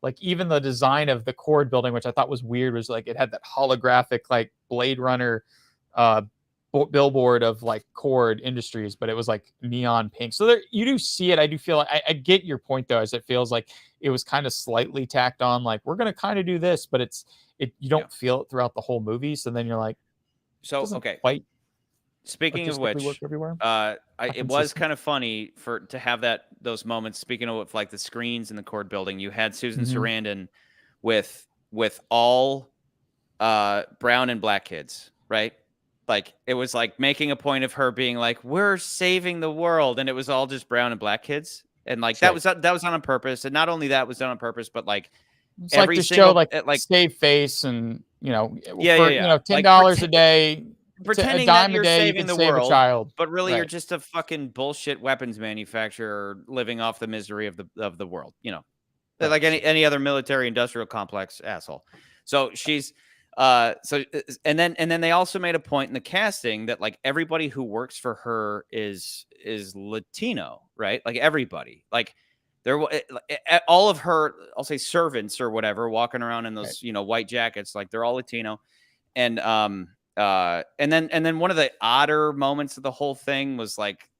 like even the design of the Cord building, which I thought was weird, was like it had that holographic like Blade Runner billboard of like Cord Industries, but it was like neon pink. So there, you do see it. I do feel like I get your point though, as it feels like it was kind of slightly tacked on. Like we're gonna kind of do this, but you don't feel it throughout the whole movie. So then you're like, so okay. Quite speaking of which, it was kind of funny to have those moments. Speaking of like the screens in the Cord building, you had Susan Sarandon with all brown and black kids, right? Like it was like making a point of her being like, we're saving the world, and it was all just brown and black kids, and like that was done on purpose. And not only that was done on purpose, but like it's every like to show like save face, and $10 a day, pretending that you're saving the world, child, but really you're just a fucking bullshit weapons manufacturer living off the misery of the world, like any other military industrial complex asshole. So she's and then they also made a point in the casting that like everybody who works for her is Latino, right? Like everybody, like they're all of her, I'll say servants or whatever, walking around in those white jackets, like they're all Latino. And then one of the odder moments of the whole thing was like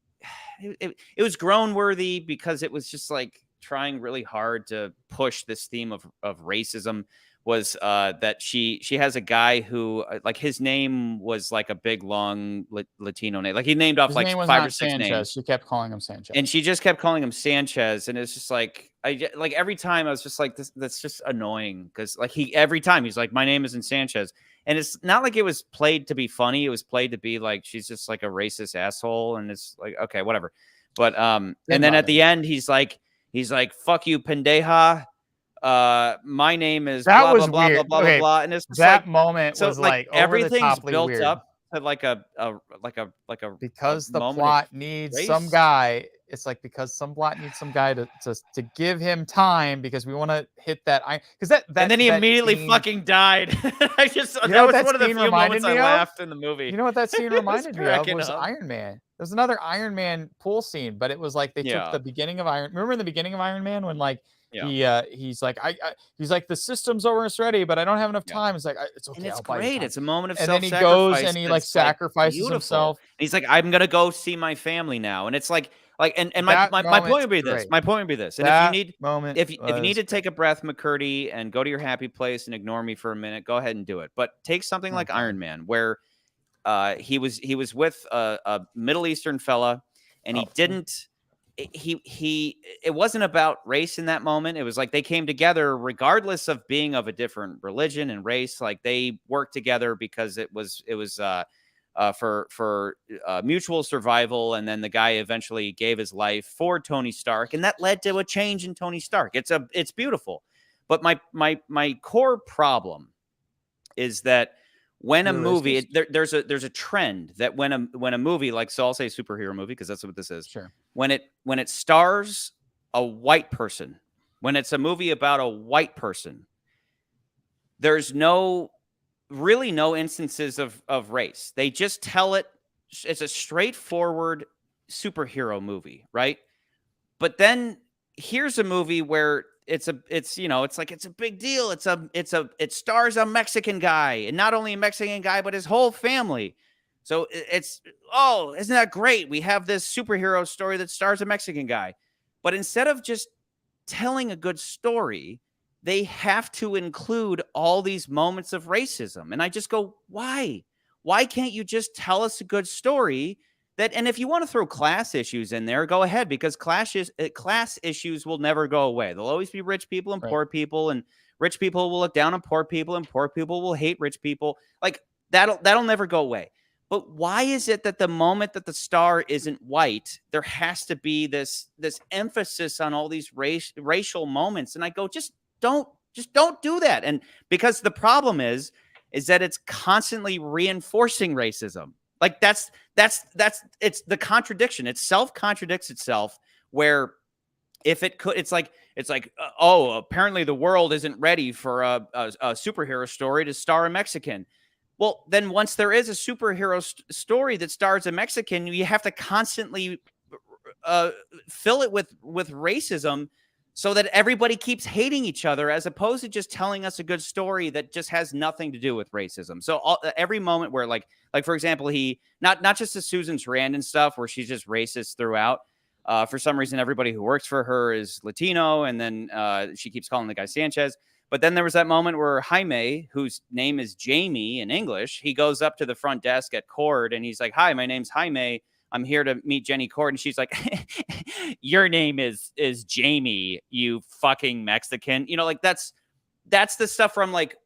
it was groan worthy because it was just like trying really hard to push this theme of racism. Was that she has a guy who like his name was like a big long Latino name, like he named off like 5 or 6 names. She kept calling him Sanchez, and she just kept calling him Sanchez, and it's just like like every time I was just like, that's just annoying, because like every time he's like, my name isn't Sanchez, and it's not like it was played to be funny. It was played to be like she's just like a racist asshole, and it's like, okay, whatever. But and then at the end he's like fuck you, pendeja. My name is that blah, was blah, weird. blah, blah, okay. blah, and it's just that like, moment was like everything's built weird. up to like a because the plot needs some guy. It's like because some plot needs some guy to give him time, because we want to hit that because that and then he immediately fucking died. I just that was one of the few moments I laughed in the movie. You know what that scene reminded me of was Iron Man. There's another Iron Man pool scene, but it was like they took the beginning of remember in the beginning of Iron Man when like he's like he's like, the system's almost ready, but I don't have enough time. It's like, it's okay. And it's great. It's a moment of and self-sacrifice. And then he goes and he like sacrifices himself. And he's like, I'm gonna go see my family now. And it's like and my point would be this. My point would be this. And if you need to take a breath, McCurdy, and go to your happy place and ignore me for a minute, go ahead and do it. But take something like Iron Man, where he was with a Middle Eastern fella, and he didn't. It wasn't about race in that moment. It was like they came together regardless of being of a different religion and race. Like they worked together because it was for mutual survival. And then the guy eventually gave his life for Tony Stark, and that led to a change in Tony Stark. It's beautiful. But my core problem is that when a movie, there's a trend that when a movie, like, so I'll say superhero movie because that's what this is. Sure. When it stars a white person, when it's a movie about a white person, there's really no instances of race. They just tell it. It's a straightforward superhero movie, right? But then here's a movie where it's a big deal. It stars a Mexican guy, and not only a Mexican guy, but his whole family. So isn't that great? We have this superhero story that stars a Mexican guy. But instead of just telling a good story, they have to include all these moments of racism. And I just go, why? Why can't you just tell us a good story? And if you want to throw class issues in there, go ahead, because class issues will never go away. There'll always be rich people and poor people and rich people will look down on poor people, and poor people will hate rich people. Like that'll never go away. But why is it that the moment that the star isn't white, there has to be this emphasis on all these racial moments? And I go, just don't do that. And because the problem is that it's constantly reinforcing racism. Like that's it's the contradiction. It self-contradicts itself, where if it could, it's like, oh, apparently the world isn't ready for a superhero story to star a Mexican. Well, then once there is a superhero story that stars a Mexican, you have to constantly fill it with racism, so that everybody keeps hating each other, as opposed to just telling us a good story that just has nothing to do with racism. So every moment where, like for example, he not just the Susan Sarandon stuff where she's just racist throughout. For some reason, everybody who works for her is Latino, and then she keeps calling the guy Sanchez. But then there was that moment where Jaime, whose name is Jamie in English, he goes up to the front desk at Cord, and he's like, "Hi, my name's Jaime. I'm here to meet Jenny Cord." And she's like, "Your name is Jamie, you fucking Mexican." You know, like that's the stuff where I'm like,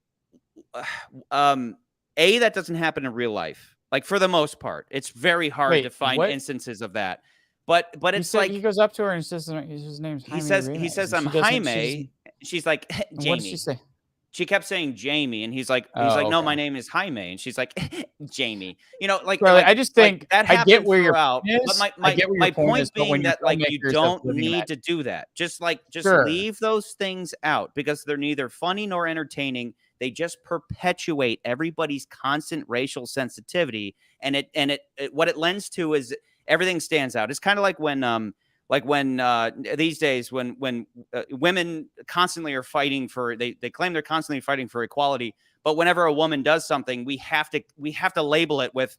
that doesn't happen in real life. Like, for the most part, it's very hard to find instances of that. But it's like, he goes up to her and says his name's Jaime. He says I'm Jaime. She's like, Jamie. What did she say? She kept saying Jamie, and he's like, no, my name is Jaime, and she's like, Jamie. You know, like, I just think that I get where throughout. Your point is. But my point being that, like, you don't need to do that. Just leave those things out, because they're neither funny nor entertaining. They just perpetuate everybody's constant racial sensitivity, and it what it lends to is everything stands out. It's kind of like when these days when women constantly are fighting for, they claim they're constantly fighting for equality, but whenever a woman does something, we have to label it with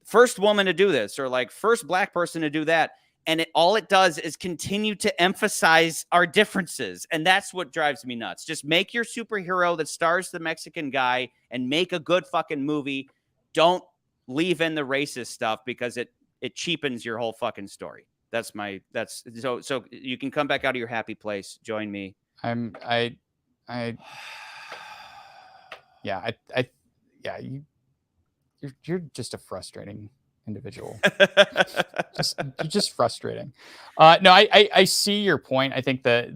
first woman to do this, or like first black person to do that, and all it does is continue to emphasize our differences, and that's what drives me nuts. Just make your superhero that stars the Mexican guy and make a good fucking movie. Don't leave in the racist stuff, because it cheapens your whole fucking story. So you can come back out of your happy place. Join me. You're just a frustrating individual. You're just frustrating. No, I see your point. I think the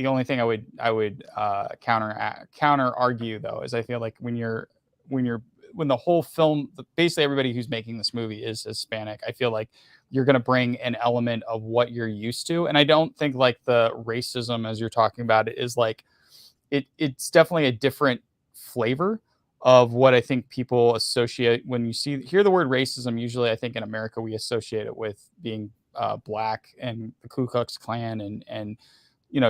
only thing I would counter argue, though, is I feel like when the whole film, basically everybody who's making this movie is Hispanic, I feel like you're going to bring an element of what you're used to. And I don't think like the racism, as you're talking about it, is like, it's definitely a different flavor of what I think people associate when you hear the word racism. Usually I think in America, we associate it with being black and the Ku Klux Klan and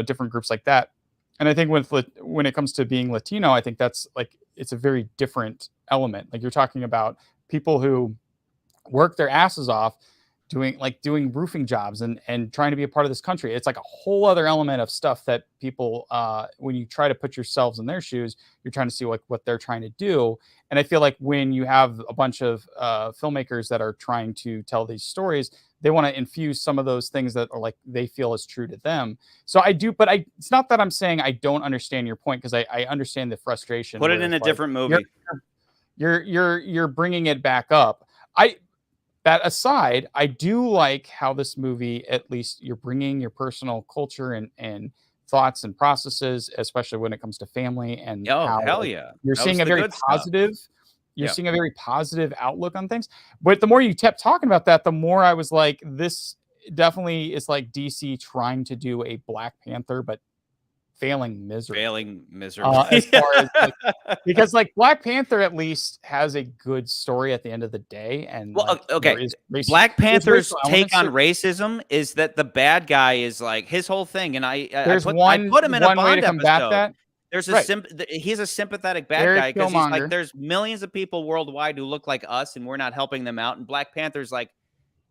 different groups like that. And I think when it comes to being Latino, I think that's like, it's a very different element. Like, you're talking about people who work their asses off doing roofing jobs and trying to be a part of this country. It's like a whole other element of stuff that people, when you try to put yourselves in their shoes, you're trying to see like what they're trying to do. And I feel like when you have a bunch of filmmakers that are trying to tell these stories, they want to infuse some of those things that are like they feel is true to them. So I do, but it's not that I'm saying I don't understand your point, because I understand the frustration. Put it in a different movie. You're bringing it back up. That aside, I do like how this movie, at least you're bringing your personal culture and thoughts and processes, especially when it comes to family and hell yeah, you're seeing a very positive. You're seeing a very positive outlook on things. But the more you kept talking about that, the more I was like, this definitely is like DC trying to do a Black Panther, but failing miserably. As far as because like Black Panther at least has a good story at the end of the day. And Black Panther's take on racism is that the bad guy is like his whole thing, and I put him in a Bond episode. There's he's a sympathetic bad guy, because he's like, there's millions of people worldwide who look like us, and we're not helping them out. And Black Panther's like,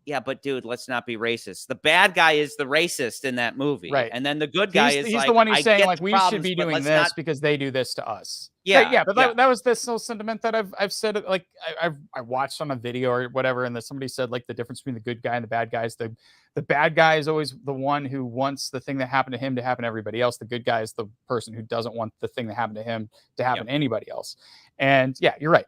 yeah, but dude, let's not be racist. The bad guy is the racist in that movie. Right. And then the good guy is he's like, the one who's I saying get like the we problems, should be but doing let's this not. because they do this to us. Yeah. Right, yeah, but that was this whole sentiment that I've said, like I watched on a video or whatever, and that somebody said like the difference between the good guy and the bad guy is the bad guy is always the one who wants the thing that happened to him to happen to everybody else. The good guy is the person who doesn't want the thing that happened to him to happen to anybody else. And yeah, you're right.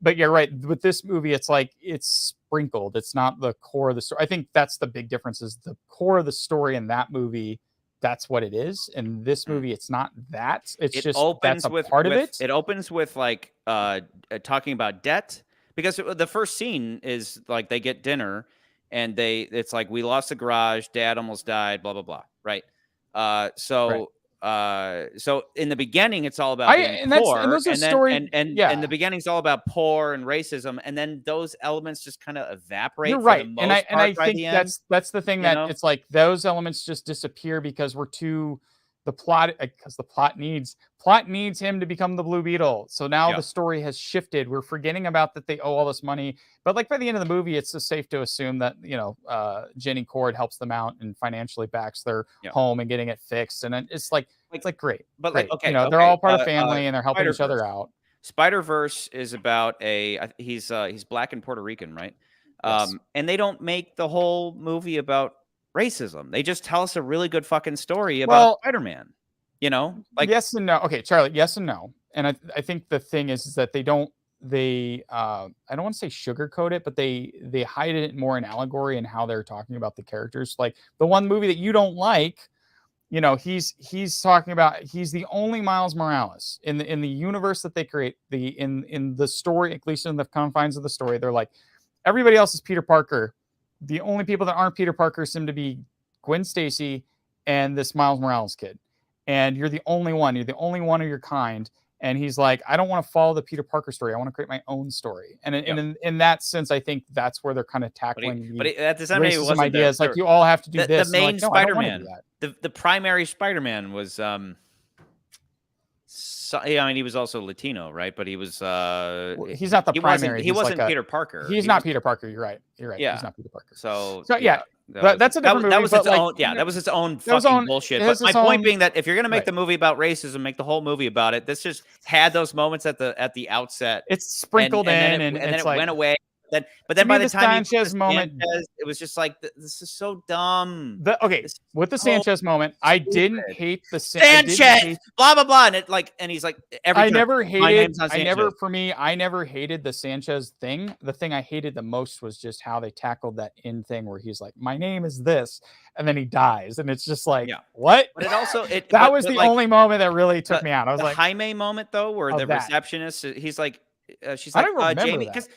But you're right. With this movie, it's like it's sprinkled. It's not the core of the story. I think that's the big difference. Is the core of the story in that movie. That's what it is. In this movie, it's not that. It's just that's a part of it. It opens with like talking about debt, because the first scene is like they get dinner and it's like, we lost the garage, dad almost died, blah blah blah, right? So in the beginning, it's all about being poor, and the beginning's all about poor and racism, and then those elements just kind of evaporate. You're right, and I think that's the thing that it's like those elements just disappear because the plot needs him to become the Blue Beetle. So now the story has shifted. We're forgetting about that they owe all this money, but like by the end of the movie, it's just safe to assume that Jenny Cord helps them out and financially backs their home and getting it fixed, and it's like great. But like, okay, they're all part of family and they're helping each other out. Spider-Verse is about he's black and Puerto Rican, right? Yes. And they don't make the whole movie about racism. They just tell us a really good fucking story about Spider-Man. Like, yes and no. Okay, Charlie, yes and no. And I think the thing is that I don't want to say sugarcoat it, but they hide it more in allegory and how they're talking about the characters. Like the one movie that you don't like, he's talking about, he's the only Miles Morales in the universe that they create, in the story, at least in the confines of the story. They're like, everybody else is Peter Parker. The only people that aren't Peter Parker seem to be Gwen Stacy and this Miles Morales kid. And you're the only one. You're the only one of your kind. And he's like, I don't want to follow the Peter Parker story. I want to create my own story. And in that sense, I think that's where they're kind of tackling at the same racism ideas. Like, you all have to do this. The main Spider-Man, the primary Spider-Man was he was also Latino, right? But he was he's not the primary. He wasn't Peter Parker. He's not Peter Parker. You're right. Yeah. He's not Peter Parker. So yeah. That's a different movie. That was its own. Yeah, that was its own fucking bullshit. But my point being that if you're gonna make the movie about racism, make the whole movie about it. This just had those moments at the outset. It's sprinkled in, and then it went away. But then by the time Sanchez moment, it was just like, this is so dumb. With the Sanchez moment, I didn't hate the Sanchez. Blah blah blah, and he's like, I never hated the Sanchez thing. The thing I hated the most was just how they tackled that end thing where he's like, my name is this, and then he dies, and it's just like, what? But it also that was the only moment that really took me out. I was like, Jaime moment though, where the receptionist, he's like, she's like, Jamie, because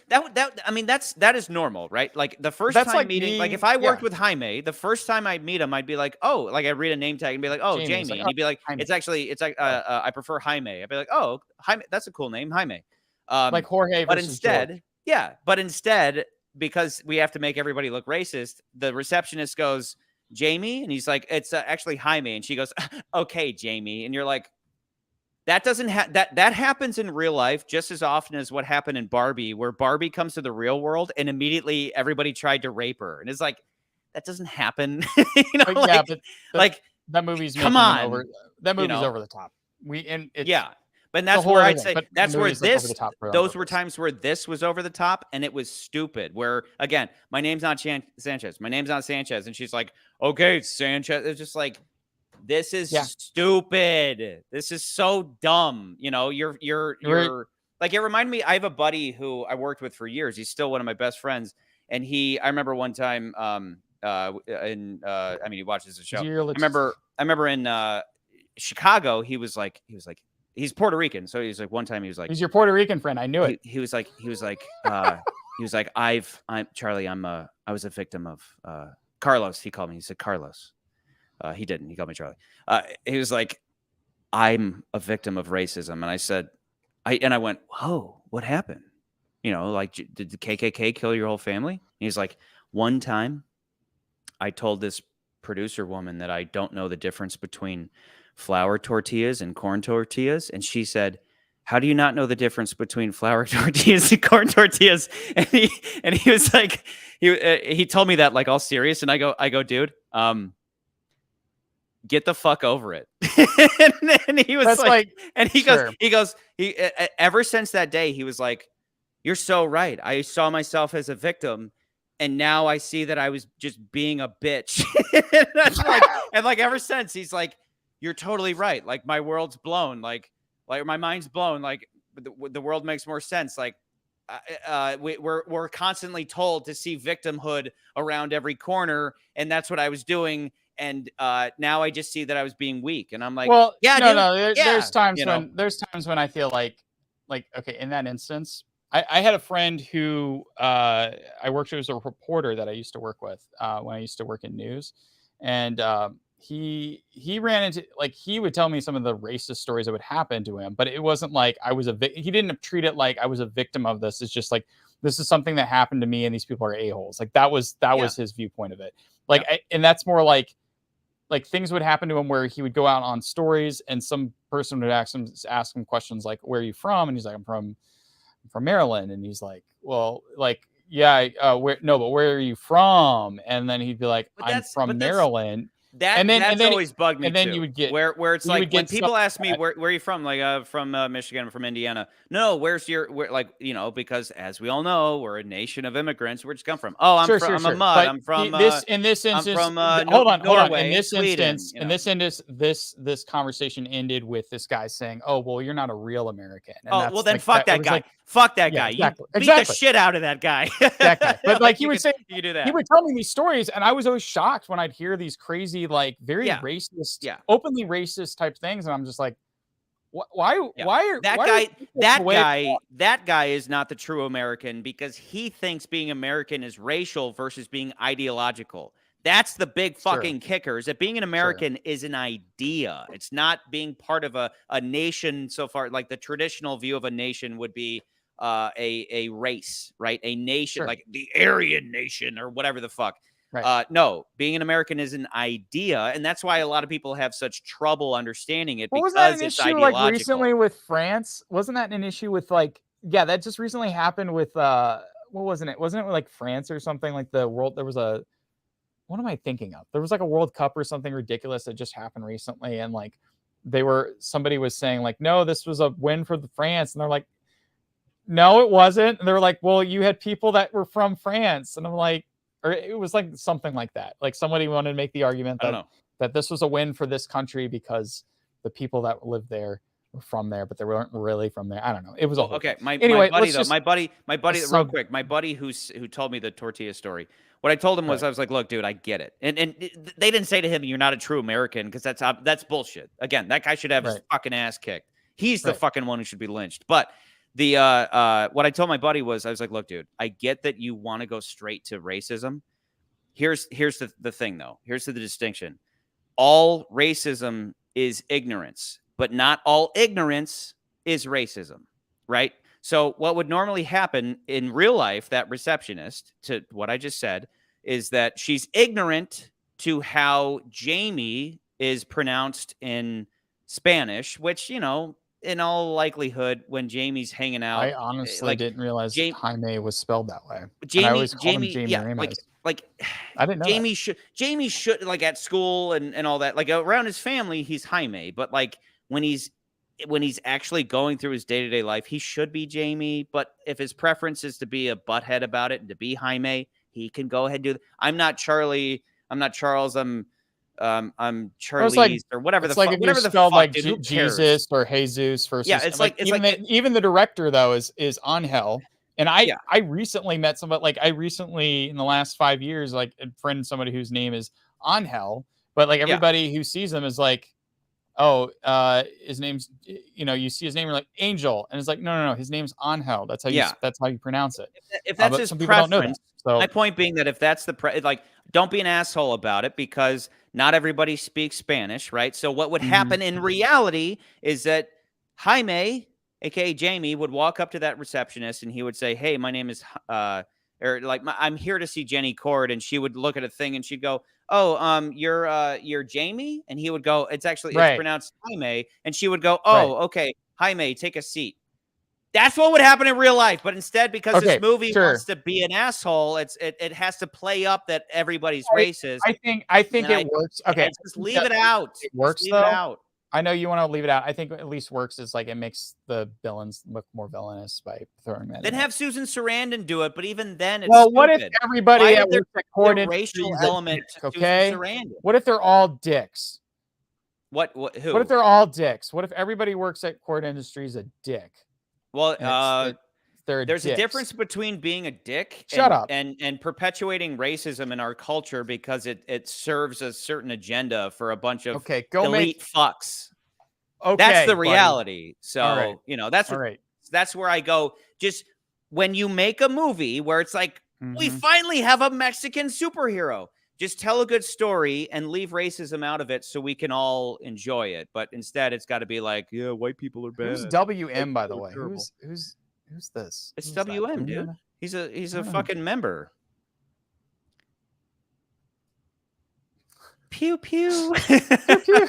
that is normal, right? Like the first time meeting, like if I worked with Jaime, the first time I'd meet him, I'd be like, oh, like I'd read a name tag and be like, oh, Jamie, and he'd be like, Jaime. It's like I prefer Jaime. I'd be like, oh, Jaime, that's a cool name, Jaime. Like Jorge, but instead, because we have to make everybody look racist, the receptionist goes, Jamie, and he's like, it's actually Jaime, and she goes, okay, Jamie, and you're like, that doesn't that happens in real life just as often as what happened in Barbie, where Barbie comes to the real world and immediately everybody tried to rape her, and it's like, that doesn't happen. But that movie's over the top. But that's where I'd say that's where those were times where this was over the top, and it was stupid. Where again, my name's not Sanchez. My name's not Sanchez, and she's like, okay, Sanchez. It's just like, this is stupid. This is so dumb. You're like, it reminded me. I have a buddy who I worked with for years. He's still one of my best friends. And I remember one time, he watches the show. I remember in Chicago, he's Puerto Rican. So he's like, one time he was like, he's your Puerto Rican friend. I knew it. He was like, I'm Charlie. I was a victim of Carlos. He called me. He said, Carlos. He didn't. He called me Charlie. He was like, I'm a victim of racism. And I said, I went, whoa, what happened? Like, did the KKK kill your whole family? And he's like, one time I told this producer woman that I don't know the difference between flour tortillas and corn tortillas. And she said, how do you not know the difference between flour tortillas and corn tortillas? And he was like, he told me that like all serious, and I go, dude, get the fuck over it. And he was That's like, and he sure. goes, ever since that day, he was like, you're so right. I saw myself as a victim, and now I see that I was just being a bitch. and like ever since, he's like, you're totally right. Like my world's blown. Like my mind's blown. Like the world makes more sense. Like we're constantly told to see victimhood around every corner, and that's what I was doing. And now I just see that I was being weak, and I'm like, well, yeah, no, dude, there's times when I feel like okay, in that instance, I had a friend who I worked with as a reporter that I used to work with when I used to work in news, and he ran into, like, he would tell me some of the racist stories that would happen to him, but it wasn't like I was he didn't treat it like I was a victim of this. It's just like, this is something that happened to me, and these people are a-holes. Like that was his viewpoint of it. Like, and that's more like things would happen to him where he would go out on stories, and some person would ask him questions like, "Where are you from?" And he's like, "I'm from Maryland." And he's like, "Well, like, yeah, but where are you from?" And then he'd be like, "I'm from Maryland." That's always bugged me. And then too. You would get where it's like when people ask me where are you from, like from Michigan, from Indiana. No, where like, because as we all know, we're a nation of immigrants. Where'd you come from? Oh, I'm I'm a mud. But I'm from in this instance. I'm from hold on. Norway, In this Sweden, instance, this conversation ended with this guy saying, "Oh, well, you're not a real American." And well, then fuck that guy. Fuck that guy. Exactly. You beat the shit out of that guy. That guy. But like he would say, you do that. He would tell me these stories, and I was always shocked when I'd hear these crazy, like very racist, openly racist type things, and I'm just like, why are that guy is not the true American, because he thinks being American is racial versus being ideological. That's the big fucking kicker, is that being an American is an idea. It's not being part of a nation so far. Like the traditional view of a nation would be a race, right? A nation, like the Aryan nation or whatever the fuck. Right. No, being an American is an idea, and that's why a lot of people have such trouble understanding it, because that an it's issue ideological. Like recently with France? Wasn't that an issue with that just recently happened with what wasn't it? Wasn't it like France or something? Like the world, there was a, what am I thinking of? There was like a World Cup or something ridiculous that just happened recently, and like somebody was saying like, no, this was a win for the France, and they're like, no, it wasn't. And they're like, well, you had people that were from France, and I'm like, or it was like something like that. Like somebody wanted to make the argument that this was a win for this country because the people that lived there were from there, but they weren't really from there. I don't know. It was okay. My buddy, real quick, my buddy who told me the tortilla story. What I told him was, I was like, look, dude, I get it. And they didn't say to him, you're not a true American, because that's bullshit. Again, that guy should have his fucking ass kicked. He's the fucking one who should be lynched. But the what I told my buddy was, I was like, look, dude, I get that you want to go straight to racism. Here's the thing, though. Here's the distinction. All racism is ignorance, but not all ignorance is racism, right? So what would normally happen in real life, that receptionist, to what I just said, is that she's ignorant to how Jamie is pronounced in Spanish, which, in all likelihood, when Jamie's hanging out, I honestly didn't realize Jaime was spelled that way. Jamie, I always called him Jamie Ramirez. I didn't know Jamie should like at school and all that, like around his family, he's Jaime, but like when he's actually going through his day-to-day life, he should be Jamie. But if his preference is to be a butthead about it and to be Jaime, he can go ahead and do that. I'm not Charlie. I'm not Charles. I'm Charlize, or whatever the fuck. Like whatever the spelled fuck, like dude, Jesus or Jesus versus. Yeah, it's like even the director though is Angel. And I recently met somebody, like I recently in the last 5 years, like friend somebody whose name is Angel, but like everybody who sees him is like, oh, his name's, you see his name, you're like Angel, and it's like, no, his name's Angel. That's how you pronounce it. If that's his preference, my point being that if that's the don't be an asshole about it, because not everybody speaks Spanish, right? So what would happen in reality is that Jaime, aka Jamie, would walk up to that receptionist and he would say, "Hey, my name is I'm here to see Jenny Cord," and she would look at a thing and she'd go, "Oh, you're Jamie," and he would go, "It's pronounced Jaime," and she would go, "Oh, okay." Jaime, take a seat. That's what would happen in real life. But instead, because this movie wants to be an asshole, it has to play up that everybody's racist. I think it works. Okay. Just leave it out. It works, leave it out. I know you want to leave it out. I think at least works is like it makes the villains look more villainous by throwing that. Then have Susan Sarandon do it, but even then, it's what if everybody at racial element? Okay, what if they're all dicks? What? Who? What if they're all dicks? What if everybody works at Cord Industries a dick? Well, there's a difference between being a dick and perpetuating racism in our culture because it serves a certain agenda for a bunch of elite fucks. Okay, that's the reality. So that's where I go. Just when you make a movie where it's like we finally have a Mexican superhero, just tell a good story and leave racism out of it so we can all enjoy it. But instead, it's got to be like, yeah, white people are bad. Who's WM, by the way? Who's this? It's WM, dude. He's a fucking member. Pew pew. Pew, pew.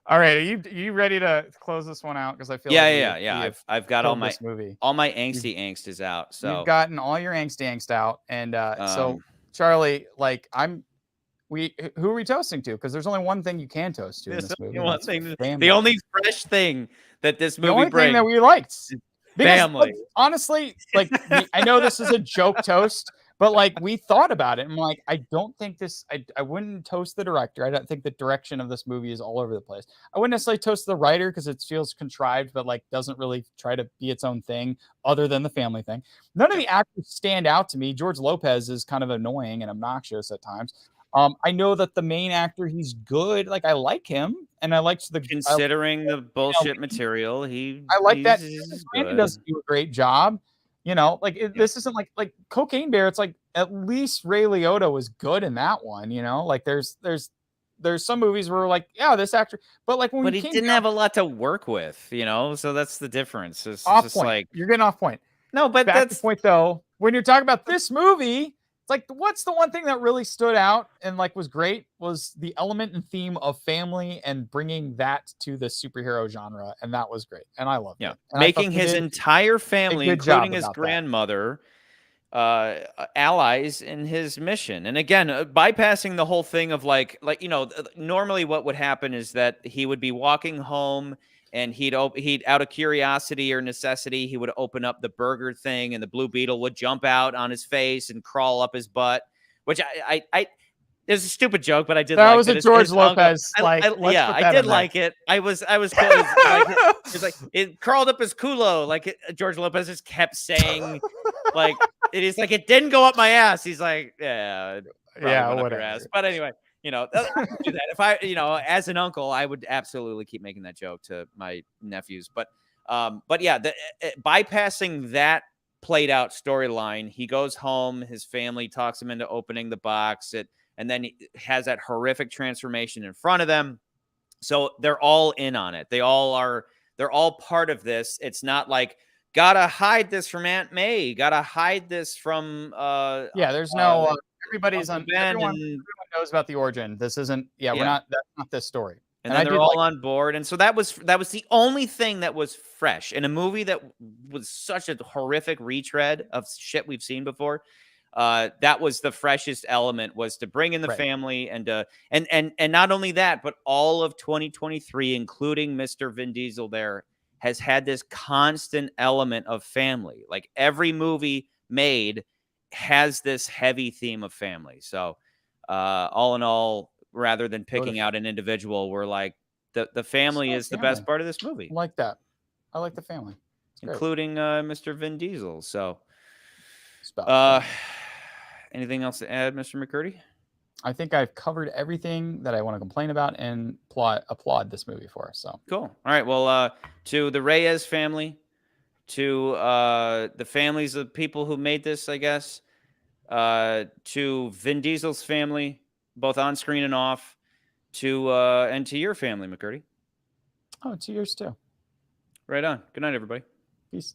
All right, are you ready to close this one out? Because I feel I've got all my angsty angst is out. So you've gotten all your angst out, and so Charlie, like who are we toasting to? Because there's only one thing you can toast to in this movie. The only fresh thing that this movie brings. The only thing that we liked. Family. Honestly, like I know this is a joke toast, but like we thought about it and like I don't think I wouldn't toast the director. I don't think the direction of this movie is all over the place. I wouldn't necessarily toast the writer because it feels contrived, but like doesn't really try to be its own thing other than the family thing. None of the actors stand out to me. George Lopez is kind of annoying and obnoxious at times. I know that the main actor, he's good. Like I like him, and I liked considering the bullshit material. I like that. Brandon does do a great job. You know, like this isn't like Cocaine Bear. It's like at least Ray Liotta was good in that one. You know, like there's some movies where we're like, yeah, this actor, but like he didn't have a lot to work with. You know, so that's the difference. It's off just point. Like you're getting off point. No, but that's the point though. When you're talking about this movie. It's like, what's the one thing that really stood out and like was great was the element and theme of family and bringing that to the superhero genre. And that was great. And I loved it. And making his entire family, including his grandmother, allies in his mission. And again, bypassing the whole thing of like, normally what would happen is that he would be walking home and he'd out of curiosity or necessity, he would open up the burger thing and the blue beetle would jump out on his face and crawl up his butt, which it's a stupid joke, but I did. That was a George Lopez. I did like it. I was close. It's like it crawled up his culo. Like George Lopez just kept saying, like it is like it didn't go up my ass. He's like, whatever. Ass. But anyway. Do that. If I, as an uncle, I would absolutely keep making that joke to my nephews. But yeah, bypassing that played out storyline, he goes home. His family talks him into opening the box. And then he has that horrific transformation in front of them. So they're all in on it. They're all part of this. It's not like gotta hide this from Aunt May. Gotta hide this from. There's no. Everybody's on. Everyone knows about the origin. This isn't. We're not. That's not this story. And then they're all on board. And so that was the only thing that was fresh in a movie that was such a horrific retread of shit we've seen before. That was the freshest element, was to bring in the family and not only that, but all of 2023, including Mr. Vin Diesel, there has had this constant element of family. Like every movie made has this heavy theme of family. So all in all, rather than picking out an individual, we're like the family is the best part of this movie. I like that. I like the family, including Mr. Vin Diesel. So anything else to add, Mr. McCurdy? I think I've covered everything that I want to complain about and applaud this movie for. So cool. All right. Well, to the Reyes family, to the families of people who made this, I guess, to Vin Diesel's family, both on screen and off, and to your family, McCurdy. Oh, to yours too. Right on. Good night, everybody. Peace.